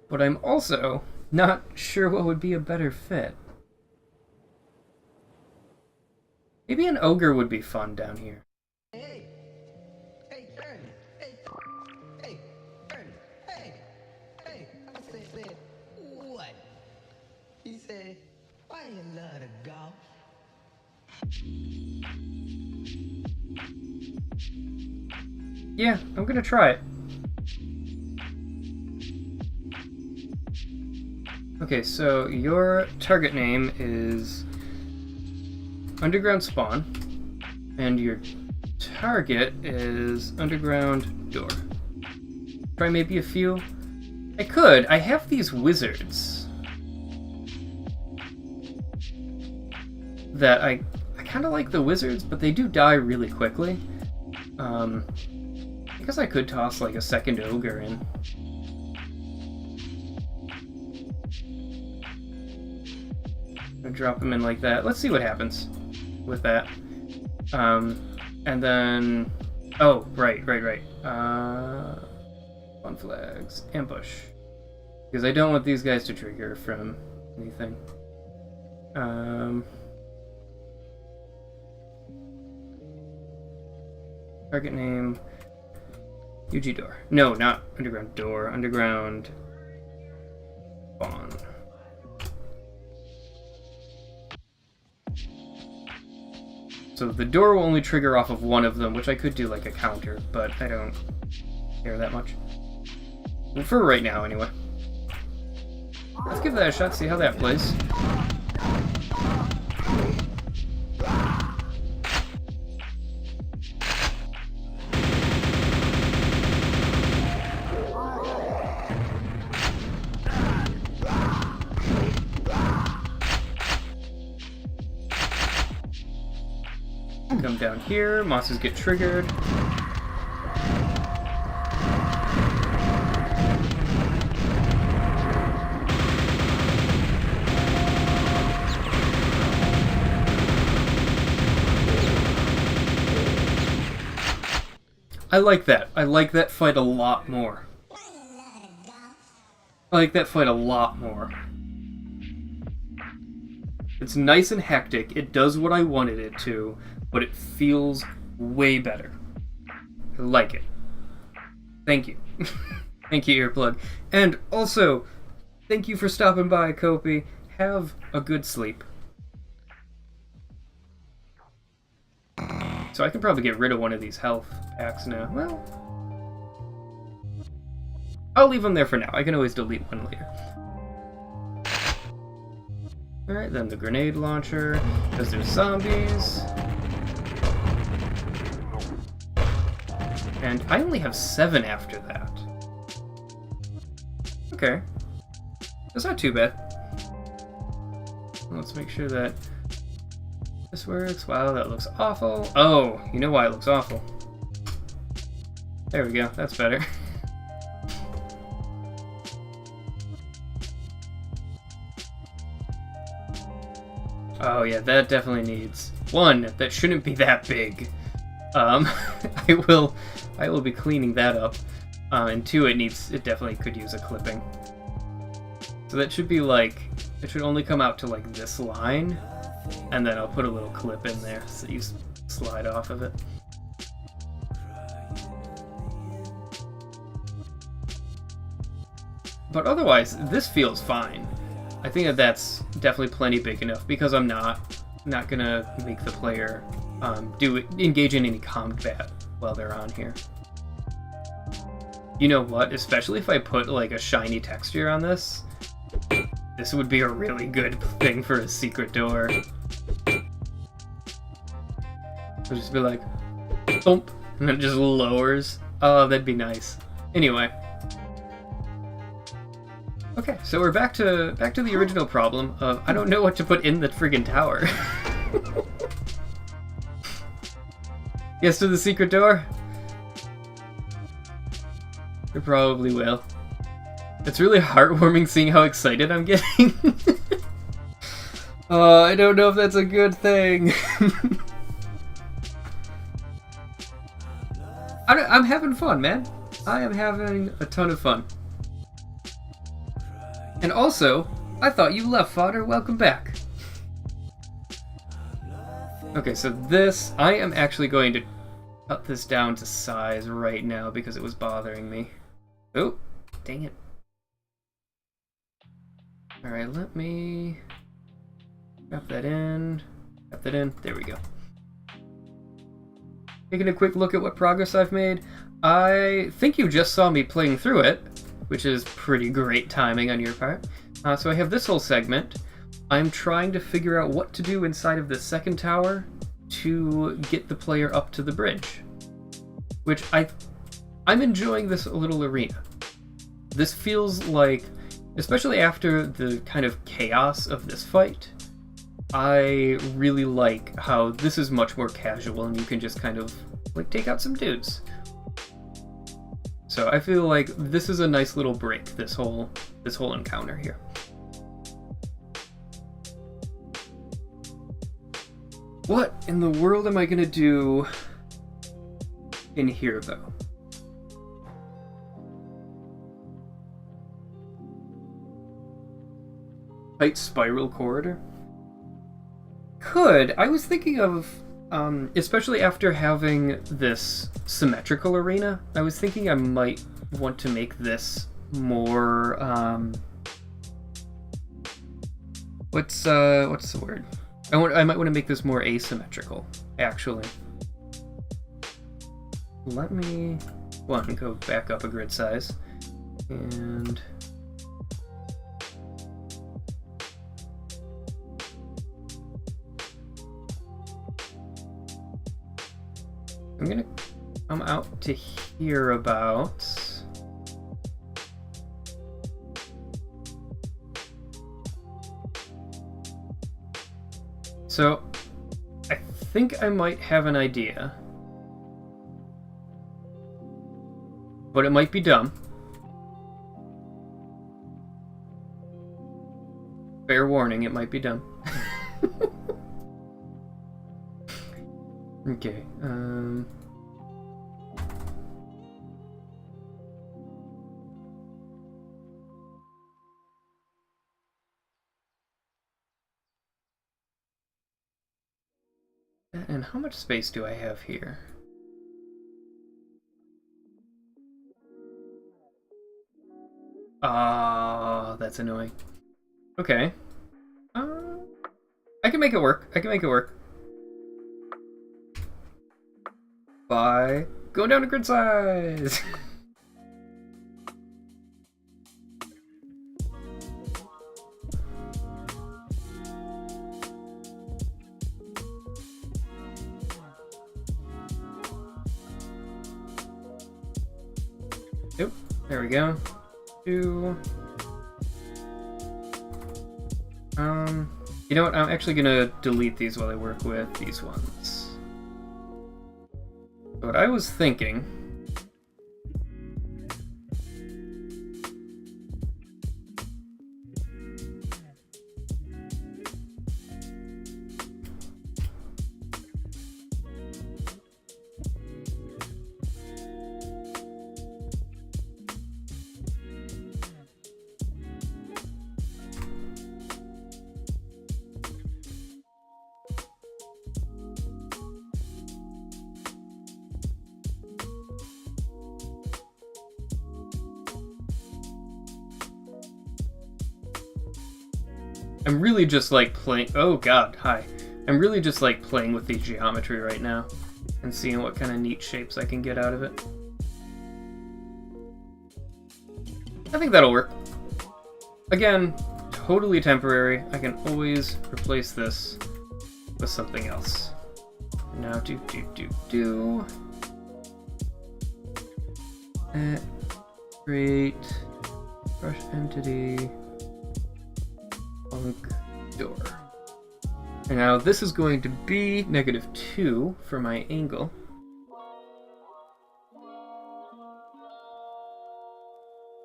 But I'm also not sure what would be a better fit. Maybe an ogre would be fun down here. Hey, Ernie. Hey, Ernie. Hey. I said, what? He said, why you love to golf? Yeah, I'm gonna try it. Okay, so your target name is Underground Spawn, and your target is Underground Door. Try maybe a few? I could. I have these wizards that I kind of like the wizards, but they do die really quickly. I guess I could toss like a second ogre in. I'll drop them in like that. Let's see what happens with that. And then... Oh, right. On flags. Ambush. Because I don't want these guys to trigger from anything. Target name... UG Door. No, not Underground Door. Underground... Spawn. So the door will only trigger off of one of them, which I could do like a counter, but I don't care that much. Well, for right now, anyway. Let's give that a shot, see how that plays. Come down here, monsters get triggered. I like that. I like that fight a lot more. I like that fight a lot more. It's nice and hectic. It does what I wanted it to, but it feels way better. I like it. Thank you. Thank you, Earplug. And also, thank you for stopping by, Kopi. Have a good sleep. So I can probably get rid of one of these health packs now. Well, I'll leave them there for now. I can always delete one later. Alright, then the grenade launcher, because there's zombies. And I only have 7 after that. Okay. That's not too bad. Let's make sure that this works. Wow, that looks awful. Oh, you know why it looks awful. There we go, that's better. Oh yeah, that definitely needs one. That shouldn't be that big. I will be cleaning that up. And 2, it definitely could use a clipping. So that should be like, it should only come out to like this line, and then I'll put a little clip in there so you slide off of it. But otherwise, this feels fine. I think that's definitely plenty big enough because I'm not gonna make the player engage in any combat while they're on here. You know what? Especially if I put like a shiny texture on this, this would be a really good thing for a secret door. It'll just be like, thump, and it just lowers. Oh, that'd be nice. Anyway. Okay, so we're back to the original problem of I don't know what to put in the friggin' tower. Yes to the secret door? It probably will. It's really heartwarming seeing how excited I'm getting. I don't know if that's a good thing. I'm having fun, man. I am having a ton of fun. And also, I thought you left, Fodder. Welcome back. Okay, so this, I am actually going to cut this down to size right now because it was bothering me. Oh, dang it. Alright, let me wrap that in. Wrap that in. There we go. Taking a quick look at what progress I've made. I think you just saw me playing through it, which is pretty great timing on your part. So I have this whole segment. I'm trying to figure out what to do inside of the second tower to get the player up to the bridge. Which I'm enjoying this little arena. This feels like, especially after the kind of chaos of this fight, I really like how this is much more casual and you can just kind of like take out some dudes. So I feel like this is a nice little break, this whole encounter here. What in the world am I gonna do in here though? Tight spiral corridor? I was thinking of, especially after having this symmetrical arena, I was thinking I might want to make this more, what's the word? I might want to make this more asymmetrical, actually. Let me, go back up a grid size, and I'm gonna come out to here about. So, I think I might have an idea. But it might be dumb. Fair warning, it might be dumb. Okay, and how much space do I have here? Ah, that's annoying. Okay. I can make it work. I can make it work. By going down to grid size. Yep, there we go. 2. You know what? I'm actually gonna delete these while I work with these ones. What I was thinking. I'm really just like playing. Oh god, hi. I'm really just like playing with the geometry right now and seeing what kind of neat shapes I can get out of it. I think that'll work. Again, totally temporary. I can always replace this with something else. Now, create brush entity. Door. And now this is going to be -2 for my angle.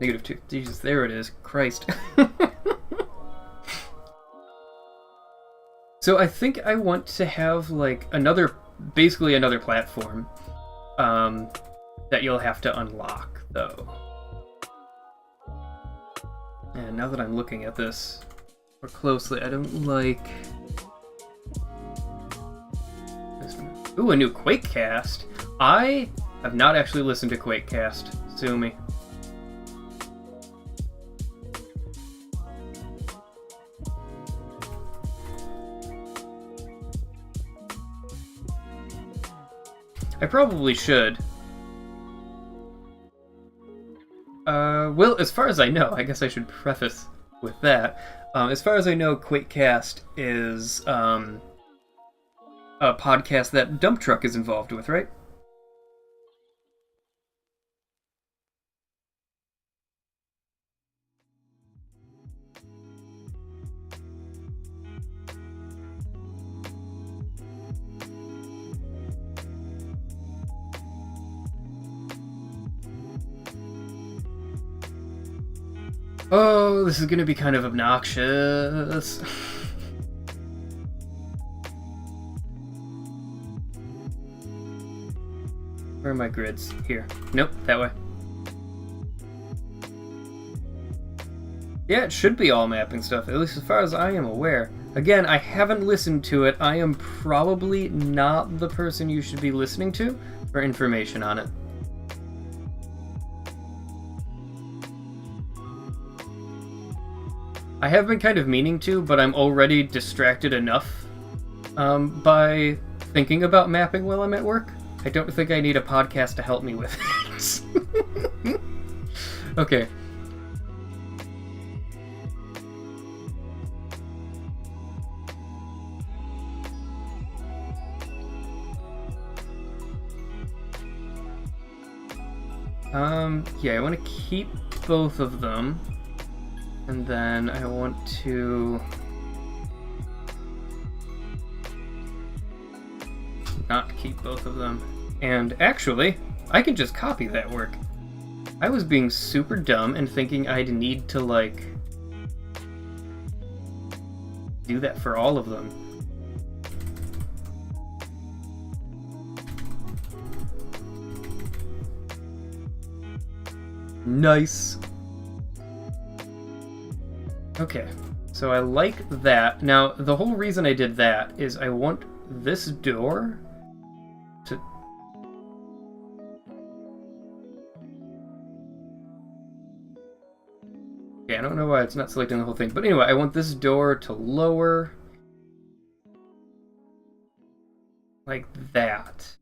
-2. Jesus, there it is. Christ. So I think I want to have like basically another platform that you'll have to unlock though. And now that I'm looking at this more closely, I don't like this one. Ooh, a new Quake cast. I have not actually listened to Quake cast. Sue me. I probably should. Well, as far as I know, I guess I should preface with that. As far as I know, QuakeCast is a podcast that Dump Truck is involved with, right? Oh, this is gonna be kind of obnoxious. Where are my grids? Here. Nope, that way. Yeah, it should be all mapping stuff, at least as far as I am aware. Again, I haven't listened to it. I am probably not the person you should be listening to for information on it. I have been kind of meaning to, but I'm already distracted enough by thinking about mapping while I'm at work. I don't think I need a podcast to help me with it. Okay. Yeah, I want to keep both of them. And then I want to not keep both of them. And actually, I can just copy that work. I was being super dumb and thinking I'd need to, like, do that for all of them. Nice. Okay, so I like that. Now, the whole reason I did that is I want this door to... Yeah, I don't know why it's not selecting the whole thing. But anyway, I want this door to lower. Like that.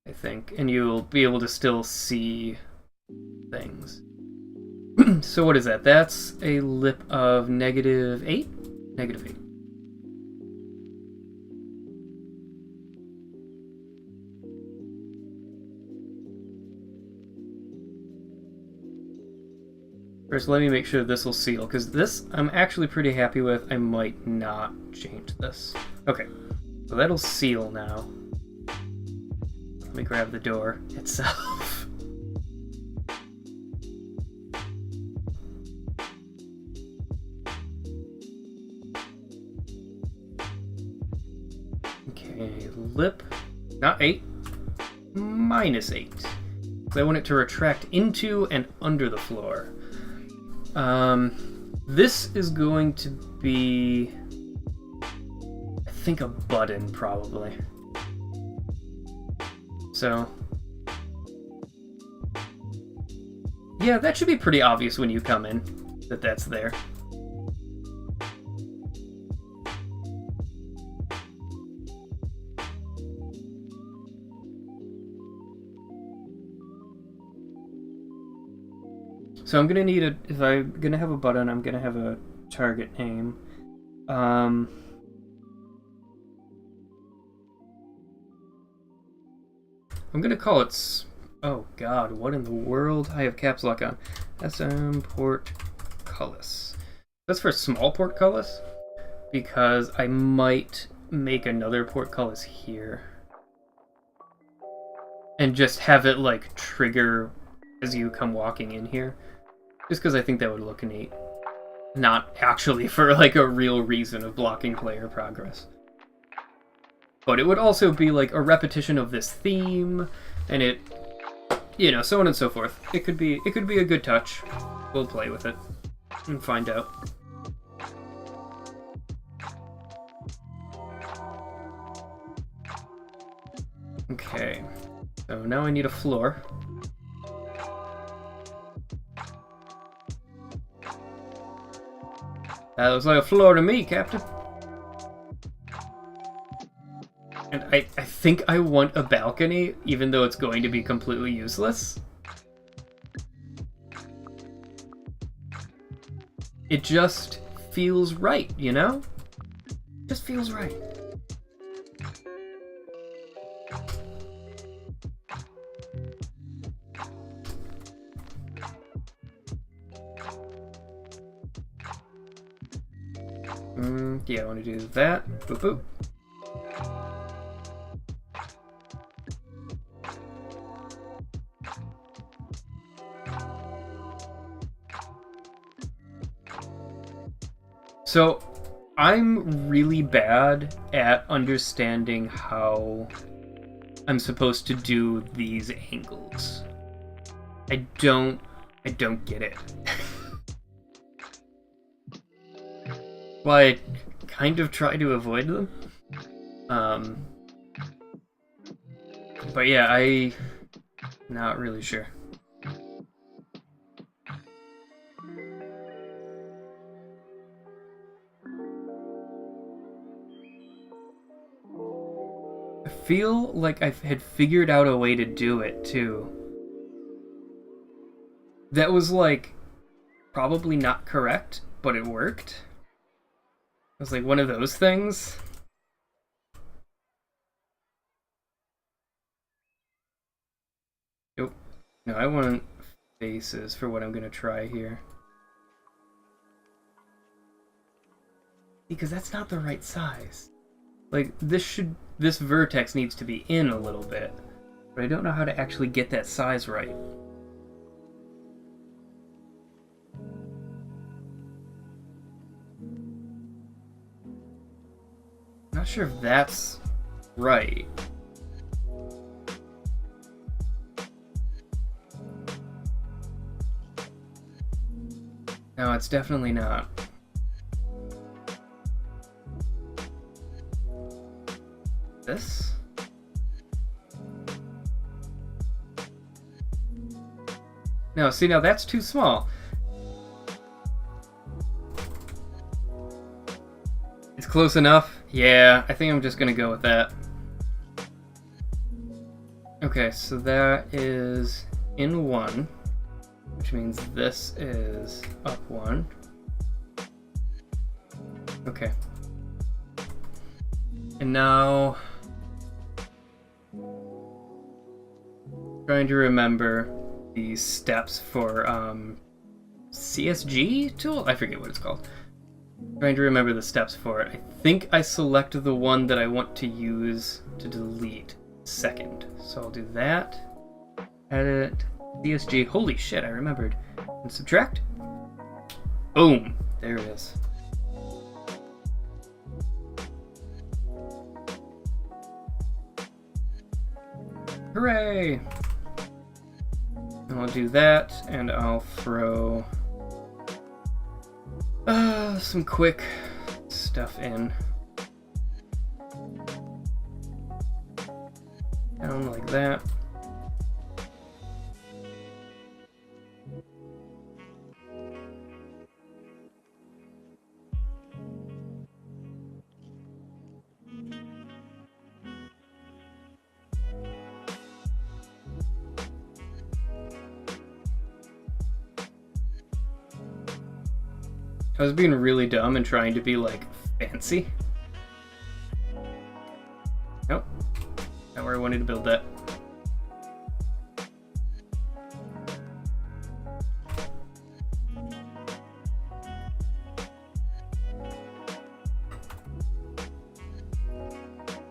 I think. And you'll be able to still see things. So what is that? That's a lip of -8? -8. First, let me make sure this will seal, because this I'm actually pretty happy with. I might not change this. Okay, so that'll seal now. Let me grab the door itself. Okay, lip, not 8, -8. So I want it to retract into and under the floor. This is going to be, I think, a button, probably. So, yeah, that should be pretty obvious when you come in, that that's there. So I'm gonna need a, if I'm gonna have a button, I'm gonna have a target name. I'm gonna call it, oh god, what in the world? I have caps lock on. SM portcullis. That's for small portcullis, because I might make another portcullis here. And just have it, like, trigger as you come walking in here. Just because I think that would look neat. Not actually for, like, a real reason of blocking player progress. But it would also be, like, a repetition of this theme, and it, you know, so on and so forth. It could be a good touch. We'll play with it and find out. Okay, so now I need a floor. That looks like a floor to me, Captain. And I think I want a balcony, even though it's going to be completely useless. It just feels right, you know? Just feels right. Yeah, I want to do that. Boop, boop. So, I'm really bad at understanding how I'm supposed to do these angles. I don't get it. Well, I kind of try to avoid them. But yeah, I'm not really sure. I feel like I had figured out a way to do it, too. That was, like, probably not correct, but it worked. It was like one of those things. Nope. No, I want faces for what I'm gonna try here. Because that's not the right size. Like, this vertex needs to be in a little bit. But I don't know how to actually get that size right. Not sure if that's right. No, it's definitely not. This? No, see, now that's too small. close enough? Yeah, I think I'm just gonna go with that. Okay, so that is in 1, which means this is up 1. Okay. And now, trying to remember the steps for CSG tool? I forget what it's called. Trying to remember the steps for it. I think I select the one that I want to use to delete second. So I'll do that. Edit. CSG. Holy shit, I remembered. And subtract. Boom. There it is. Hooray! And I'll do that, and I'll throw some quick stuff in. Down like that. I was being really dumb and trying to be, like, fancy. Nope. Not where I wanted to build that.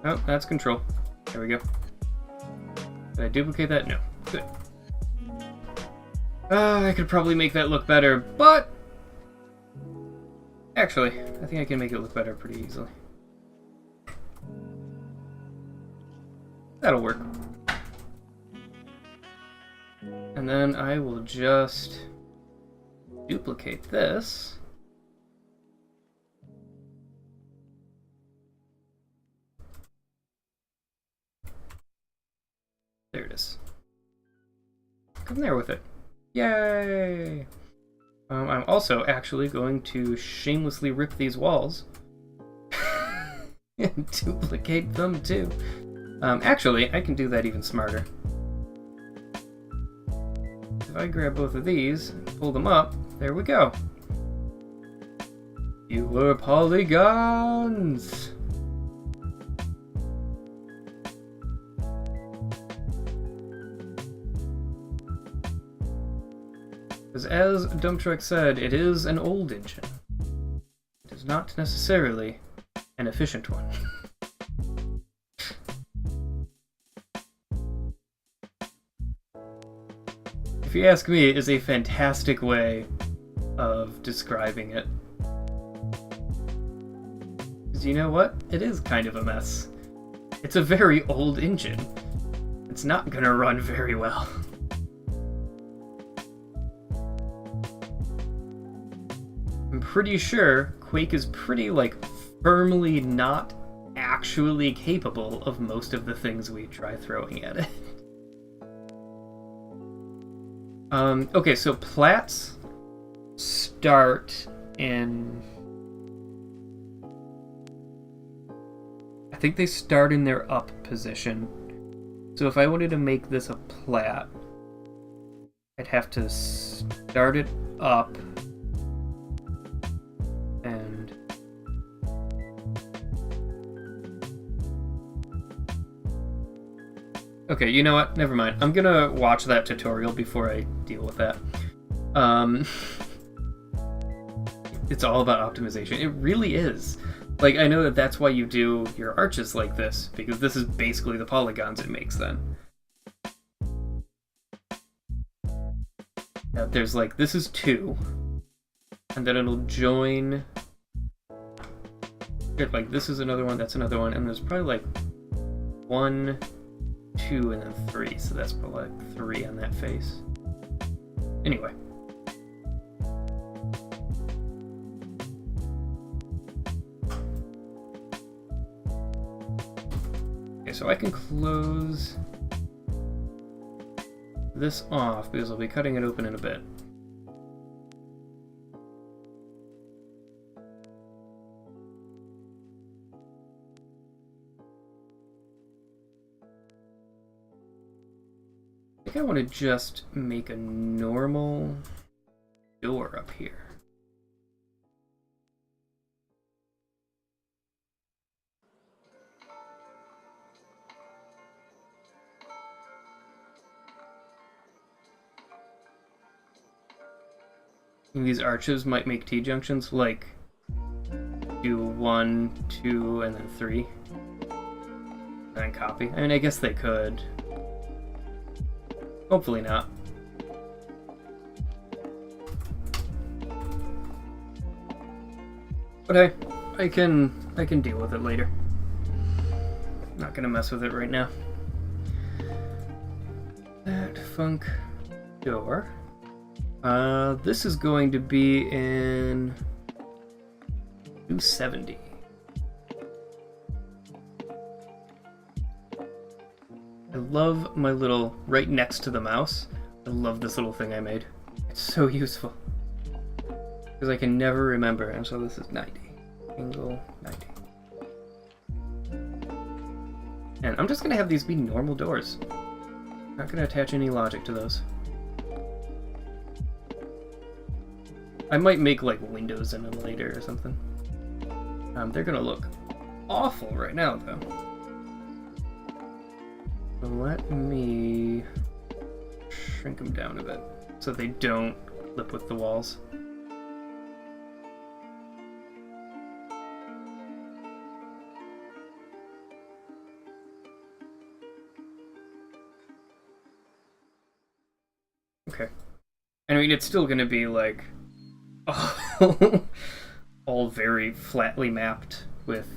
Oh, that's control. There we go. Did I duplicate that? No. Good. I could probably make that look better, but... Actually, I think I can make it look better pretty easily. That'll work. And then I will just duplicate this. There it is. Come there with it. Yay! I'm also actually going to shamelessly rip these walls and duplicate them too. Actually, I can do that even smarter. If I grab both of these, pull them up, there we go. Fewer polygons! Because as Dump Truck said, it is an old engine. It is not necessarily an efficient one. If you ask me, it is a fantastic way of describing it. Because you know what? It is kind of a mess. It's a very old engine. It's not gonna run very well. I'm pretty sure Quake is pretty, like, firmly not actually capable of most of the things we try throwing at it. Okay, so plats start in... I think they start in their up position. So if I wanted to make this a plat, I'd have to start it up and okay, you know what? Never mind. I'm gonna watch that tutorial before I deal with that. It's all about optimization. It really is. Like, I know that that's why you do your arches like this, because this is basically the polygons it makes then. Now, there's like, this is 2, and then it'll join... Like, this is another one, that's another one, and there's probably like 1, 2, and then 3, so that's probably like 3 on that face. Anyway. Okay, so I can close this off because I'll be cutting it open in a bit. think I want to just make a normal door up here. These arches might make T-junctions, like do 1, 2, and then 3. And then copy. I mean, I guess they could. Hopefully not. But hey, I can deal with it later. Not gonna mess with it right now. That funk door. This is going to be in 270. I love my little, right next to the mouse, I love this little thing I made. It's so useful. Because I can never remember, and so this is 90. Angle 90. And I'm just gonna have these be normal doors. Not gonna attach any logic to those. I might make like windows in them later or something. They're gonna look awful right now though. So let me shrink them down a bit so they don't clip with the walls. Okay. I mean, it's still gonna be like all very flatly mapped with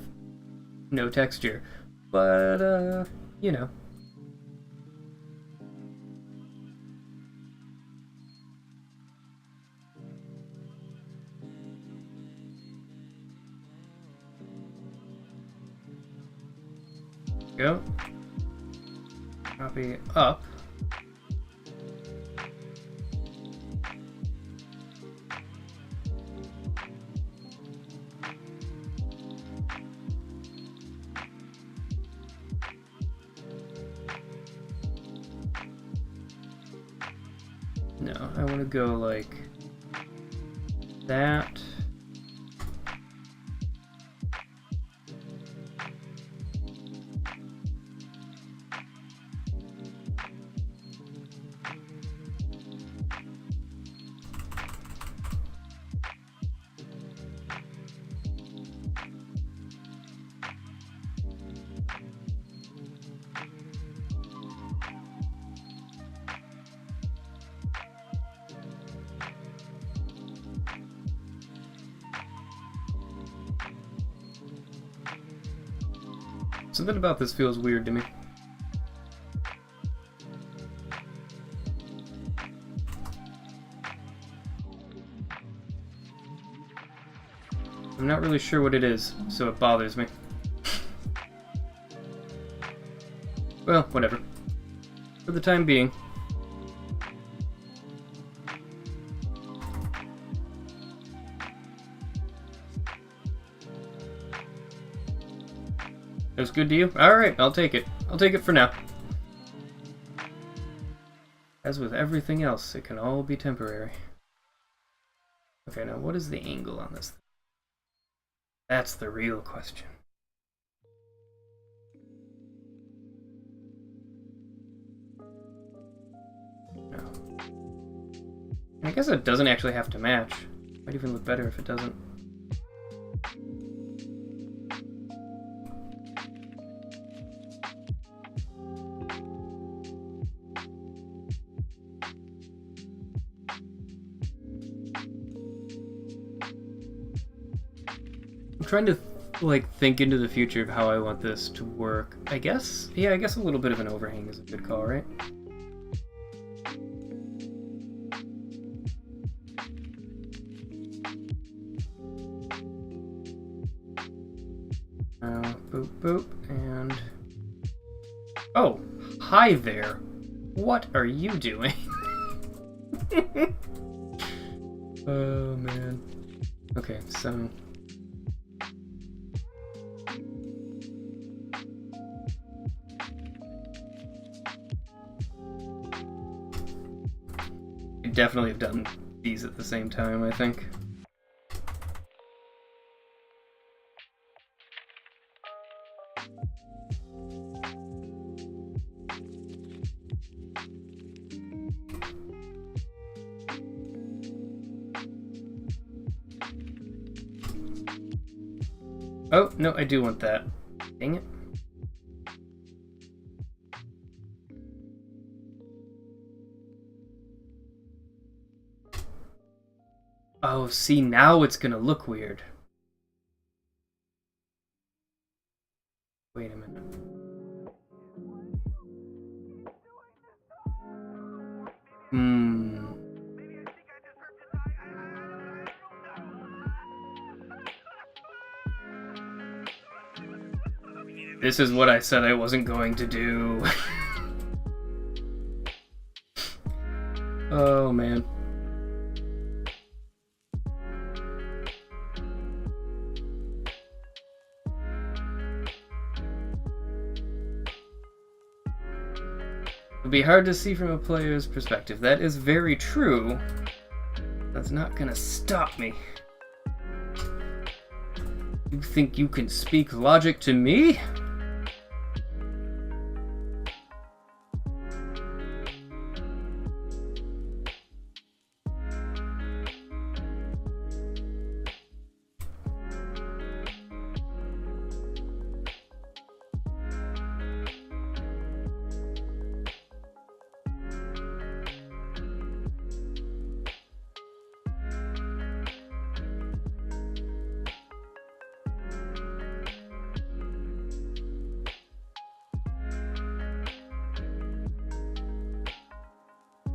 no texture, but you know. Go. Copy up. No, I want to go like that. Something about this feels weird to me. I'm not really sure what it is, so it bothers me. Well, whatever. For the time being. Looks good to you? Alright, I'll take it. I'll take it for now. As with everything else, it can all be temporary. Okay, now what is the angle on this thing? That's the real question. No. I guess it doesn't actually have to match. Might even look better if it doesn't. I'm trying to like think into the future of how I want this to work. I guess, yeah, I guess a little bit of an overhang is a good call, right? Boop, boop, and... Oh, hi there. What are you doing? Oh, man. Okay, so... We definitely have done these at the same time, I think. Oh, no, I do want that. Dang it. Oh, see, now it's gonna look weird. Wait a minute. This is what I said I wasn't going to do. Oh, man. It'd be hard to see from a player's perspective. That is very true. That's not gonna stop me. You think you can speak logic to me?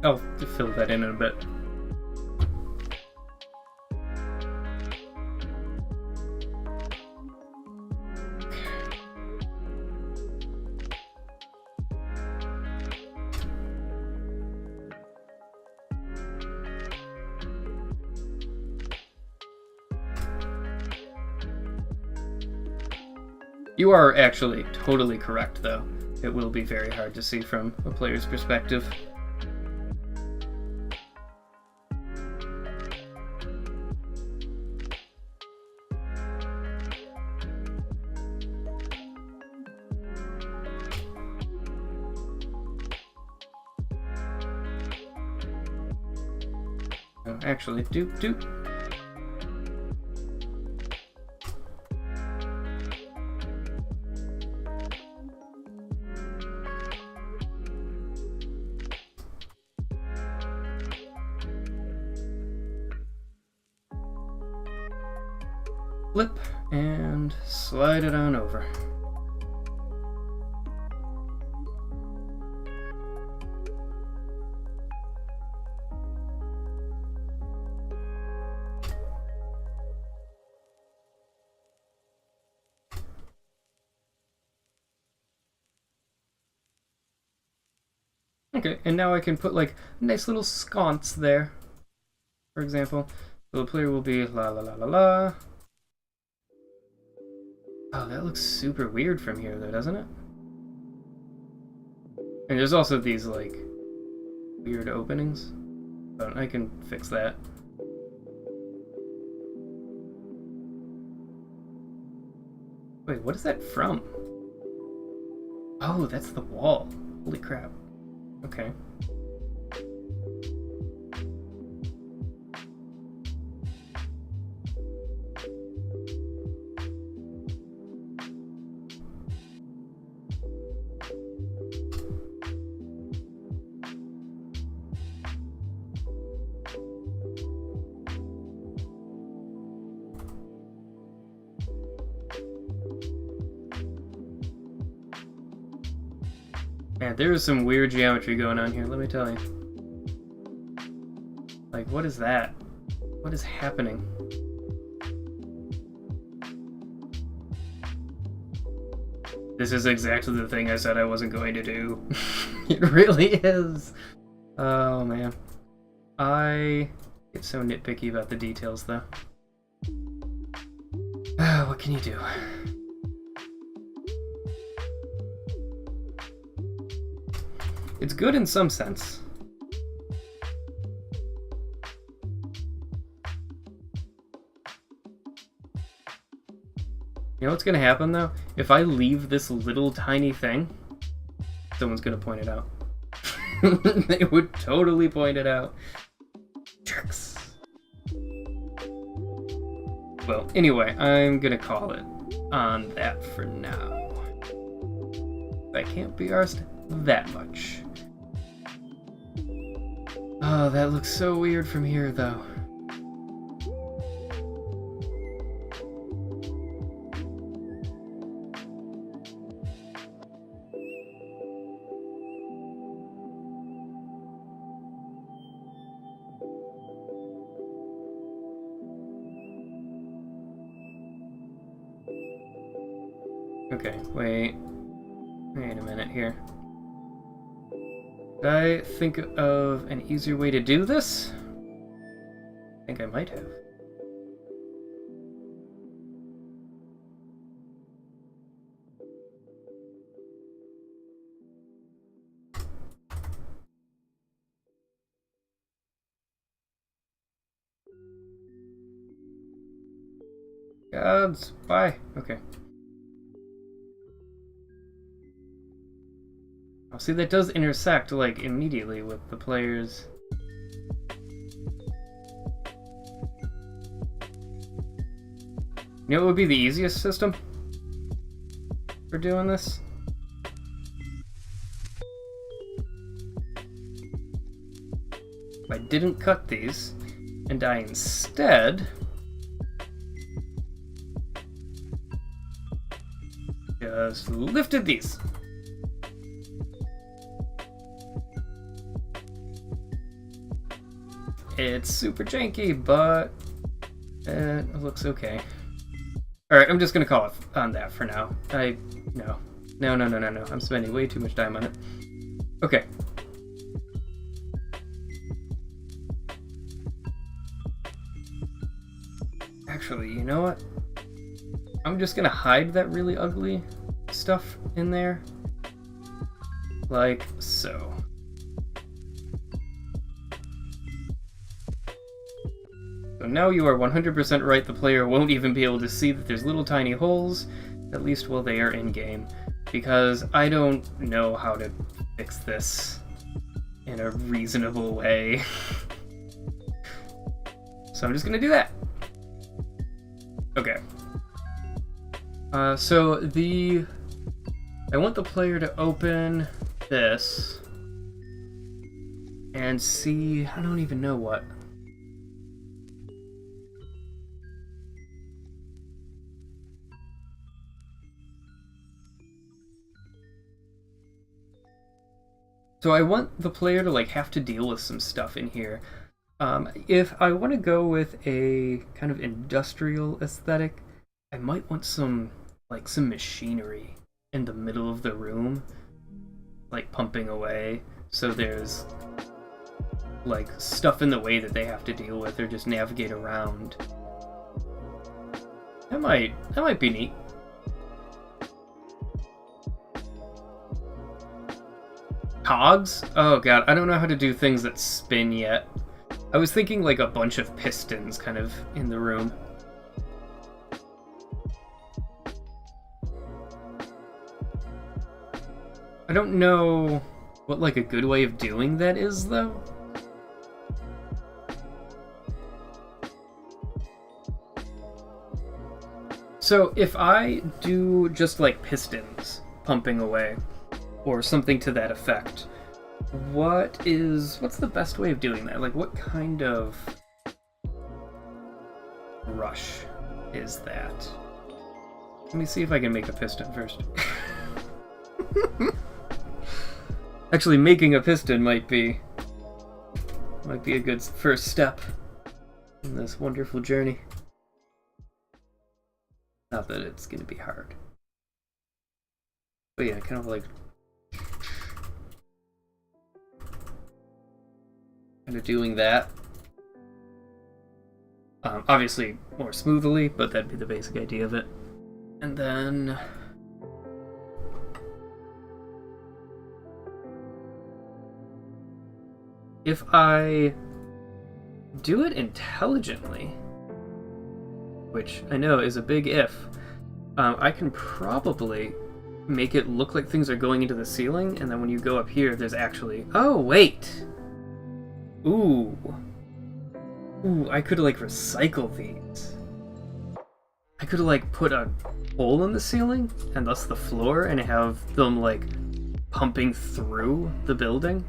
I'll fill that in a bit. You are actually totally correct, though. It will be very hard to see from a player's perspective. Oh, actually, doop. Flip and slide it on over. Okay, and now I can put like a nice little sconce there, for example. So the player will be la la la la la. Oh, that looks super weird from here, though, doesn't it? And there's also these, like, weird openings. But I can fix that. Wait, what is that from? Oh, that's the wall. Holy crap. Okay. Man, there is some weird geometry going on here, let me tell you. Like, what is that? What is happening? This is exactly the thing I said I wasn't going to do. It really is. Oh, man. I get so nitpicky about the details, though. What can you do? It's good in some sense. You know what's gonna happen though? If I leave this little tiny thing, someone's gonna point it out. They would totally point it out. Jerks. Well, anyway, I'm gonna call it on that for now. I can't be arsed that much. Oh, that looks so weird from here, though. Okay, wait a minute here. Did I think of an easier way to do this? I think I might have. Gods, bye. Okay. Oh, see, that does intersect, like, immediately with the players. You know what would be the easiest system for doing this? If I didn't cut these, and I instead just lifted these. It's super janky, but it looks okay. Alright, I'm just gonna call it on that for now. No. I'm spending way too much time on it. Okay. Actually, you know what? I'm just gonna hide that really ugly stuff in there. Like so. So now you are 100% right, the player won't even be able to see that there's little tiny holes, at least while they are in-game, because I don't know how to fix this in a reasonable way. So I'm just gonna do that. Okay. I want the player to open this and see, I don't even know what. So I want the player to like have to deal with some stuff in here. If I want to go with a kind of industrial aesthetic, I might want some machinery in the middle of the room, like pumping away. So there's like stuff in the way that they have to deal with or just navigate around. That might be neat. Cogs? Oh god, I don't know how to do things that spin yet. I was thinking like a bunch of pistons kind of in the room. I don't know what like a good way of doing that is though. So if I do just like pistons pumping away, or something to that effect, what's the best way of doing that? Like, what kind of rush is that? Let me see if I can make a piston first. Actually, making a piston might be a good first step in this wonderful journey. Not that it's gonna be hard. But yeah, kind of like kind of doing that. Obviously more smoothly, but that'd be the basic idea of it. And then if I do it intelligently, which I know is a big if, I can probably make it look like things are going into the ceiling, and then when you go up here, there's actually... Oh, wait! Ooh. Ooh, I could like recycle these. I could like put a hole in the ceiling, and thus the floor, and have them like pumping through the building.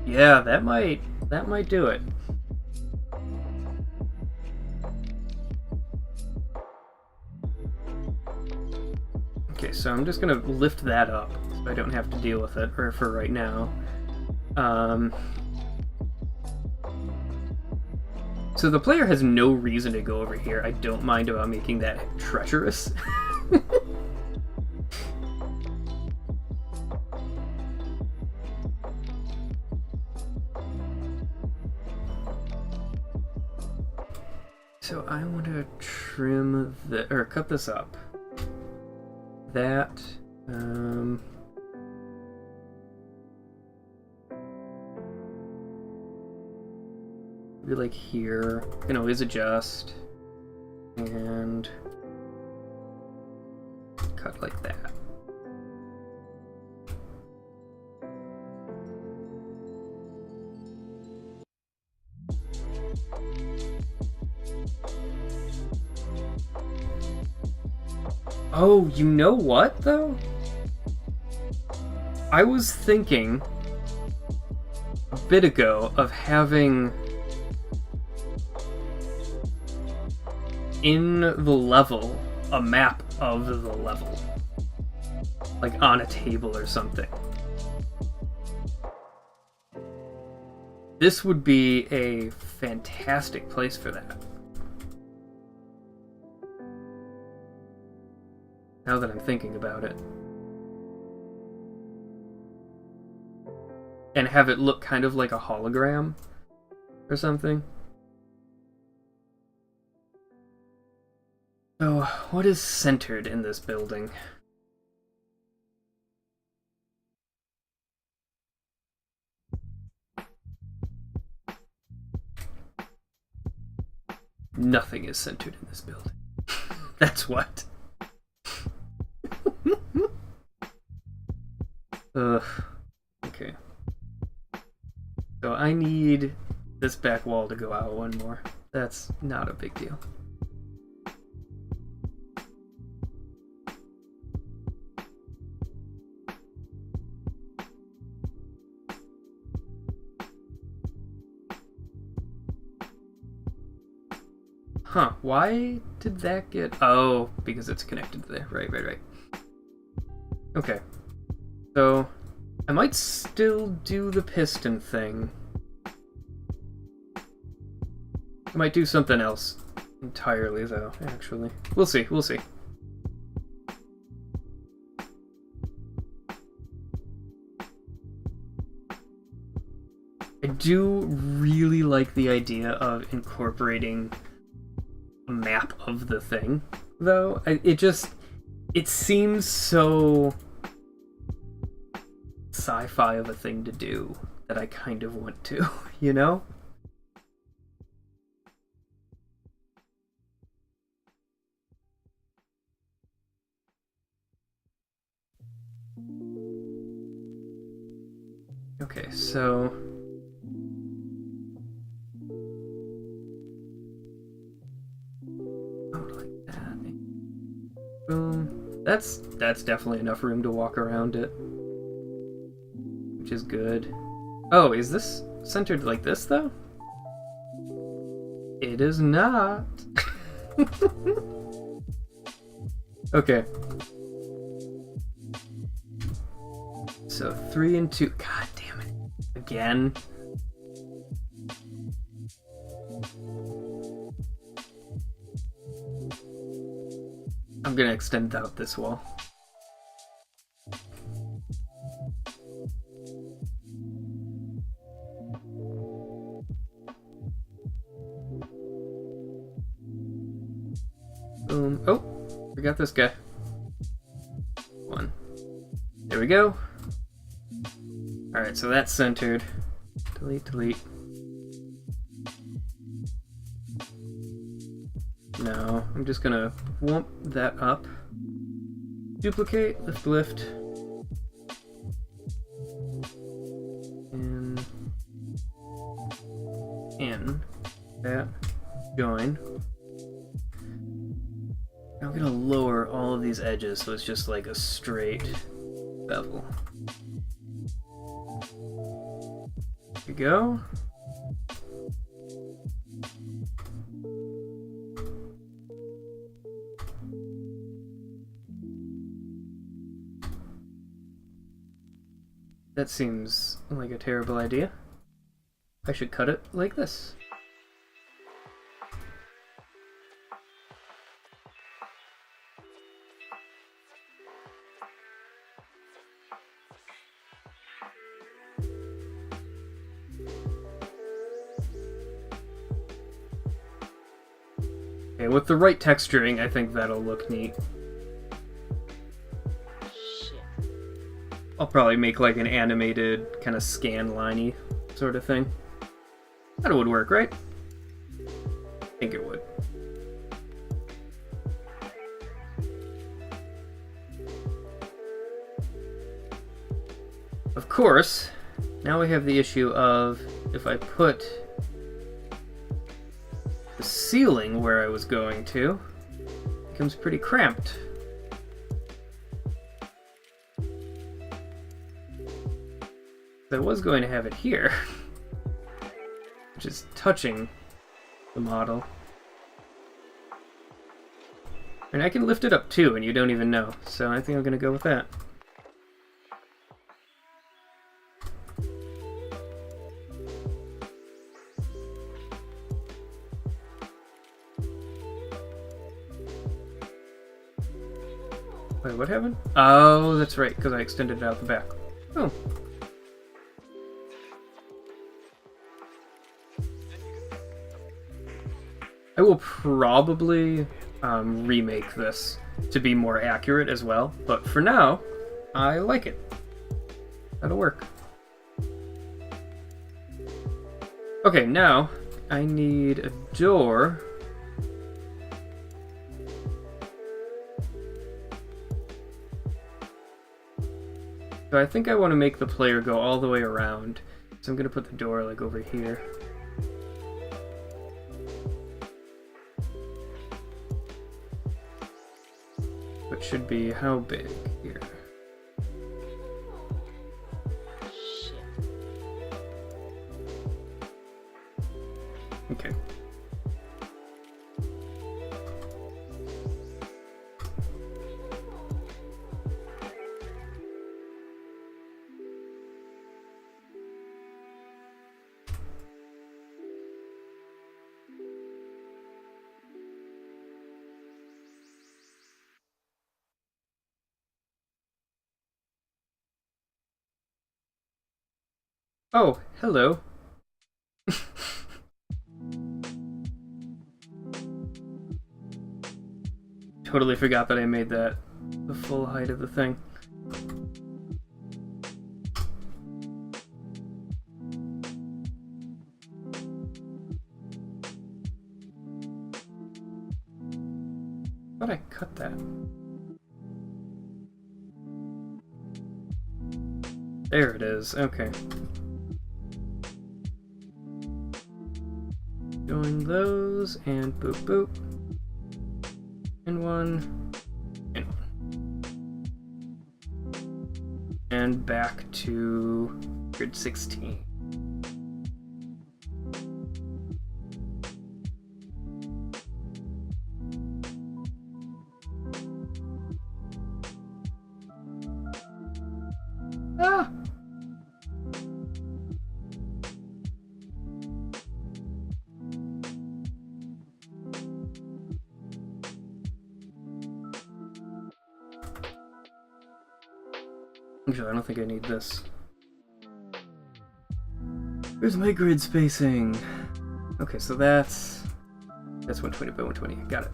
Yeah, that might do it. Okay, so I'm just gonna lift that up so I don't have to deal with it, or for right now. So the player has no reason to go over here. I don't mind about making that treacherous. So I want to trim or cut this up. That, maybe like here. You can always adjust. And cut like that. Oh, you know what, though? I was thinking a bit ago of having in the level a map of the level. Like on a table or something. This would be a fantastic place for that. Now that I'm thinking about it. And have it look kind of like a hologram or something. So, what is centered in this building? Nothing is centered in this building. That's what. Ugh. Okay. So I need this back wall to go out one more. That's not a big deal. Huh, why did that get... Oh, because it's connected to there. Right. Okay. So, I might still do the piston thing. I might do something else entirely, though, actually. We'll see. I do really like the idea of incorporating a map of the thing, though. It seems so sci-fi of a thing to do that I kind of want to, you know? Okay, so... Oh, like that. Boom. That's definitely enough room to walk around it. Which is good. Oh, is this centered like this, though? It is not. Okay. So 3 and 2. God damn it. Again. I'm gonna extend out this wall. Boom. Oh, we got this guy. 1, we go. Alright, so that's centered. Delete, delete. No, I'm just gonna whoomp that up. Duplicate, lift, lift. And in that, join. Now I'm gonna lower all of these edges so it's just like a straight bevel. There we go. That seems like a terrible idea. I should cut it like this. Okay, with the right texturing, I think that'll look neat. I'll probably make like an animated kind of scan liney sort of thing. That would work, right? I think it would. Of course, now we have the issue of if I put the ceiling where I was going to, it becomes pretty cramped. I was going to have it here, which is touching the model. And I can lift it up too, and you don't even know, so I think I'm going to go with that. Wait, what happened? Oh, that's right, because I extended it out the back. Oh. I will probably remake this to be more accurate as well, but for now, I like it. That'll work. Okay, now I need a door. So I think I want to make the player go all the way around, so I'm going to put the door like over here. It should be how big here? Okay. Oh, hello. Totally forgot that I made that the full height of the thing. Thought I cut that. There it is, okay. Join those, and boop boop. And one, and one. And back to grid 16. Ah! Actually, I don't think I need this. Where's my grid spacing? Okay, so that's 120 by 120. Got it.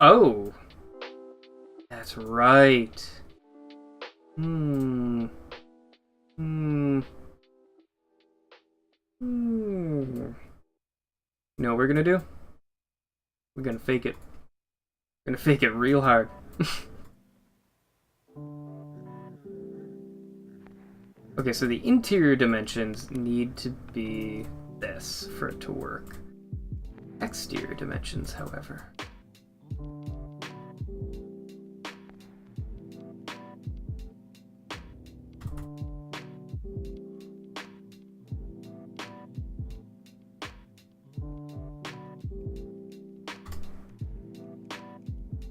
Oh! That's right. You know what we're gonna do? We're gonna fake it. We're gonna fake it real hard. Okay, so the interior dimensions need to be this for it to work. Exterior dimensions, however.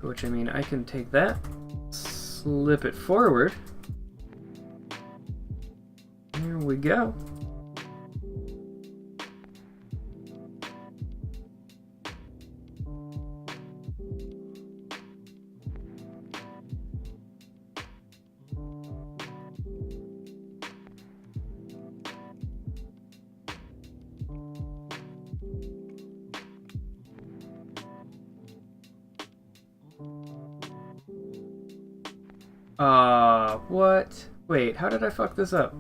Which, I mean, I can take that, slip it forward. There we go. What? Wait, how did I fuck this up?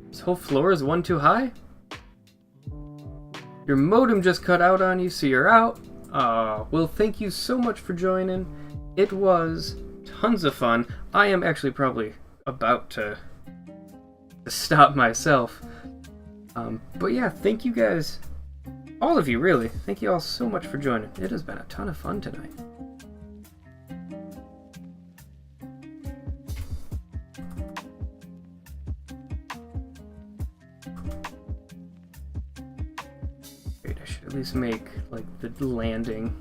This whole floor is one too high? Your modem just cut out on you, so you're out. Well, thank you so much for joining. It was tons of fun. I am actually probably about to stop myself. But yeah, thank you guys, all of you really. Thank you all so much for joining. It has been a ton of fun tonight. At least make, like, the landing.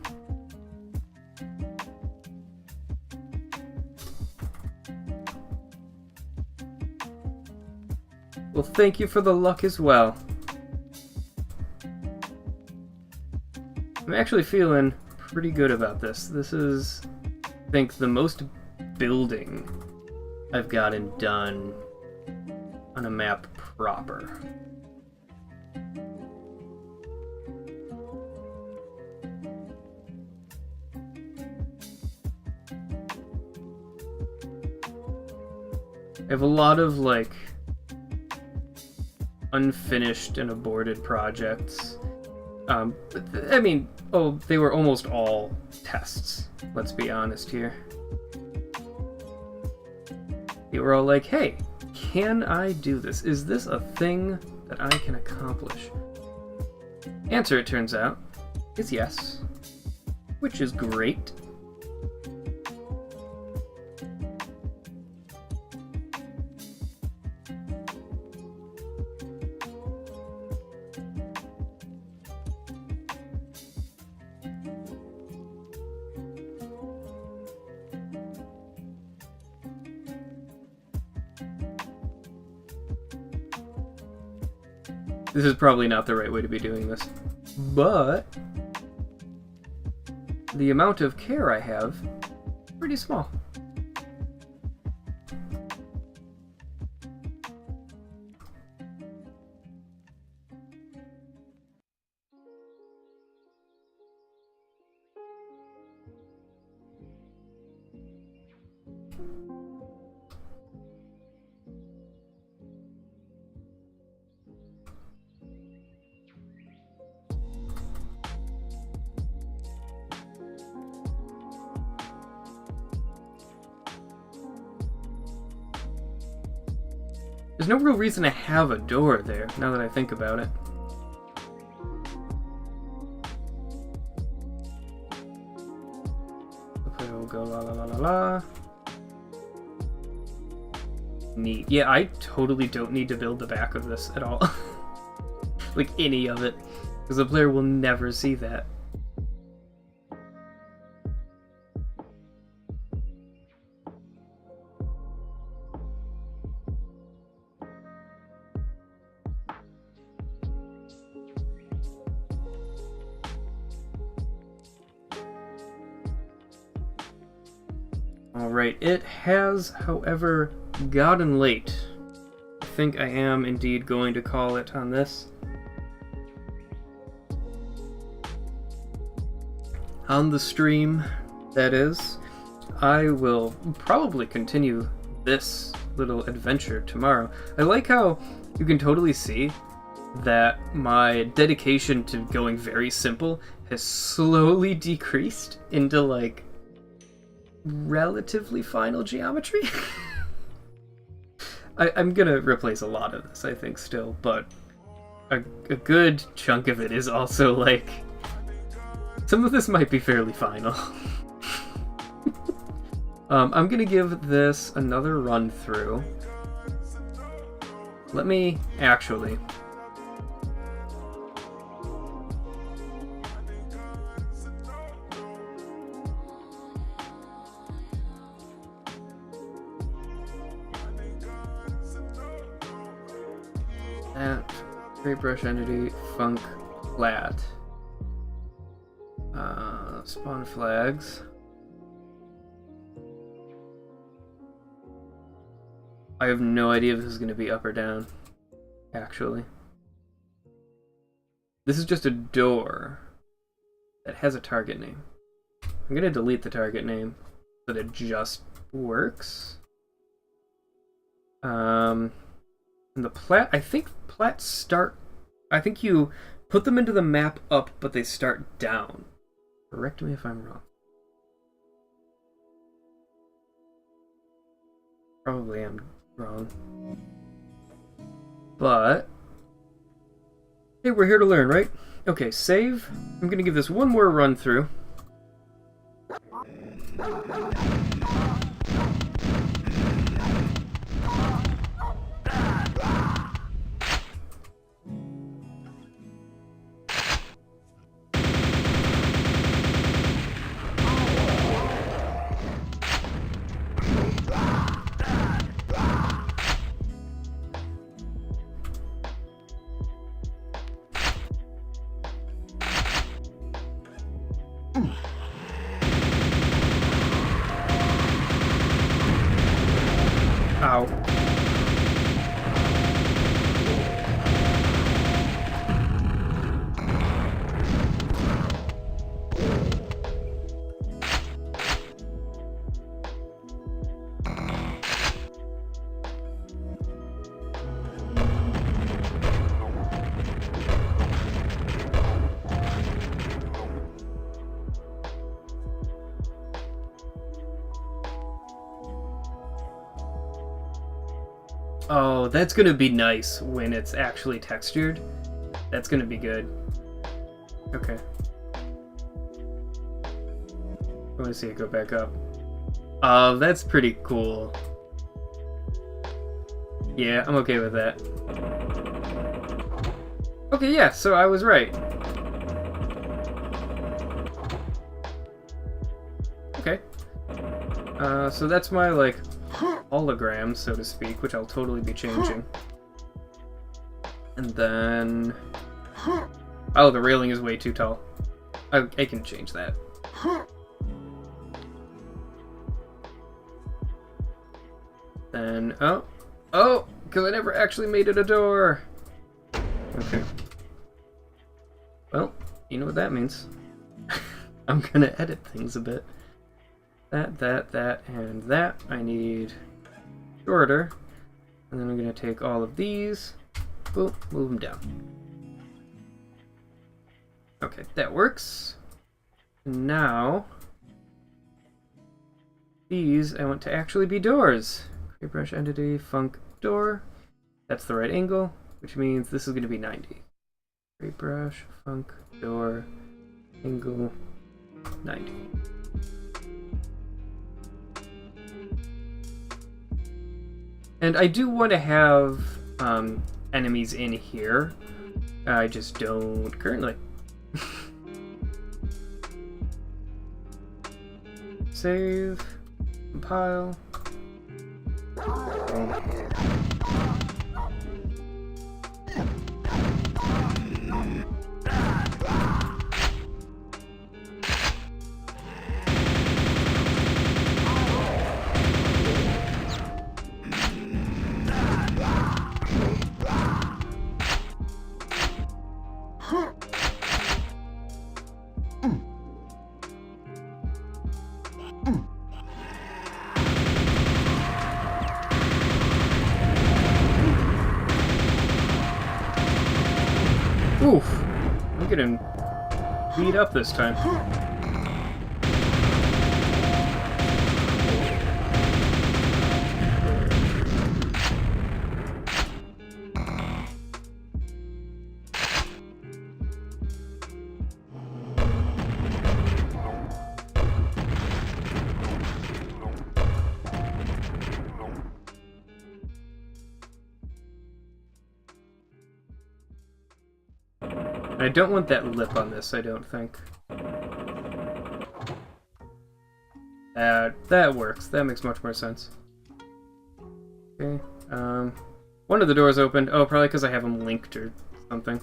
Well, thank you for the luck as well. I'm actually feeling pretty good about this. This is, I think, the most building I've gotten done on a map proper. I have a lot of, like, unfinished and aborted projects. I mean, they were almost all tests, let's be honest here. They were all like, hey, can I do this? Is this a thing that I can accomplish? Answer, it turns out, is yes, which is great. This is probably not the right way to be doing this, but the amount of care I have is pretty small. There's no real reason to have a door there, now that I think about it. Okay, we'll go la la la la la. Neat. Yeah, I totally don't need to build the back of this at all. Like, any of it. Because the player will never see that. Alright, it has, however, gotten late. I think I am indeed going to call it on this. on the stream, that is. I will probably continue this little adventure tomorrow. I like how you can totally see that my dedication to going very simple has slowly decreased into, like, relatively final geometry. I'm gonna replace a lot of this, I think, still, but a good chunk of it is also, like, some of this might be fairly final. I'm gonna give this another run through. Let me actually... that Great Brush Entity Funk Flat. Spawn flags. I have no idea if this is going to be up or down, actually. This is just a door that has a target name. I'm going to delete the target name so that it just works. And the plat, I think plats start, I think you put them into the map up, but they start down. Correct me if I'm wrong. Probably am wrong. But hey, we're here to learn, right? Okay, save. I'm gonna give this one more run through. Ow. Oh, that's gonna be nice when it's actually textured. That's gonna be good. Okay. I wanna see it go back up. Oh, that's pretty cool. Yeah, I'm okay with that. Okay, yeah, so I was right. Okay. So that's my, like, hologram, so to speak, which I'll totally be changing. And then... oh, the railing is way too tall. I can change that. Then, oh, because I never actually made it a door. Okay. Well, you know what that means. I'm gonna edit things a bit. That, and that. I need shorter. And then I'm gonna take all of these. Boom, move them down. Okay, that works. Now, these I want to actually be doors. Create brush entity, funk door. That's the right angle, which means this is gonna be 90. Create brush, funk, door, angle, 90. And I do want to have enemies in here. I just don't currently. Save. Compile. Oof. I'm getting beat up this time. I don't want that lip on this, I don't think. That works. That makes much more sense. Okay, one of the doors opened. Oh, probably because I have them linked or something.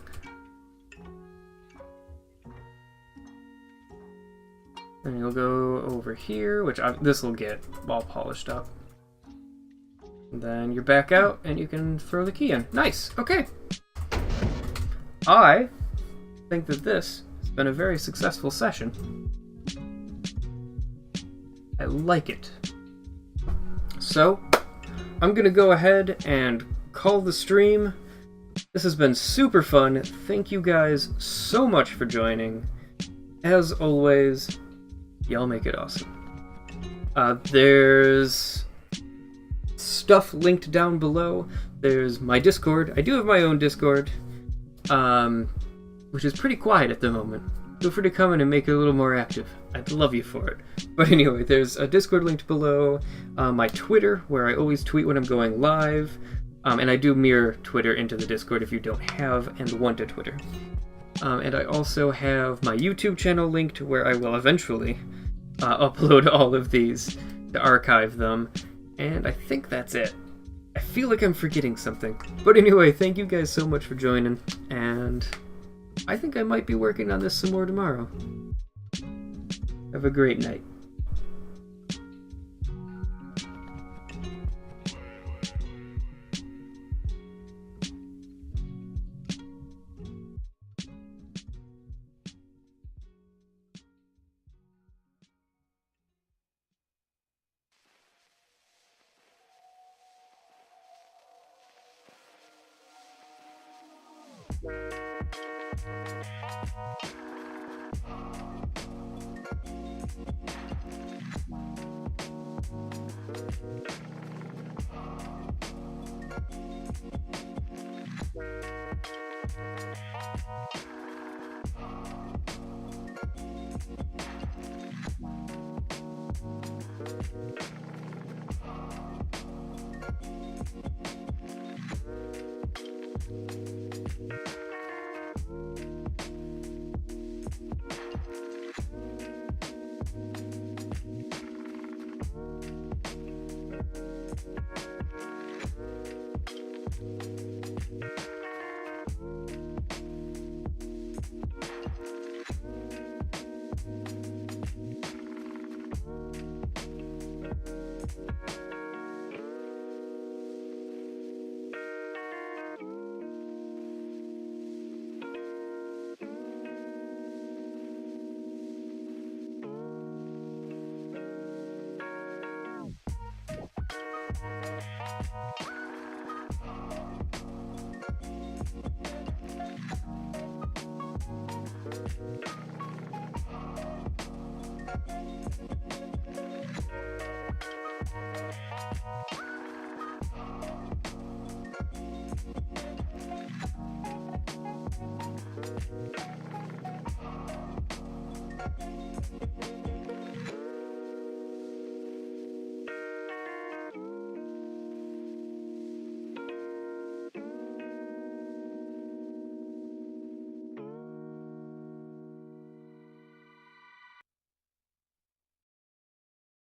And you'll go over here, which this will get all polished up. And then you're back out, and you can throw the key in. Nice! Okay! I think that this has been a very successful session. I like it. So, I'm gonna go ahead and call the stream. This has been super fun. Thank you guys so much for joining. As always, y'all make it awesome. There's stuff linked down below. There's my Discord. I do have my own Discord, which is pretty quiet at the moment. Feel free to come in and make it a little more active. I'd love you for it. But anyway, there's a Discord linked below, my Twitter, where I always tweet when I'm going live, and I do mirror Twitter into the Discord if you don't have and want a Twitter. And I also have my YouTube channel linked, where I will eventually upload all of these to archive them, and I think that's it. I feel like I'm forgetting something. But anyway, thank you guys so much for joining, and I think I might be working on this some more tomorrow. Have a great night.